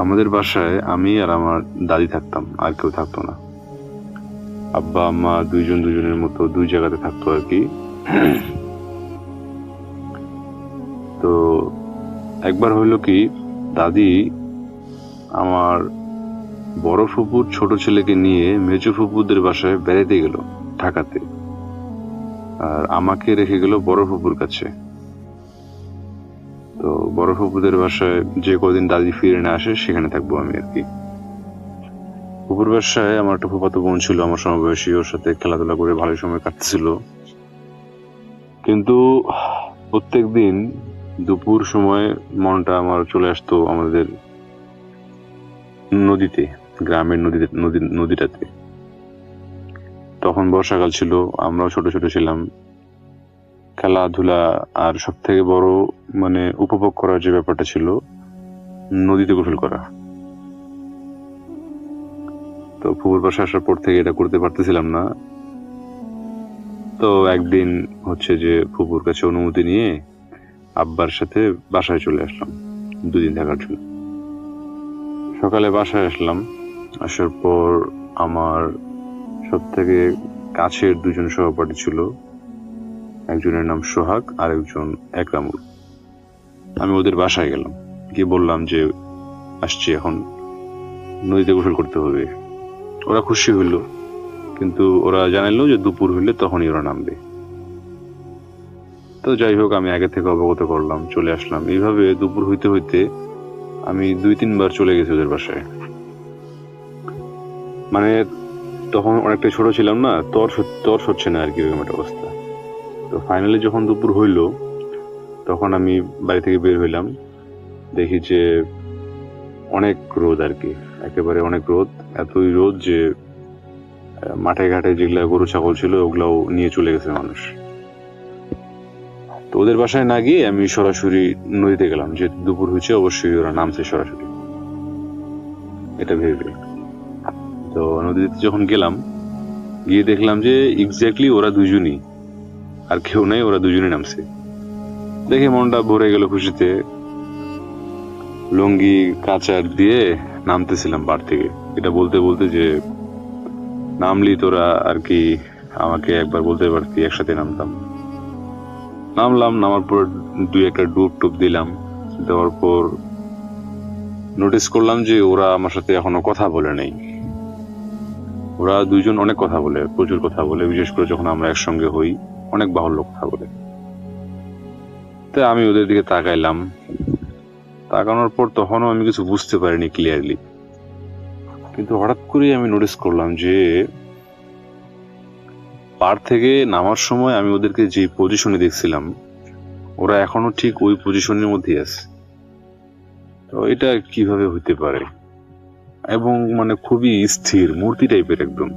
আমাদের বাসায় আমি আর আমার দাদি থাকতাম, আর কেউ থাকতো না। আব্বা আম্মা দুজনের মতো দুই জায়গাতে থাকতো আর কি। তো একবার হইলো কি, দাদি আমার বড় ফুপুর ছোট ছেলেকে নিয়ে মেজো ফুপুদের বাসায় বেড়াতে গেল ঢাকাতে, আর আমাকে রেখে গেল বড় ফুপুর কাছে। তো বড় ফুপুদের বাসায় যে কদিন দাদি ফিরে না আসে সেখানে থাকবো আমি আর কি। ফুপুর বাসায় আমার একটা ফুফাতো বোন ছিল আমার সমবয়সী, ওর সাথে খেলাধুলা করে ভালো সময় কাটছিল। কিন্তু প্রত্যেক দিন দুপুর সময় মনটা আমার চলে আসতো আমাদের নদীতে, গ্রামের নদীটাতে। তখন বর্ষাকাল ছিল, আমরাও ছোট ছোট ছিলাম। খেলাধুলা আর সব থেকে বড় মানে উপভোগ করার যে ব্যাপারটা ছিল নদীতে গোসল করা। তো ফুপুর বাসা আসার পর থেকে এটা করতে পারতেছিলাম না। তো একদিন হচ্ছে যে ফুপুর কাছে অনুমতি নিয়ে আব্বার সাথে বাসায় চলে আসলাম 2 দিন থাকার জন্য। সকালে বাসায় আসলাম, আসার পর আমার সব থেকে কাছের 2 জন সহপাঠী ছিল, একজনের নাম সোহাগ আর একজন একরামুল। আমি ওদের বাসায় গেলাম, গিয়ে বললাম যে আসছি, এখন নদীতে গোসল করতে হবে। ওরা খুশি হইল, কিন্তু ওরা জানাইলো যে দুপুর হইলে তখনই ওরা নামবে। তো যাই হোক, আমি আগে থেকে অবগত করলাম, চলে আসলাম। এইভাবে দুপুর হইতে হইতে আমি 2-3 বার চলে গেছি ওদের বাসায়। মানে তখন অনেকটা ছোট ছিলাম না, তর হচ্ছে না আর কি, এরকম একটা অবস্থা। তো ফাইনালি যখন দুপুর হইল তখন আমি বাড়ি থেকে বের হইলাম, দেখি যে অনেক রোদ আর কি, একেবারে অনেক রোদ। এতই রোদ যে মাঠে ঘাটে যেগুলা গরু ছাগল ছিল ওগুলাও নিয়ে চলে গেছে মানুষ। তো ওদের বাসায় না গিয়ে আমি সরাসরি নদীতে গেলাম, যে দুপুর হয়েছে অবশ্যই ওরা নামছে সরাসরি, এটা ভেবে। তো নদীতে যখন গেলাম, গিয়ে দেখলাম যে এক্স্যাক্টলি ওরা 2জনই, আর কেউ নাই, ওরা 2জনই নামছে। দেখে মনটা ভরে গেল খুশিতে। লুঙ্গি কাচার দিয়ে নামতেছিলাম পাড় থেকে, এটা বলতে বলতে যে নামলি তোরা আর কি, আমাকে একবার বলতে পারতি একসাথে নামতাম। নামলাম, নামার পর 2-1টা ডুব দিলাম। দেওয়ার পর নোটিস করলাম যে ওরা আমার সাথে এখনো কথা বলে নাই। ওরা 2জন অনেক কথা বলে, প্রচুর কথা বলে, বিশেষ করে যখন আমরা একসঙ্গে হই অনেক বাহুল্য কথা বলে। তাই আমি ওদের দিকে তাকাইলাম, তাকানোর পর তখনও আমি কিছু বুঝতে পারিনি ক্লিয়ারলি, কিন্তু হঠাৎ করে আমি নোটিস করলাম যে পাড় থেকে নামার সময় আমি ওদেরকে যে পজিশনে দেখছিলাম ওরা এখনো ঠিক ওই পজিশনের মধ্যেই আছে। তো এটা কিভাবে হইতে পারে, এবং মানে খুবই স্থির মূর্তি টাইপের একদম।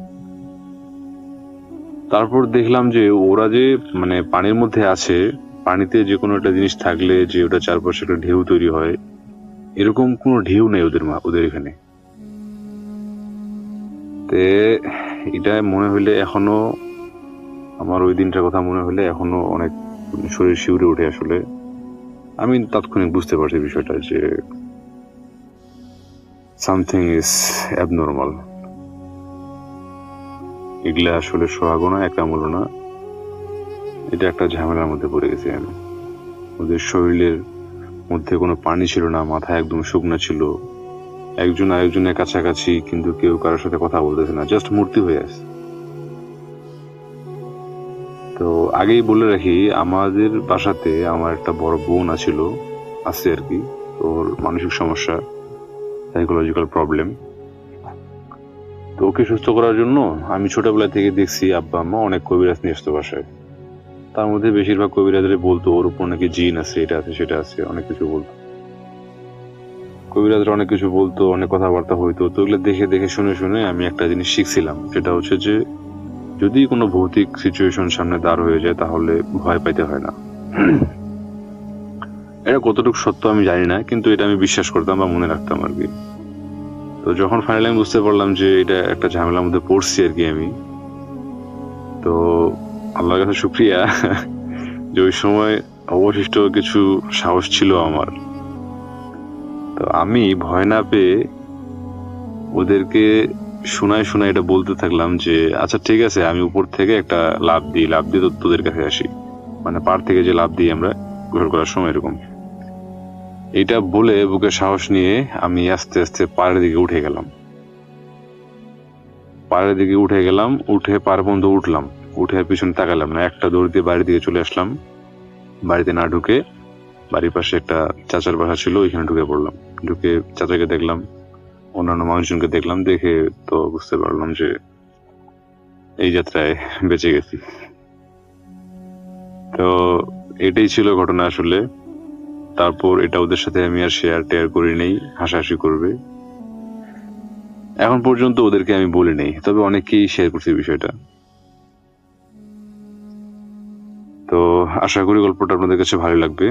তারপর দেখলাম যে ওরা যে মানে পানির মধ্যে আছে, পানিতে যে কোনো একটা জিনিস থাকলে যে ওটা চারপাশে একটা ঢেউ তৈরি হয়, এরকম কোনো ঢেউ নেই ওদের এখানে। তে এটা মনে হইলে এখনো, আমার ওই দিনটার কথা মনে হলে এখনো অনেক শরীর শিউরে ওঠে। আসলে আমি তাৎক্ষণিক বুঝতে পারছি বিষয়টা যে সামথিং ইজ অ্যাবনর্মাল। এগুলা আসলে সোহাগও না, একরামুলও না, এটা একটা ঝামেলার মধ্যে পড়ে গেছি আমি। ওদের শরীরের মধ্যে কোনো পানি ছিল না, মাথা একদম শুকনো ছিল, একজন আরেকজনের কাছাকাছি, কিন্তু কেউ কারোর সাথে কথা বলতেছে না, জাস্ট মূর্তি হয়ে আছে। তো আগেই বলে রাখি, আমাদের বাসাতে আমার একটা বড় বোন আছে আর কি, ওর মানসিক সমস্যা, সাইকোলজিক্যাল প্রবলেম। তো ওকে সুস্থ করার জন্য আমি ছোটবেলা থেকে দেখছি আব্বা আম্মা অনেক কবিরাজ নিয়ে আসতো বাসায়। তার মধ্যে বেশিরভাগ কবিরাজরা বলতো ওর উপর নাকি জিন আছে, এটা আছে সেটা আছে, অনেক কিছু বলতো। কবিরাজরা অনেক কিছু বলতো, অনেক কথাবার্তা হইতো। তো ওগুলো দেখে দেখে শুনে শুনে আমি একটা জিনিস শিখছিলাম, সেটা হচ্ছে যে যদি কোনো ভৌতিক সিচুয়েশন সামনে দাঁড় হয়ে যায় তাহলে ভয় পাইতে হয় না। এটা কতটুকু সত্য আমি জানি না, কিন্তু এটা আমি বিশ্বাস করতাম বা মনে রাখতাম আর কি। তো যখন ফাইনালি আমি বুঝতে পারলাম যে এটা একটা ঝামেলার মধ্যে পড়ছি আর কি আমি, তো আল্লাহর কাছে শুকরিয়া যে ওই সময় অবশিষ্ট কিছু সাহস ছিল আমার। তো আমি ভয় না পেয়ে ওদেরকে শোনায় এটা বলতে থাকলাম যে আচ্ছা ঠিক আছে, আমি উপর থেকে একটা লাফ দিয়ে তোদের কাছে আসি, মানে পাড় থেকে যে লাফ দিই আমরা গোসল করার সময়, এরকম। এটা বলে বুকে সাহস নিয়ে আমি আস্তে আস্তে পাড়ের দিকে উঠে গেলাম, উঠে পাড় পর্যন্ত উঠলাম, উঠে পিছনে তাকালাম না, একটা দৌড় দিয়ে বাড়ির দিকে চলে আসলাম। বাড়িতে না ঢুকে বাড়ির পাশে একটা চাচার বাসা ছিল, ওইখানে ঢুকে পড়লাম। ঢুকে চাচাকে দেখলাম, অন্যান্য মানুষজনকে দেখলাম, দেখে তো বুঝতে পারলাম যে এই যাত্রায় বেঁচে গেছি। তো এটাই ছিল ঘটনা আসলে। তারপর এটা ওদের সাথে আমি আর টেয়ার করি নেই, হাসাহাসি করবে এখন পর্যন্ত ওদেরকে আমি বলি নেই, তবে অনেকেই শেয়ার করছি বিষয়টা। আশা করি গল্পটা আপনাদের কাছে ভালো লাগবে,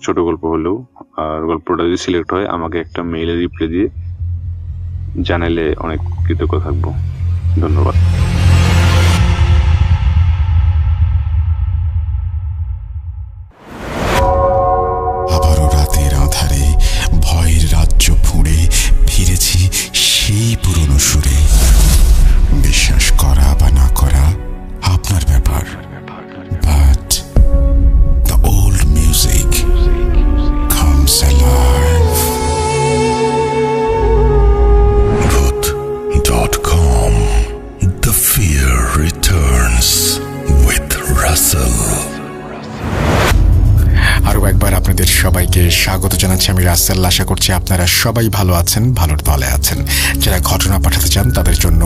ছোট গল্প হলেও। আর গল্পটা যদি সিলেক্ট হয় আমাকে একটা মেইলে রিপ্লাই দিয়ে জানাইলে অনেক কৃতজ্ঞ থাকবো। ধন্যবাদ। আবারও রাতের আঁধারে ভয়ের রাজ্য ফুঁড়ে ফিরেছি সেই পুরনো সুরে। বিশ্বাস করা বা না করা আপনার ব্যাপার, but the old music comes alive. Bhoot.com. The fear returns with Russell. আরও একবার আপনাদের সবাইকে স্বাগত জানাচ্ছি, আমি রাসেল। আশা করছি আপনারা সবাই ভালো আছেন, ভালোর দলে আছেন। যারা ঘটনা পাঠাতে চান তাদের জন্য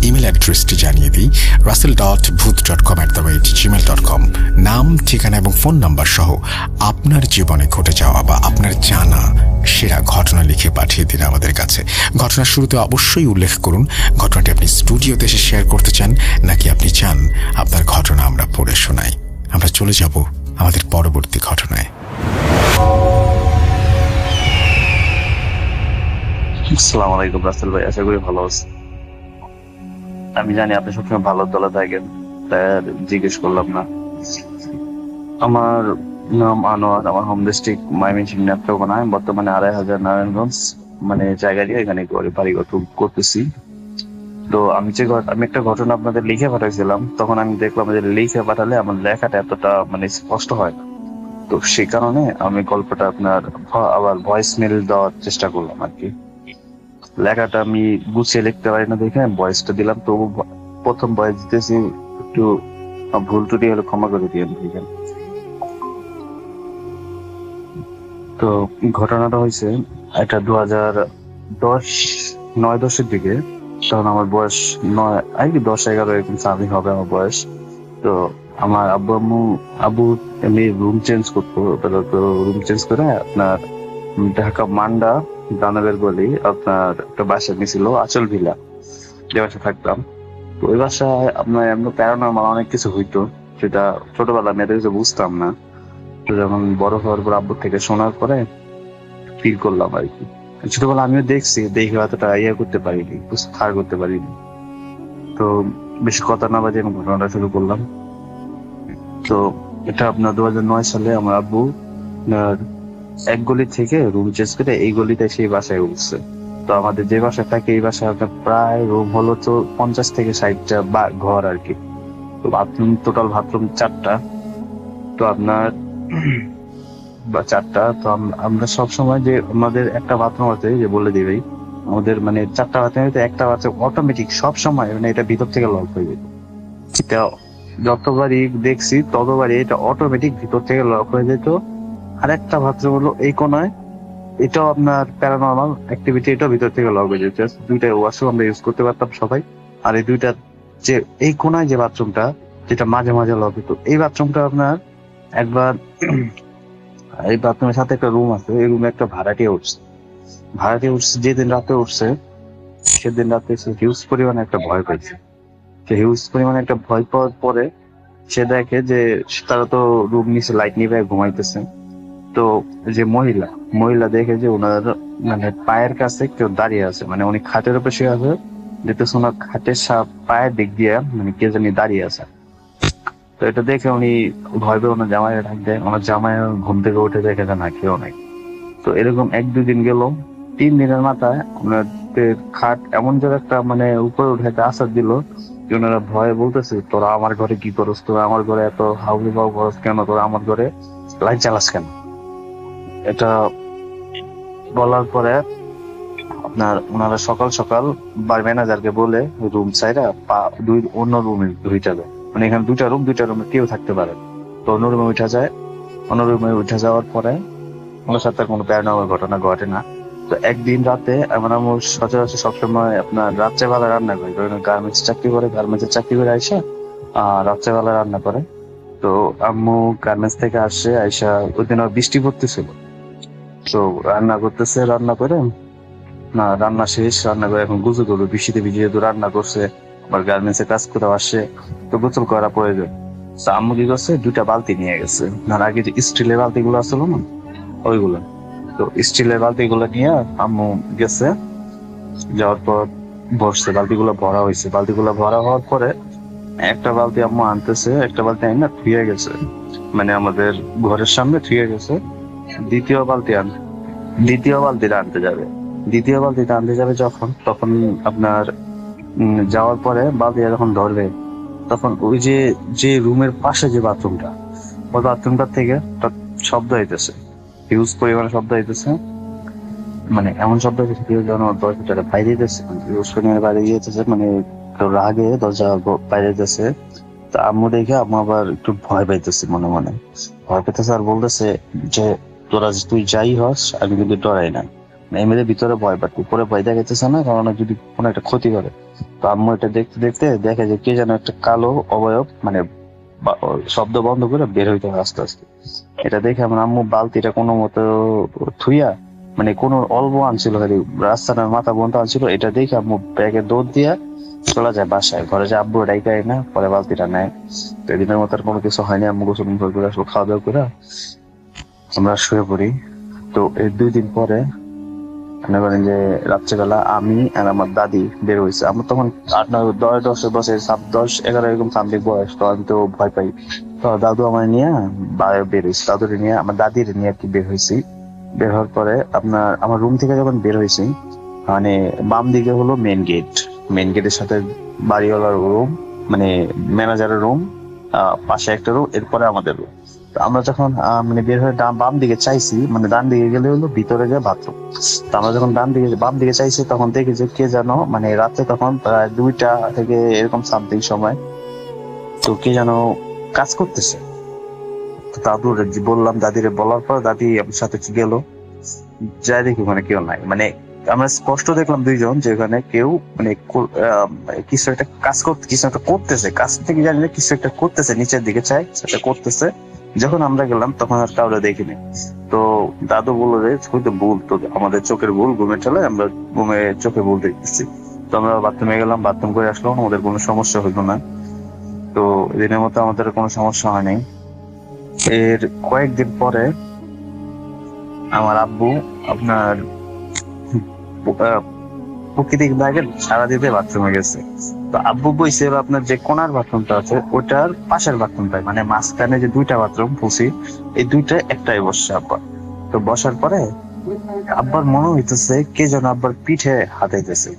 ইমেল অ্যাড্রেসটি জানিয়ে দিই, russell.booth.com@gmail.com। নাম, ঠিকানা এবং ফোন নাম্বার সহ আপনার জীবনে ঘটে যাওয়া বা আপনার জানা সেরা ঘটনা লিখে পাঠিয়ে দিন আমাদের কাছে। ঘটনার শুরুতে অবশ্যই উল্লেখ করুন ঘটনাটি আপনি স্টুডিওতে এসে শেয়ার করতে চান নাকি আপনি চান আপনার ঘটনা আমরা পড়ে শোনাই। আমরা চলে যাব আমাদের পরবর্তী ঘটনায়। আসসালামু আলাইকুম রাসেল ভাই, আশা করি ভালো আছেন। আমি জানি আপনি সবসময় ভালো দলে থাকেন, তাই আর জিজ্ঞেস করলাম না। আমার নাম আনোয়ার, আমার হোম ডিস্ট্রিক্ট ময়মনসিংহ নেত্রকোনা। আমি বর্তমানে 2500 নারায়ণগঞ্জ মানে জায়গা দিয়ে এখানে বাড়িগত করতেছি। তো আমি একটা ঘটনা আপনাদের লিখে পাঠাইছিলাম, তখন আমি দেখলাম যে লিখে পাঠালে আমার লেখাটা এতটা মানে স্পষ্ট হয় না। তো সেই কারণে আমি গল্পটা আপনার আবার ভয়েস মেল দেওয়ার চেষ্টা করলাম আর কি। লেখাটা আমি গুছিয়ে লিখতে পারি না দেখে ভয়েসটা দিলাম। তো প্রথম ভয়েস দিতেছি, একটু ভুল ত্রুটি হলে ক্ষমা করে দিয়ে দিবেন। তো ঘটনাটা হয়েছে একটা 2010-9-10 দিকে। তখন আমার বয়স 10-11 এরকম সামনে হবে আমার বয়স। তো আমার আবু এমনি রুম চেঞ্জ করতো। তো রুম চেঞ্জ করে আপনার ঢাকা মান্ডা দানবের গলি আপনার একটা বাসা নিয়েছিল, আচল ভিলা, যে বাসায় থাকতাম। তো ওই বাসায় আপনার এমন প্যারানরমাল অনেক কিছু হইতো, সেটা ছোটবেলা মেয়েদের কিছু বুঝতাম না। তো যখন বড় হওয়ার পর আব্বুর থেকে শোনার পরে ফিল করলাম আর কি। ছোটবেলা আমিও দেখে অতটা করতে পারিনি, থার করতে পারিনি। তো বেশি কথা না বাজে আমি ঘটনাটা শুরু করলাম। তো এটা আপনার 2009 সালে আমার আব্বু এক গলি থেকে রুম চেঞ্জ করে এই গলিতে সেই বাসায় উঠছে। তো আমাদের যে বাসায় থাকে এই বাসায় আপনার প্রায় রুম হলো তো 50 থেকে 60টা ঘর আর কি। তো বাথরুম, টোটাল বাথরুম 4টা। তো আপনার 4টা। তো আমরা সবসময় যে আমাদের একটা বাথরুম আছে যে বলে দিবেই, আমাদের মানে 4টা বাথরুম, একটা বাথরুম অটোমেটিক সবসময় মানে এটা ভিতর থেকে লক হয়ে যেত। এটা যতবারই দেখছি ততবারই এটা অটোমেটিক ভিতর থেকে লক হয়ে যেত। আর একটা বাথরুম হলো এই কোনায়, এটাও আপনার প্যারানরমাল অ্যাক্টিভিটি, এটাও ভিতর থেকে লক হয়ে যেত। দুইটা ওয়াশরুম আমরা ইউজ করতে পারতাম সবাই। আর এই দুইটা যে এই কোনায় যে বাথরুমটা, যেটা মাঝে মাঝে লক হতো, এই বাথরুমটা আপনার একবার এই বাথরুমের সাথে একটা রুম আছে, এই রুমে একটা ভাড়াটিয়া উঠছে। যেদিন রাতে উঠছে সেদিন রাতে সে হিউজ পরিমাণে একটা ভয় পাইছে। সে হিউজ পরিমাণে একটা ভয় পাওয়ার পরে সে দেখে যে তারা তো রুম নিচে লাইট নিয়ে ঘুমাইতেছে। তো যে মহিলা দেখে যে ওনার মানে পায়ের কাছে কেউ দাঁড়িয়ে আছে, মানে উনি খাটের উপরে শুয়ে আছে, দেখতেছে ওনার খাটের পায়ের দিক দিয়ে মানে কে জানি দাঁড়িয়ে আছে। তো এটা দেখে উনি ভয় পেয়ে ওনার জামাইয়ের ডাক দেয়। ওনার জামাই ঘুম থেকে উঠে দেখে যে না, কেউ নাই। তো এরকম 1-2 দিন গেল। 3 দিনের মাথায় ওনাদের খাট এমন জায়গা একটা মানে উপরে উঠাইতে আসার দিল, ওনারা ভয়ে বলতেছে, তোরা আমার ঘরে কি করস, তোরা আমার ঘরে এত হাউলি বাউ করস কেন, তোরা আমার ঘরে লাইট জ্বালাস কেন। এটা বলার পরে আপনার ওনারা সকাল সকাল ম্যানেজারকে বলে রুম সাইডে অন্য রুমে উঠে যায়। মানে এখানে 2টা রুমে কেউ থাকতে পারে। তো অন্য রুমে উঠা যায়। অন্য রুমে উঠে যাওয়ার পরে ওনার সাথে কোনো প্যারানর্মাল ঘটনা ঘটে না। তো একদিন রাতে আমার আম্মু সচরাচর সবসময় আপনার রাত্রেবেলা রান্না করে, গার্মেন্টসের চাকরি করে আইসা রাত্রেবেলা রান্না করে। তো আম্মু গার্মেন্টস থেকে আইসা ওই দিন বৃষ্টি পড়তেছিল। তো রান্না করে রান্না শেষ, রান্না করে এখন গোসল করবে। বৃষ্টিতে ভিজে যেহেতু রান্না করছে, আবার গার্মেন্টসে কাজ করে আসছে, তো গোসল করা প্রয়োজন। তো আম্মু কি করছে, 2টা বালতি নিয়ে গেছে। আর আগে যে স্টিলের বালতি গুলো আসলো না, ওইগুলো। তো স্টিলের বালতি গুলো নিয়ে আম্মু গেছে, যাওয়ার পর বসছে, বালতিগুলো ভরা হয়েছে। বালতিগুলো ভরা হওয়ার পরে একটা বালতি আম্মু আনতেছে, একটা বালতি আইনা ধুয়ে গেছে, মানে আমাদের ঘরের সামনে ধুয়ে গেছে। দ্বিতীয় বালতিটা আনতে যাবে। দ্বিতীয় বালতিটা আনতে যাবে যখন, তখন আপনার যাওয়ার পরে বালতিটা যখন ধরবে, তখন ওই যে রুমের পাশে যে বাথরুমটা, ওই বাথরুমটার থেকে একটা শব্দ হইতেছে, হিউজ পরিমাণে শব্দ হইতেছে। মানে এমন শব্দ হইতেছে কেউ যেন দরজাটা বাইরে যেতেছে, হিউজ পরিমাণে বাইরে গিয়েছে, মানে কেউ রাগে দরজা বাইরে যেতেছে। তা আম্মু দেখে আম্মু আবার একটু ভয় পাইতেছে, মনে মনে ভয় পেতেছে, আর বলতেছে যে তুই যাই হস, আমি কিন্তু ডরাই না। এমনিতে ভিতরে ভয় পায়, উপরে ভয় দেখাইতেছে না, কারণ যদি কোনো একটা ক্ষতি করে। তো আম্মু এটা দেখতে দেখতে দেখে যে কে যেন একটা কালো অবয়ব, মানে শব্দ বন্ধ করে বের হইতে হয় আস্তে আস্তে। এটা দেখে আমার আম্মু বালতিটা কোনো মতো থুইয়া, মানে কোনো অল্প আনছিল, রাস্তাটার মাথা বন্ধ আনছিল, এটা দেখে আম্মু ব্যাগে দৌড় দিয়া চলে যায় বাসায়। ঘরে যে আব্বু ডাইকাই না, পরে বালতিটা নেয়। তো এদিনের মতো আর কোনো কিছু হয়নি। আম্মু গোসল করে আসলো, খাওয়া দাওয়া করে আমরা শুয়ে পড়ি। তো এই 2 দিন পরে মনে করেন যে রাত্রেবেলা আমি আর আমার দাদি বের হয়েছে। আমার তখন 8, 9, 10 বছর 10, 11 এরকম সামথিং বয়স। তো আমি তো ভয় পাই। তো দাদু আমার নিয়ে বের হয়েছে, দাদুরে নিয়ে, আমার দাদির নিয়ে আর কি বের হয়েছি। বের হওয়ার পরে আমার রুম থেকে যখন বের হয়েছি, মানে বাম দিকে হলো মেন গেটের সাথে বাড়িওয়ালার রুম, মানে ম্যানেজারের রুম, পাশে একটা রুম, এরপরে আমাদের রুম। তো আমরা যখন মানে বের হয়ে বাম দিকে চাইছি, মানে ডান দিকে গেলে হলো ভিতরে যে বাথরুম। তো আমরা যখন বাম দিকে চাইছি, তখন দেখি যে কে যেন, মানে রাতে তখন প্রায় 2টা থেকে এরকম সামথিং সময়, তো কে যেন কাজ করতেছে। তো বললাম, দাদিরে বলার পর দাদি আমার সাথে গেল, যাই দেখি মানে কেউ নাই। মানে আমরা স্পষ্ট দেখলাম 2 জন, যেখানে কেউ মানে কিছু একটা কিছু একটা করতেছে, কাজ থেকে জানি না, কিছু একটা করতেছে, নিচের দিকে চাই সেটা করতেছে। যখন আমরা গেলাম তখন আর কাউরে দেখিনি। তো দাদু বললো যে হয়তো ভুল, তো আমাদের চোখের ভুল, ঘুমের চলে আমরা চোখে ভুল দেখতেছি। তো আমরা বাথরুমে গেলাম, বাথরুম করে আসলাম, আমাদের কোনো সমস্যা হইলো না। তো এদিনের মতো আমাদের কোনো সমস্যা হয়নি। এর কয়েকদিন পরে আমার আব্বু আপনার প্রকৃতিক ব্যাগে সারা দিতে বাথরুমে গেছে। তো আব্বু বইছে আপনার যে কোনার বাথরুমটা আছে, ওটার পাশের বাথরুমটাই, মানে মাঝখানে যে 2টা বাথরুম ফুসি, এই 2টা একটাই বসছে আব্বা। তো বসার পরে আব্বার মনে হইতেছে কে যেন আব্বার পিঠে হাতাইতেছে,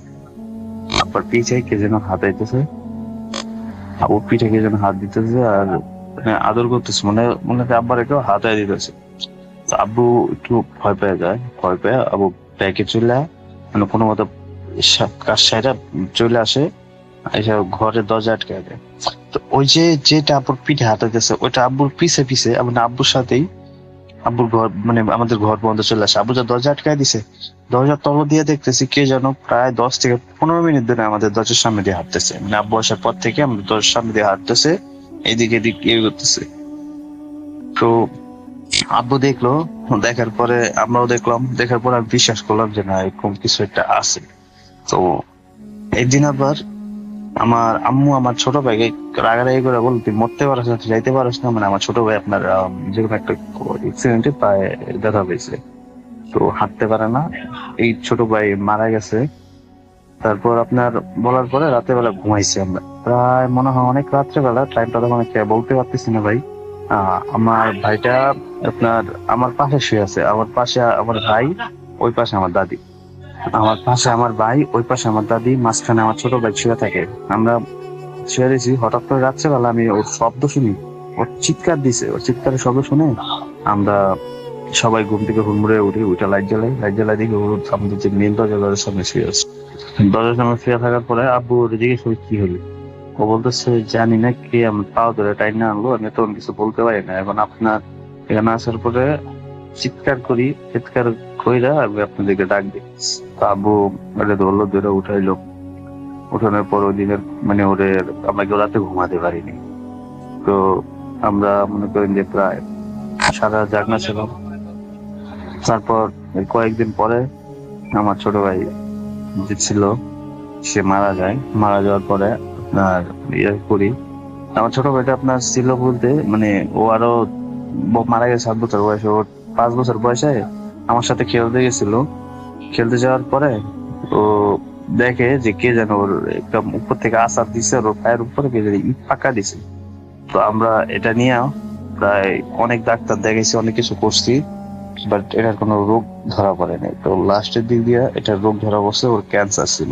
আব্বার পিঠে কে যেন হাতাইতেছে, আব্বুর পিঠে কে যেন হাত দিতেছে, আর আদর করতেছে, মনে হয় আব্বার কেউ হাতাই দিতেছে। তো আব্বু একটু ভয় পেয়ে যায়, ভয় পেয়ে আব্বু ব্যাগে চলে, মানে কোনো মতো কাজ সাইডা চলে আসে, এসে ঘরের দরজা আটকে দেয়। তো ওই যেটা আব্বুর পিঠে হাতাইতেছে, ওইটা আব্বুর পিছে পিছে, মানে আব্বুর সাথেই আব্বুর ঘর, মানে আমাদের ঘর বন্ধ চলে আসে। আব্বু যা দরজা আটকায় দিছে, দরজার তল দিয়ে দেখতেছি কে যেন প্রায় 10 থেকে 15 মিনিট ধরে আমাদের দরজার সামনে দিয়ে হাঁটতেছে। মানে আব্বু আসার পর থেকে আমাদের দরজার সামনে দিয়ে হাঁটতেছে, এদিকে এদিক করতেছে। তো আব্বু দেখলো, দেখার পরে আমরাও দেখলাম, দেখার পর আমি বিশ্বাস করলাম যে না, এরকম কিছু একটা আছে। তো একদিন আবার আমার আম্মু আমার ছোট ভাইকে রাগারাগি করে বল, তুই মরতে পারস না, তুই যাইতে পারস না। মানে আমার ছোট ভাই আপনার যেরকম একটা অ্যাক্সিডেন্টে পায়ে ব্যথা পেয়েছে, তো হাঁটতে পারে না। এই ছোট ভাই মারা গেছে। তারপর আপনার বলার পরে রাতের বেলা ঘুমাইছি আমরা, প্রায় মনে হয় অনেক রাত্রেবেলা, টাইমটা তখন বলতে পারতেছি না ভাই। আমার ভাইটা আপনার আমার পাশে শুয়ে আছে, আমার পাশে আমার ভাই, ওই পাশে আমার দাদি, আমার পাশে আমার ভাই, ওই পাশে আমার দাদি, মাঝখানে আমার ছোট ভাই শুয়ে থাকে। আমরা শুয়ে দিয়েছি, হঠাৎ করে রাত্রেবেলা আমি ওর শব্দ শুনি, ওর চিৎকার দিছে, ওর চিৎকারের শব্দ শুনে আমরা সবাই ঘুম থেকে হুড়মুড়ে উঠি, ওইটা লাইট জ্বালাই দেখি ওর আমাদের যে মেন দরজার সামনে শুয়ে আছে। দরজার সামনে শুয়ে থাকার পরে আব্বু ওর জিজ্ঞেস করি কি হলো, ও বলতেছে জানি না কে আমার পাও ধরে টাইনা আনলো, আমি তখন কিছু বলতে পারি না। এখন আপনার এখানে আসার পরে চিৎকার কইরা আমি আপনাদেরকে ডাক দিই। তো আব্বু ওটা ধরলো, ধরে উঠাইলো। উঠানোর পর ওই দিনের মানে আমরা কেউ রাতে ঘুমাতে পারিনি। তো আমরা মনে করেন যে প্রায় সারা জাগনা ছিলাম। তারপর কয়েকদিন পরে আমার ছোট ভাই যে ছিল সে মারা যায়। মারা যাওয়ার পরে আপনার আমার ছোট ভাইটা আপনার ছিল বলতে মানে ও আরো মারা গেছে 7 বছর বয়সে। ওর 5 বছর বয়সে আমার সাথে খেলতে গেছিল। খেলতে যাওয়ার পরে ও দেখে যে কে যেন ওর একটা উপর থেকে আছাড় দিছে, ওর পায়ের উপরে কে যেন ইট পাকা দিছে। তো আমরা এটা নিয়ে প্রায় অনেক ডাক্তার দেখেছি, অনেক কিছু করছি, বাট এটার কোনো রোগ ধরা পড়ে নাই। তো লাস্টের দিক দিয়ে এটার রোগ ধরা পড়ছে, ওর ক্যান্সার ছিল।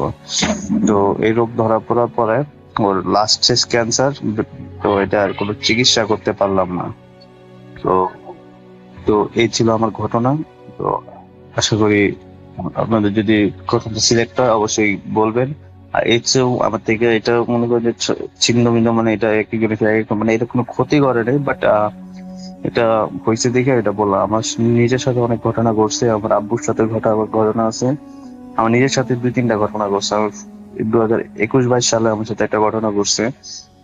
তো এই রোগ ধরা পড়ার পরে ওর লাস্ট স্টেজ ক্যান্সার। তো এটা আর কোনো চিকিৎসা করতে পারলাম না। তো তো এই ছিল আমার ঘটনা। তো আশা করি আপনাদের যদি ঘটনাটা সিলেক্ট হয় অবশ্যই বলবেন। আর এর চেয়েও আমার থেকে এটা মনে করি যে ছিন্ন ভিন্ন, মানে এটা একই মানে এটা কোনো ক্ষতি করে নাই, বাট এটা হয়েছে দেখে এটা বললাম। আমার নিজের সাথে অনেক ঘটনা ঘটছে, আমার আব্বুর সাথে ঘটনা আছে, আমার নিজের সাথে 2-3টা ঘটনা ঘটছে। আমার 2021-22 সালে আমার সাথে একটা ঘটনা ঘটছে,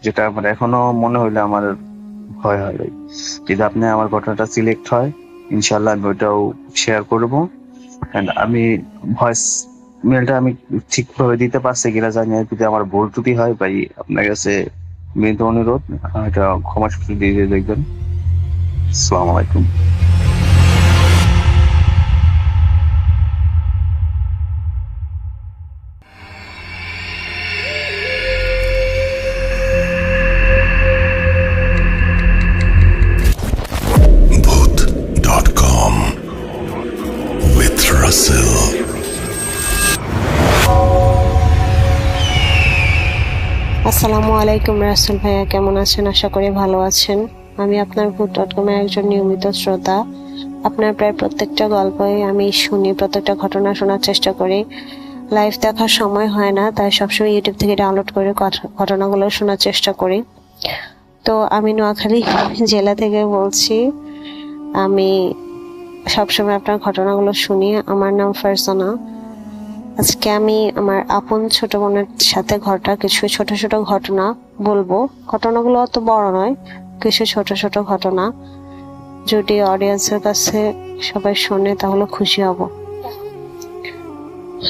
যেটা আমার এখনো মনে হইলে আমার ভয় হয়। যদি আপনি আমার ঘটনাটা সিলেক্ট হয় ইনশাল্লাহ আমি ওইটাও শেয়ার করবো। আমি ভয়েস মেলটা আমি ঠিকভাবে দিতে পারছি কিনা জানি না, যদি আমার ভুল ত্রুটি হয় ভাই আপনার কাছে বিনীত অনুরোধ এটা ক্ষমা সুযোগ দিয়ে দেখবেন। আসসালামু আলাইকুম। Bhoot.com with Russell. আসসালামু আলাইকুম রাসেল ভাইয়া, কেমন আছেন? আশা করি ভালো আছেন। আমি আপনার Bhoot.com এর একজন নিয়মিত শ্রোতা। আপনার প্রায় প্রত্যেকটা গল্পই আমি শুনি, প্রত্যেকটা ঘটনা শোনার চেষ্টা করি। লাইভ দেখার সময় হয় না, তাই সবসময় ইউটিউব থেকে ডাউনলোড করে ঘটনাগুলো শোনার চেষ্টা করি। তো আমি নোয়াখালী জেলা থেকে বলছি। আমি সবসময় আপনার ঘটনাগুলো শুনি। আমার নাম ফারজানা। আজকে আমি আমার আপন ছোট বোনের সাথে ঘটা কিছু ছোট ছোট ঘটনা বলবো। ঘটনাগুলো অত বড় নয়, কিছু ছোট ছোট ঘটনা। যদি অডিয়েন্সের কাছে সবাই শোনে তাহলে খুশি হব।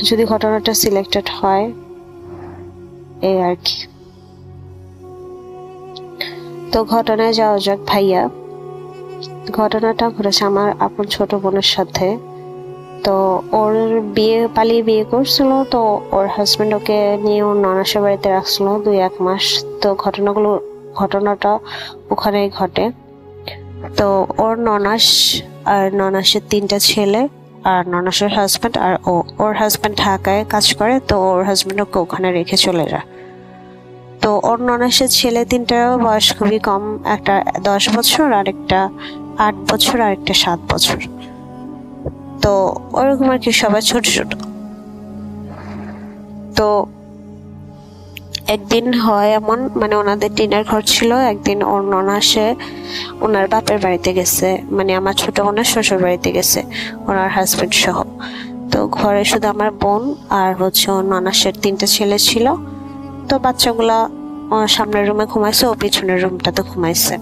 যদি ঘটনাটা সিলেক্টেড হয় এই আর কি। তো ঘটনায় যাওয়া যাক ভাইয়া। ঘটনাটা ঘটেছে আমার আপন ছোট বোনের সাথে। তো ওর পালিয়ে বিয়ে করছিল। তো ওর হাজবেন্ড ওকে নিয়ে ওর ননাসের বাড়িতে রাখছিল 2-1 মাস। তো ঘটনাটা ওখানেই ঘটে। তো ওর ননাস আর ননাসের 3টা ছেলে আর ননাসের হাজবেন্ড, আর ওর হাজবেন্ড ঢাকায় কাজ করে। তো ওর হাজবেন্ড ওকে ওখানে রেখে চলে যায়। তো ওর ননাসের ছেলে 3টার বয়স খুবই কম, একটা 10 বছর, আরেকটা 8 বছর, আরেকটা 7 বছর। তো ওরকম আর কি, সবাই ছোট ছোট। তো একদিন হয় এমন, মানে ওনাদের টিনের ঘর ছিল। একদিন ওর ননাসে ওনার বাপের বাড়িতে গেছে, মানে আমার ছোট বোনের শ্বশুর বাড়িতে গেছে ওনার হাজবেন্ড সহ। তো ঘরে শুধু আমার বোন আর হচ্ছে ওর ননাসের 3টা ছেলে ছিল। তো বাচ্চাগুলা সামনের রুমে ঘুমাইছে, ও পিছনের রুমটাতে ঘুমাইছে।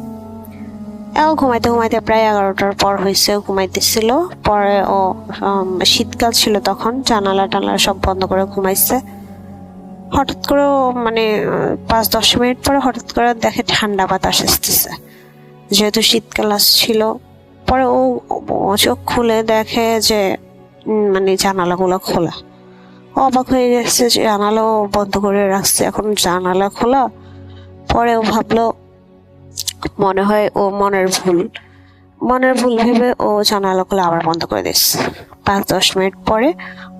ঘুমাইতে ঘুমাইতে প্রায় 11টার পর হয়েছে, ঘুমাইতেছিল। পরে ও শীতকাল ছিল তখন, জানালা টানালা সব বন্ধ করে ঘুমাইছে। হঠাৎ করে মানে 5-10 মিনিট পরে হঠাৎ করে দেখে ঠান্ডা বাতাস আসতেছে, যেহেতু শীতকাল আসছিল। পরে ও চোখ খুলে দেখে যে মানে জানালাগুলো খোলা। অবাক হয়ে গেছে, জানালাও বন্ধ করে রাখছে, এখন জানালা খোলা। পরে ও ভাবলো মনে হয় ও মনের ভুল ভেবে ও জানালাগুলো আবার বন্ধ করে দিচ্ছে। 5-10 মিনিট পরে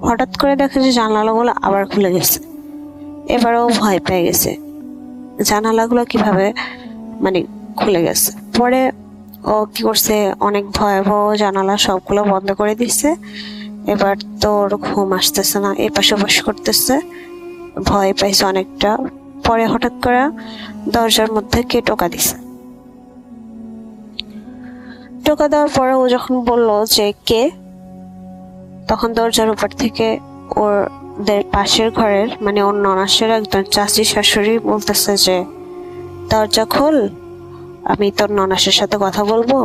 হঠাৎ করে দেখে যে জানালাগুলো আবার খুলে গেছে। এবারও ভয় পেয়ে গেছে, জানালাগুলো কিভাবে মানে খুলে গেছে। পরে ও কি করছে, অনেক ভয়াবহ জানালা সবগুলো বন্ধ করে দিচ্ছে। এবার তোর ঘুম আসতেছে না, এপাশে ওপাশ করতেছে, ভয় পাইছে অনেকটা। পরে হঠাৎ করে দরজার মধ্যে কে টোকা দিছে। টোকা দেওয়ার পরে ও যখন বললো যে কে, তখন দরজার উপর থেকে ওদের পাশের ঘরের মানে ওর ননাসের একজন চাচি শাশুড়ি বলতেছে যে দরজা খোল, আমি তোর ননাসের সাথে কথা বলবো।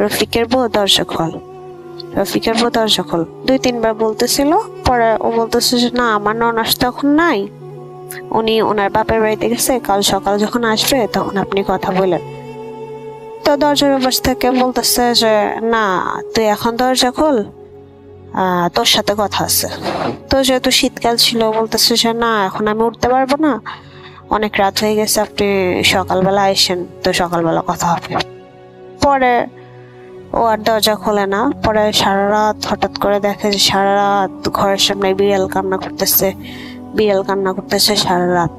রফিকের বউ দরজা খোল, রফিকের বউ দরজা খোল 2-3 বার বলতেছিল। পরে ও বলতেছে যে না, আমার ননাস তখন নাই, উনি ওনার বাপের বাড়িতে গেছে, কাল সকাল যখন আসবে তখন আপনি কথা বলেন। তো দরজার বসে থেকে বলতেছে যে না, তুই এখন দরজা খোল, তোর সাথে কথা আছে। তো যেহেতু শীতকাল ছিল, বলতেছে যে না, এখন আমি উঠতে পারবো না, অনেক রাত হয়ে গেছে, আপনি সকালবেলা আইসেন, তো সকালবেলা কথা হবে। পরে ও আর দরজা খোলে না। পরে সারা রাত হঠাৎ করে দেখে যে সারা রাত ঘরের সামনে বিড়াল কান্না করতেছে সারা রাত।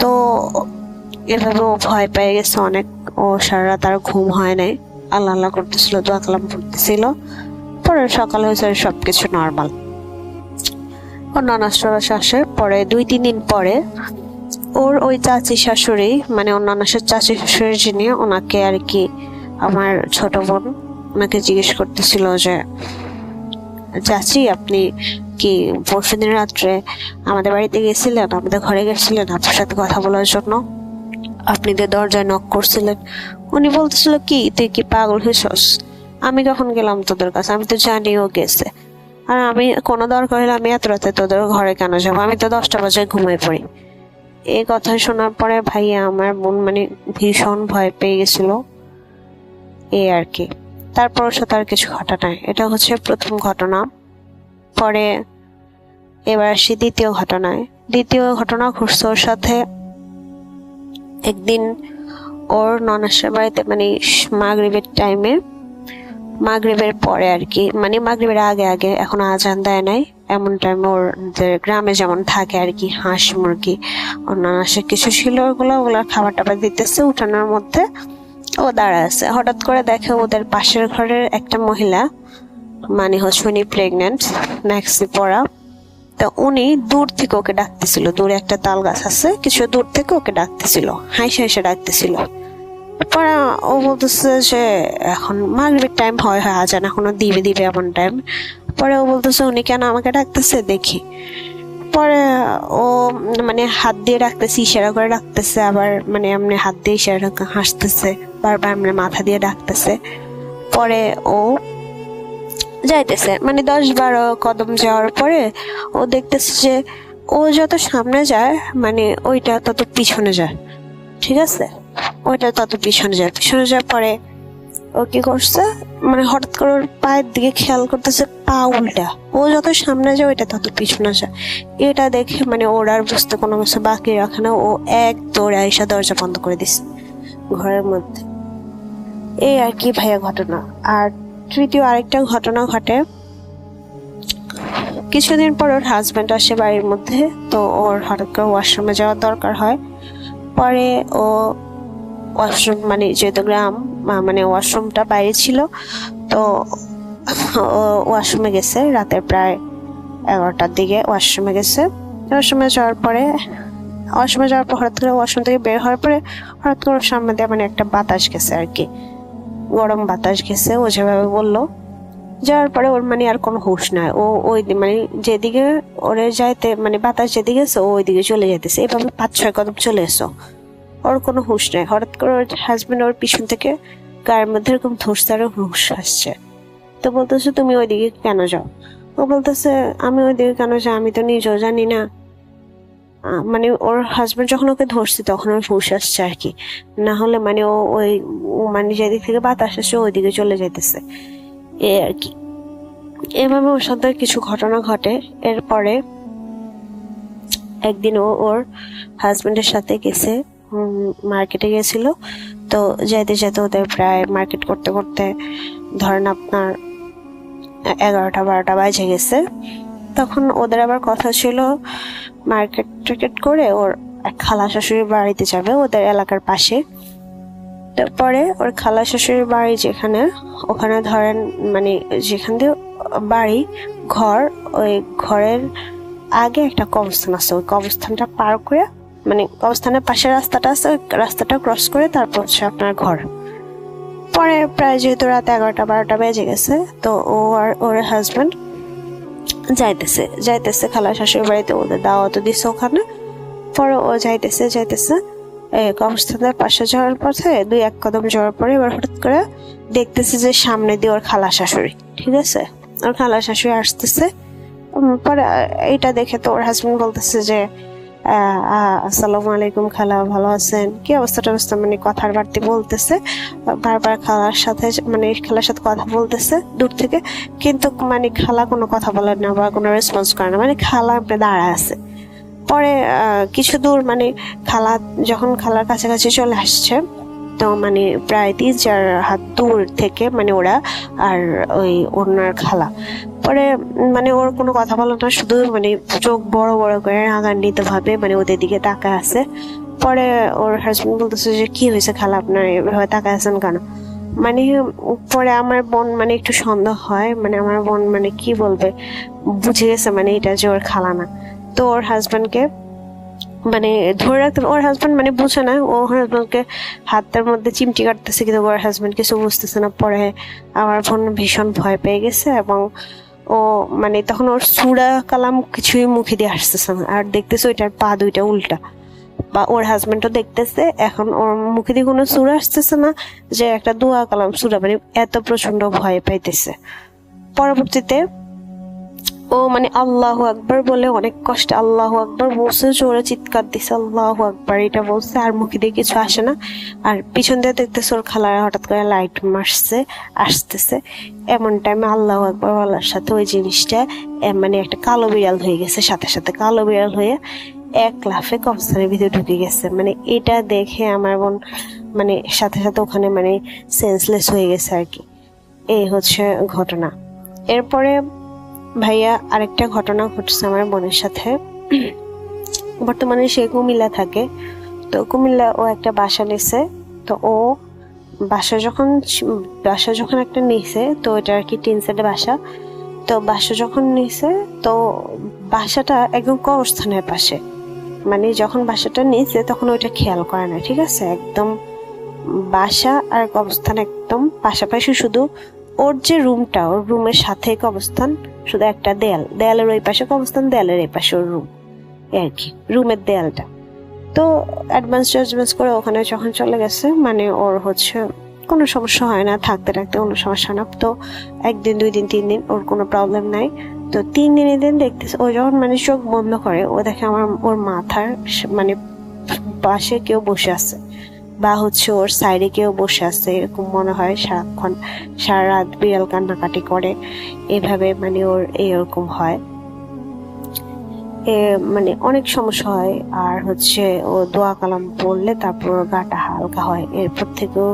তো এভাবে ও ভয় পেয়ে গেছে অনেক। ও সারা রাত আর ঘুম হয় নাই, আল্লাহ আল্লাহ করতেছিল, দোয়া কালাম পড়তেছিল। পরে সকাল হয়েছে, সবকিছু নর্মাল। ওর ননাস আসে। পরে 2-3 দিন পরে ওর ওই চাচি শাশুড়ি, মানে ওর ননাসের চাচি শাশুড়ি যিনি, ওনাকে আর কি আমার ছোট বোন ওনাকে জিজ্ঞেস করতেছিল যে চাচি, আপনি কি পরশুদিন রাত্রে আমাদের বাড়িতে গেছিলেন, আমাদের ঘরে গেছিলেন আপনার সাথে কথা বলার জন্য, আপনি তো দরজায় নক করছিলেন। উনি বলতেছিল কি, তুই কি পাগল হয়েছস? আমি কখন গেলাম তোদের কাছে? আমি তো জানি ও গেছে। আর আমি কোনো দরকার হলে আমি এত রাতে তোদের ঘরে কেন যাবো? আমি তো 10টা বাজে ঘুমিয়ে পড়ি। এই কথা শোনার পরে ভাইয়া আমার বোন মানে ভীষণ ভয় পেয়ে গেছিল, এই আর কি। তারপর সাথে আর কিছু ঘটে নাই। এটা হচ্ছে প্রথম ঘটনা। পরে এবার আসি দ্বিতীয় ঘটনায়। দ্বিতীয় ঘটনা ঘটছে ওর সাথে একদিন ওর ননাসের বাড়িতে, মানে মাগরিবের টাইমে, মাগরিবের পরে আর কি, মানে মাগরিবের আগে আগে, এখন আজান দেয় নাই এমন টাইমে ওদের গ্রামে যেমন থাকে আর কি, হাঁস মুরগি ওর ননাসের কিছু ছিল, ওগুলোর খাবার টাবার দিতেছে উঠানোর মধ্যে। ও দাঁড়ায় আছে, হঠাৎ করে দেখে ওদের পাশের ঘরের একটা মহিলা, মানে হচ্ছে উনি প্রেগনেন্ট, ম্যাক্সি পরা। তো উনি দূর থেকে ওকে ডাকতেছিল, দূরে একটা তাল গাছ আছে, কিছু দূর থেকে ওকে ডাকতেছিল, হাইসে ডাকতেছিল। পরে ও বলতেছে যে এখন মাগরিবের টাইম হয়, আজান এখনো দিবে এমন টাইম। পরে ও বলতেছে উনি কেন আমাকে ডাকতেছে দেখি। পরে ও মানে হাত দিয়ে ডাকতেছে, ইশারা করে ডাকতেছে, আবার মানে এমনি হাত দিয়ে ইশারা হাসতেছে, বারবার এমনি মাথা দিয়ে ডাকতেছে। পরে ও যাইতেছে, মানে 10-12 কদম যাওয়ার পরে ও দেখতেছে যে ও যত সামনে যায় মানে ওইটা তত পিছনে যায়, ঠিক আছে, ওইটা তত পিছনে যাওয়ার পরে ও কি করছে, মানে হঠাৎ করে ওর পায়ের দিকে খেয়াল করতেছে, পা উল্টা, ও যত সামনে যায় ওইটা তত পিছনে যায়। এটা দেখে মানে ওর আর বুঝতে কোনো কিছু বাকি রাখে না, ও এক দৌড়ে আইসা দরজা বন্ধ করে দিছে ঘরের মধ্যে। এই আর কি ভাইয়া ঘটনা। আর তৃতীয় আরেকটা ঘটনা ঘটে, কিছুদিন পর ওর হাজব্যান্ড আসে বাড়ির মধ্যে। তো ওর হঠাৎ করে ওয়াশরুমে যাওয়ার দরকার হয়। পরে ও ওয়াশরুম, মানে যেহেতু গ্রাম, মানে ওয়াশরুমটা বাইরে ছিল, তো ও ওয়াশরুমে গেছে রাতের প্রায় 11টার দিকে ওয়াশরুমে গেছে। ওয়াশরুমে যাওয়ার পর হঠাৎ করে ওয়াশরুম থেকে বের হওয়ার পরে হঠাৎ করে ওর সামনে দিয়ে মানে একটা বাতাস গেছে আর কি, গরম বাতাস গেছে। ও যেভাবে বললো, যাওয়ার পরে ওর মানে আর কোনো হুঁশ নাই। ও ওই মানে যেদিকে ওরে যাইতে, মানে বাতাস যেদিকে গেছে ও ওইদিকে চলে যেতেছে। এভাবে 5-6 কদম চলে এসো, ওর কোনো হুঁশ নাই। হঠাৎ করে ওর হাজবেন্ড ওর পিছন থেকে গায়ের মধ্যে এরকম ধরছে, আর হুঁশ আসছে। তো বলতেছে তুমি ওইদিকে কেন যাও? ও বলতেছে আমি ওইদিকে কেন যাই আমি তো নিজেও জানি না। মানে ওর হাজবেন্ড যখন ওকে ধরছে তখন ওর হুঁশ আসছে আর কি, না হলে মানে ও ওই মানে যেদিক থেকে বাতাস আসছে ওইদিকে চলে যাইতেছে, এ আর কি। এভাবে ওর সাথে কিছু ঘটনা ঘটে। এরপরে একদিন ও ওর হাজবেন্ডের সাথে গেছে, মার্কেটে গেছিল। তো যেতে ওদের প্রায় মার্কেট করতে করতে ধরেন আপনার 11টা-12টা বাজে গেছে। তখন ওদের আবার কথা ছিল মার্কেট করে ওর এক খালা শাশুড়ির বাড়িতে যাবে, ওদের এলাকার পাশে। তারপরে ওর খালা শাশুড়ির বাড়ি যেখানে, ওখানে ধরেন মানে যেখান দিয়ে বাড়ি ঘর, ওই ঘরের আগে একটা কবরস্থান আছে। ওই কবরস্থানটা পার করে, মানে কবরস্থানের পাশে রাস্তাটা আছে, ওই রাস্তাটা ক্রস করে তারপর হচ্ছে আপনার ঘর। পরে প্রায় যেহেতু রাত 11টা-12টা বেজে গেছে, তো ও আর ওর হাজবেন্ড যাইতেছে খালা শাশুড়ির বাড়িতে, ওদের দাওয়াত দিচ্ছে ওখানে। পরে ও যাইতেছে কবরস্থানের পাশে যাওয়ার পথে 2-1 কদম যাওয়ার পরে এবার হঠাৎ করে দেখতেছে যে সামনে দিয়ে ওর খালা শাশুড়ি, ঠিক আছে, ওর খালা শাশুড়ি আসতেছে। পরে এইটা দেখে তো ওর হাজবেন্ড বলতেছে যে আসসালামু আলাইকুম খালা, ভালো আছেন, কি অবস্থা, মানে কথার বাড়তি বলতেছে, বারবার খালার সাথে মানে খালার সাথে কথা বলতেছে দূর থেকে, কিন্তু মানে খালা কোনো কথা বলে না বা কোনো রেসপন্স করে না, মানে খালা আপনি দাঁড়ায় আছে। পরে কিছু দূর মানে খালা যখন খালার কাছাকাছি চলে আসছে, তো মানে প্রায় 3-4 হাত দূর থেকে মানে ওরা আর ওই ওনার খালা, পরে মানে ওর কোনো কথা বলো না, শুধু মানে চোখ বড় বড় করে রাগান্বিত ভাবে মানে ওদের দিকে তাকায় আছে। পরে ওর হাজবেন্ড বলতেছে যে কি হয়েছে খালা, আপনার এভাবে তাকায় আছেন কেন? মানে পরে আমার বোন মানে একটু সন্দেহ হয়, মানে আমার বোন মানে কি বলবে, বুঝে গেছে মানে এটা যে ওর খালা না। তো ওর হাজবেন্ডকে মানে ধরে রাখতে, ওর হাজবেন্ড মানে বুঝে না, ও হাজবেন্ডকে হাতের মধ্যে চিমটি কাটতেছে, কিন্তু ওর হাজবেন্ড কিছু বুঝতেছে না। পরে আমার বোন ভীষণ ভয় পেয়ে গেছে এবং ও মানে তখন ওর সূরা কালাম কিছুই মুখে দিয়ে আসতেছে না, আর দেখতেছে ওইটার পা দুইটা উল্টা, বা ওর হাজবেন্ডও দেখতেছে এখন ওর মুখে দিয়ে কোনো সূরা আসতেছে না, যে একটা দোয়া কালাম সূরা, মানে এত প্রচন্ড ভয় পাইতেছে। পরবর্তীতে ও মানে আল্লাহু আকবার বলে অনেক কষ্টে আল্লাহু আকবার বলছে, জোরে চিৎকার দিছে আল্লাহু আকবার এটা বলছে, আর মুখে দিয়ে কিছু আসে না। আর পিছন দিয়ে দেখতেছে ওর খালার হঠাৎ করে লাইট মারছে আসতেছে, এমন টাইমে আল্লাহু আকবার বলার সাথে ওই জিনিসটা মানে একটা কালো বিড়াল হয়ে গেছে, সাথে সাথে কালো বিড়াল হয়ে এক লাফে কবরস্থানের ভিতরে ঢুকে গেছে। মানে এটা দেখে আমার বোন মানে সাথে সাথে ওখানে মানে সেন্সলেস হয়ে গেছে আর কি। এই হচ্ছে ঘটনা। এরপরে ভাইয়া আরেকটা ঘটনা ঘটছে আমার বোনের সাথে। বর্তমানে সে কুমিল্লা থাকে, তো কুমিল্লা ও একটা বাসা নিছে, তো ও বাসা যখন একটা নিছে, তো এটা আর কি টিন সেটের বাসা, তো বাসা যখন নিছে তো বাসাটা একদম কবরস্থানের পাশে, মানে যখন বাসাটা নিছে তখন ওইটা খেয়াল করে না, ঠিক আছে, একদম বাসা আর কবরস্থান একদম পাশাপাশি, শুধু ওর যে রুমটা, ওর রুমের সাথে কবরস্থান, শুধু একটা দেয়ালের ওই পাশে কবরস্থান, দেয়ালের এই পাশে ওর রুম আর কি, রুমের দেয়ালটা। তো অ্যাডভান্স করে ওখানে যখন চলে গেছে, মানে ওর হচ্ছে কোনো সমস্যা হয় না, থাকতে কোনো সমস্যা না। তো 1 দিন 2 দিন 3 দিন ওর কোনো প্রবলেম নাই। তো 3 দিনের দিন দেখতেছে ও যখন মানে চোখ বন্ধ করে, ও দেখে ওর মাথার মানে পাশে কেউ বসে আছে, বা হচ্ছে ওর সাইডে কেউ বসে আছে, এরকম মনে হয়। সারাক্ষণ সারা রাত বিড়াল কান্নাকাটি করে, এভাবে মানে ওর এরকম হয়, মানে অনেক সমস্যা হয়। আর হচ্ছে ও দোয়া কালাম পড়লে তারপর ওর গাটা হালকা হয়। এরপর থেকেও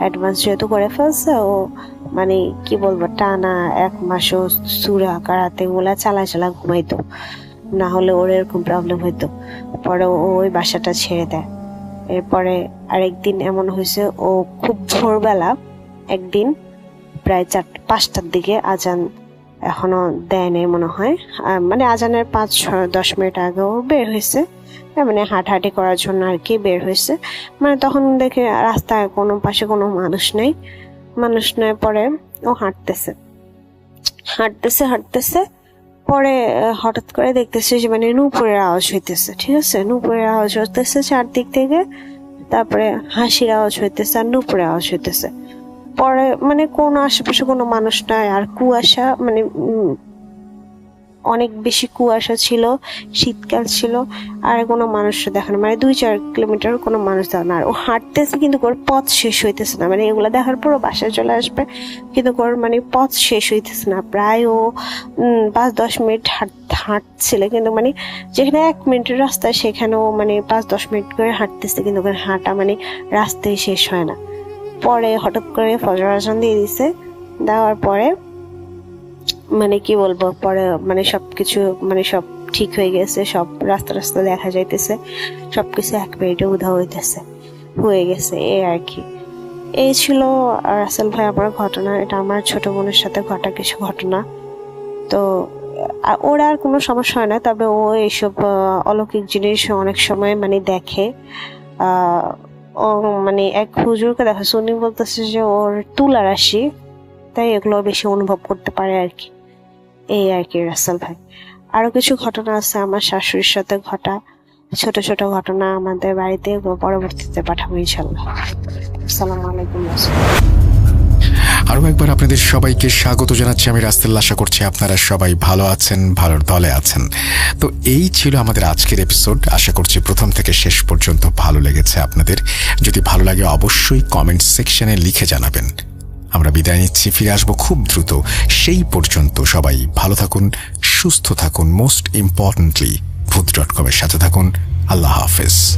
অ্যাডভান্স যেহেতু করে ফেলছে, ও মানে কি বলবো, টানা 1 মাসও সূরা কারাতে ওগুলা চালা ঘুমাইতো, না হলে ওর এরকম প্রবলেম হইতো। পরে ও ওই বাসাটা ছেড়ে দেয়। এরপরে আরেকদিন এমন হয়েছে, ও খুব ভোরবেলা একদিন প্রায় 4-5টার দিকে, আজান এখনো দেয় নাই মনে হয়, মানে আজানের 5-10 মিনিট আগে ও বের হয়েছে, মানে হাঁটাহাঁটি করার জন্য আর কি বের হয়েছে। মানে তখন দেখে রাস্তায় কোনো পাশে কোনো মানুষ নেই। পরে ও হাঁটতেছে, পরে হঠাৎ করে দেখতেছে যে মানে নূপুরের আওয়াজ হইতেছে, ঠিক আছে, নূপুরের আওয়াজ হইতেছে চারদিক থেকে, তারপরে হাসির আওয়াজ হইতেছে আর নূপুরের আওয়াজ হইতেছে। পরে মানে কোনো আশেপাশে কোনো মানুষ নাই, আর কুয়াশা, মানে অনেক বেশি কুয়াশা ছিল, শীতকাল ছিল, আর কোনো মানুষ দেখে না, মানে 2-4 কিলোমিটার কোনো মানুষ দেখে না। আর ও হাঁটতেছে কিন্তু ওর পথ শেষ হইতেছে না, মানে এগুলো দেখার পর বাসায় চলে আসবে, কিন্তু ওর মানে পথ শেষ হইতেছে না। প্রায় ও 5-10 মিনিট হাঁটছিল, কিন্তু মানে যেখানে 1 মিনিটের রাস্তা সেখানেও মানে 5-10 মিনিট করে হাঁটতেছে, কিন্তু ওখানে হাঁটা মানে রাস্তায় শেষ হয় না। পরে হঠাৎ করে ফজর আজান দিয়ে দিছে, দেওয়ার পরে মানে কি বলবো, পরে মানে সবকিছু মানে সব ঠিক হয়ে গেছে, সব রাস্তা দেখা যাইতেছে, সবকিছু 1 মিনিটে উধাও হয়ে গেছে, এই আর কি। এই ছিল রাসেল ভাই আমার ঘটনা। এটা আমার ছোট বোনের সাথে ঘটা কিছু ঘটনা। তো ওর আর কোনো সমস্যা হয় না, তবে ও এইসব অলৌকিক জিনিস অনেক সময় মানে দেখে। ও মানে এক হুজুরকে দেখাচ্ছে, উনি বলতেছে যে ওর তুলা রাশি, তাই এগুলো বেশি অনুভব করতে পারে আর কি। এই আর কি রাসেল ভাই। আরো কিছু ঘটনা আছে আমার শাশুড়ির সাথে ঘটা, ছোট ছোট ঘটনা আমাদের বাড়িতে, পরবর্তীতে পাঠাবো ইনশাল্লাহ। আসসালামু আলাইকুম। আরো আরও একবার আপনাদের সবাইকে স্বাগত জানাচ্ছি আমি রাস্তেল। আশা করছি আপনারা সবাই ভালো আছেন, ভালোর দলে আছেন। তো এই ছিল আমাদের আজকের এপিসোড। আশা করছি প্রথম থেকে শেষ পর্যন্ত ভালো লেগেছে আপনাদের। যদি ভালো লাগে অবশ্যই কমেন্ট সেকশনে লিখে জানাবেন। আমরা বিদায় নিচ্ছি, ফিরে আসবো খুব দ্রুত। সেই পর্যন্ত সবাই ভালো থাকুন, সুস্থ থাকুন, মোস্ট ইম্পর্টেন্টলি ভূত.com-এর সাথে থাকুন। আল্লাহ হাফেজ।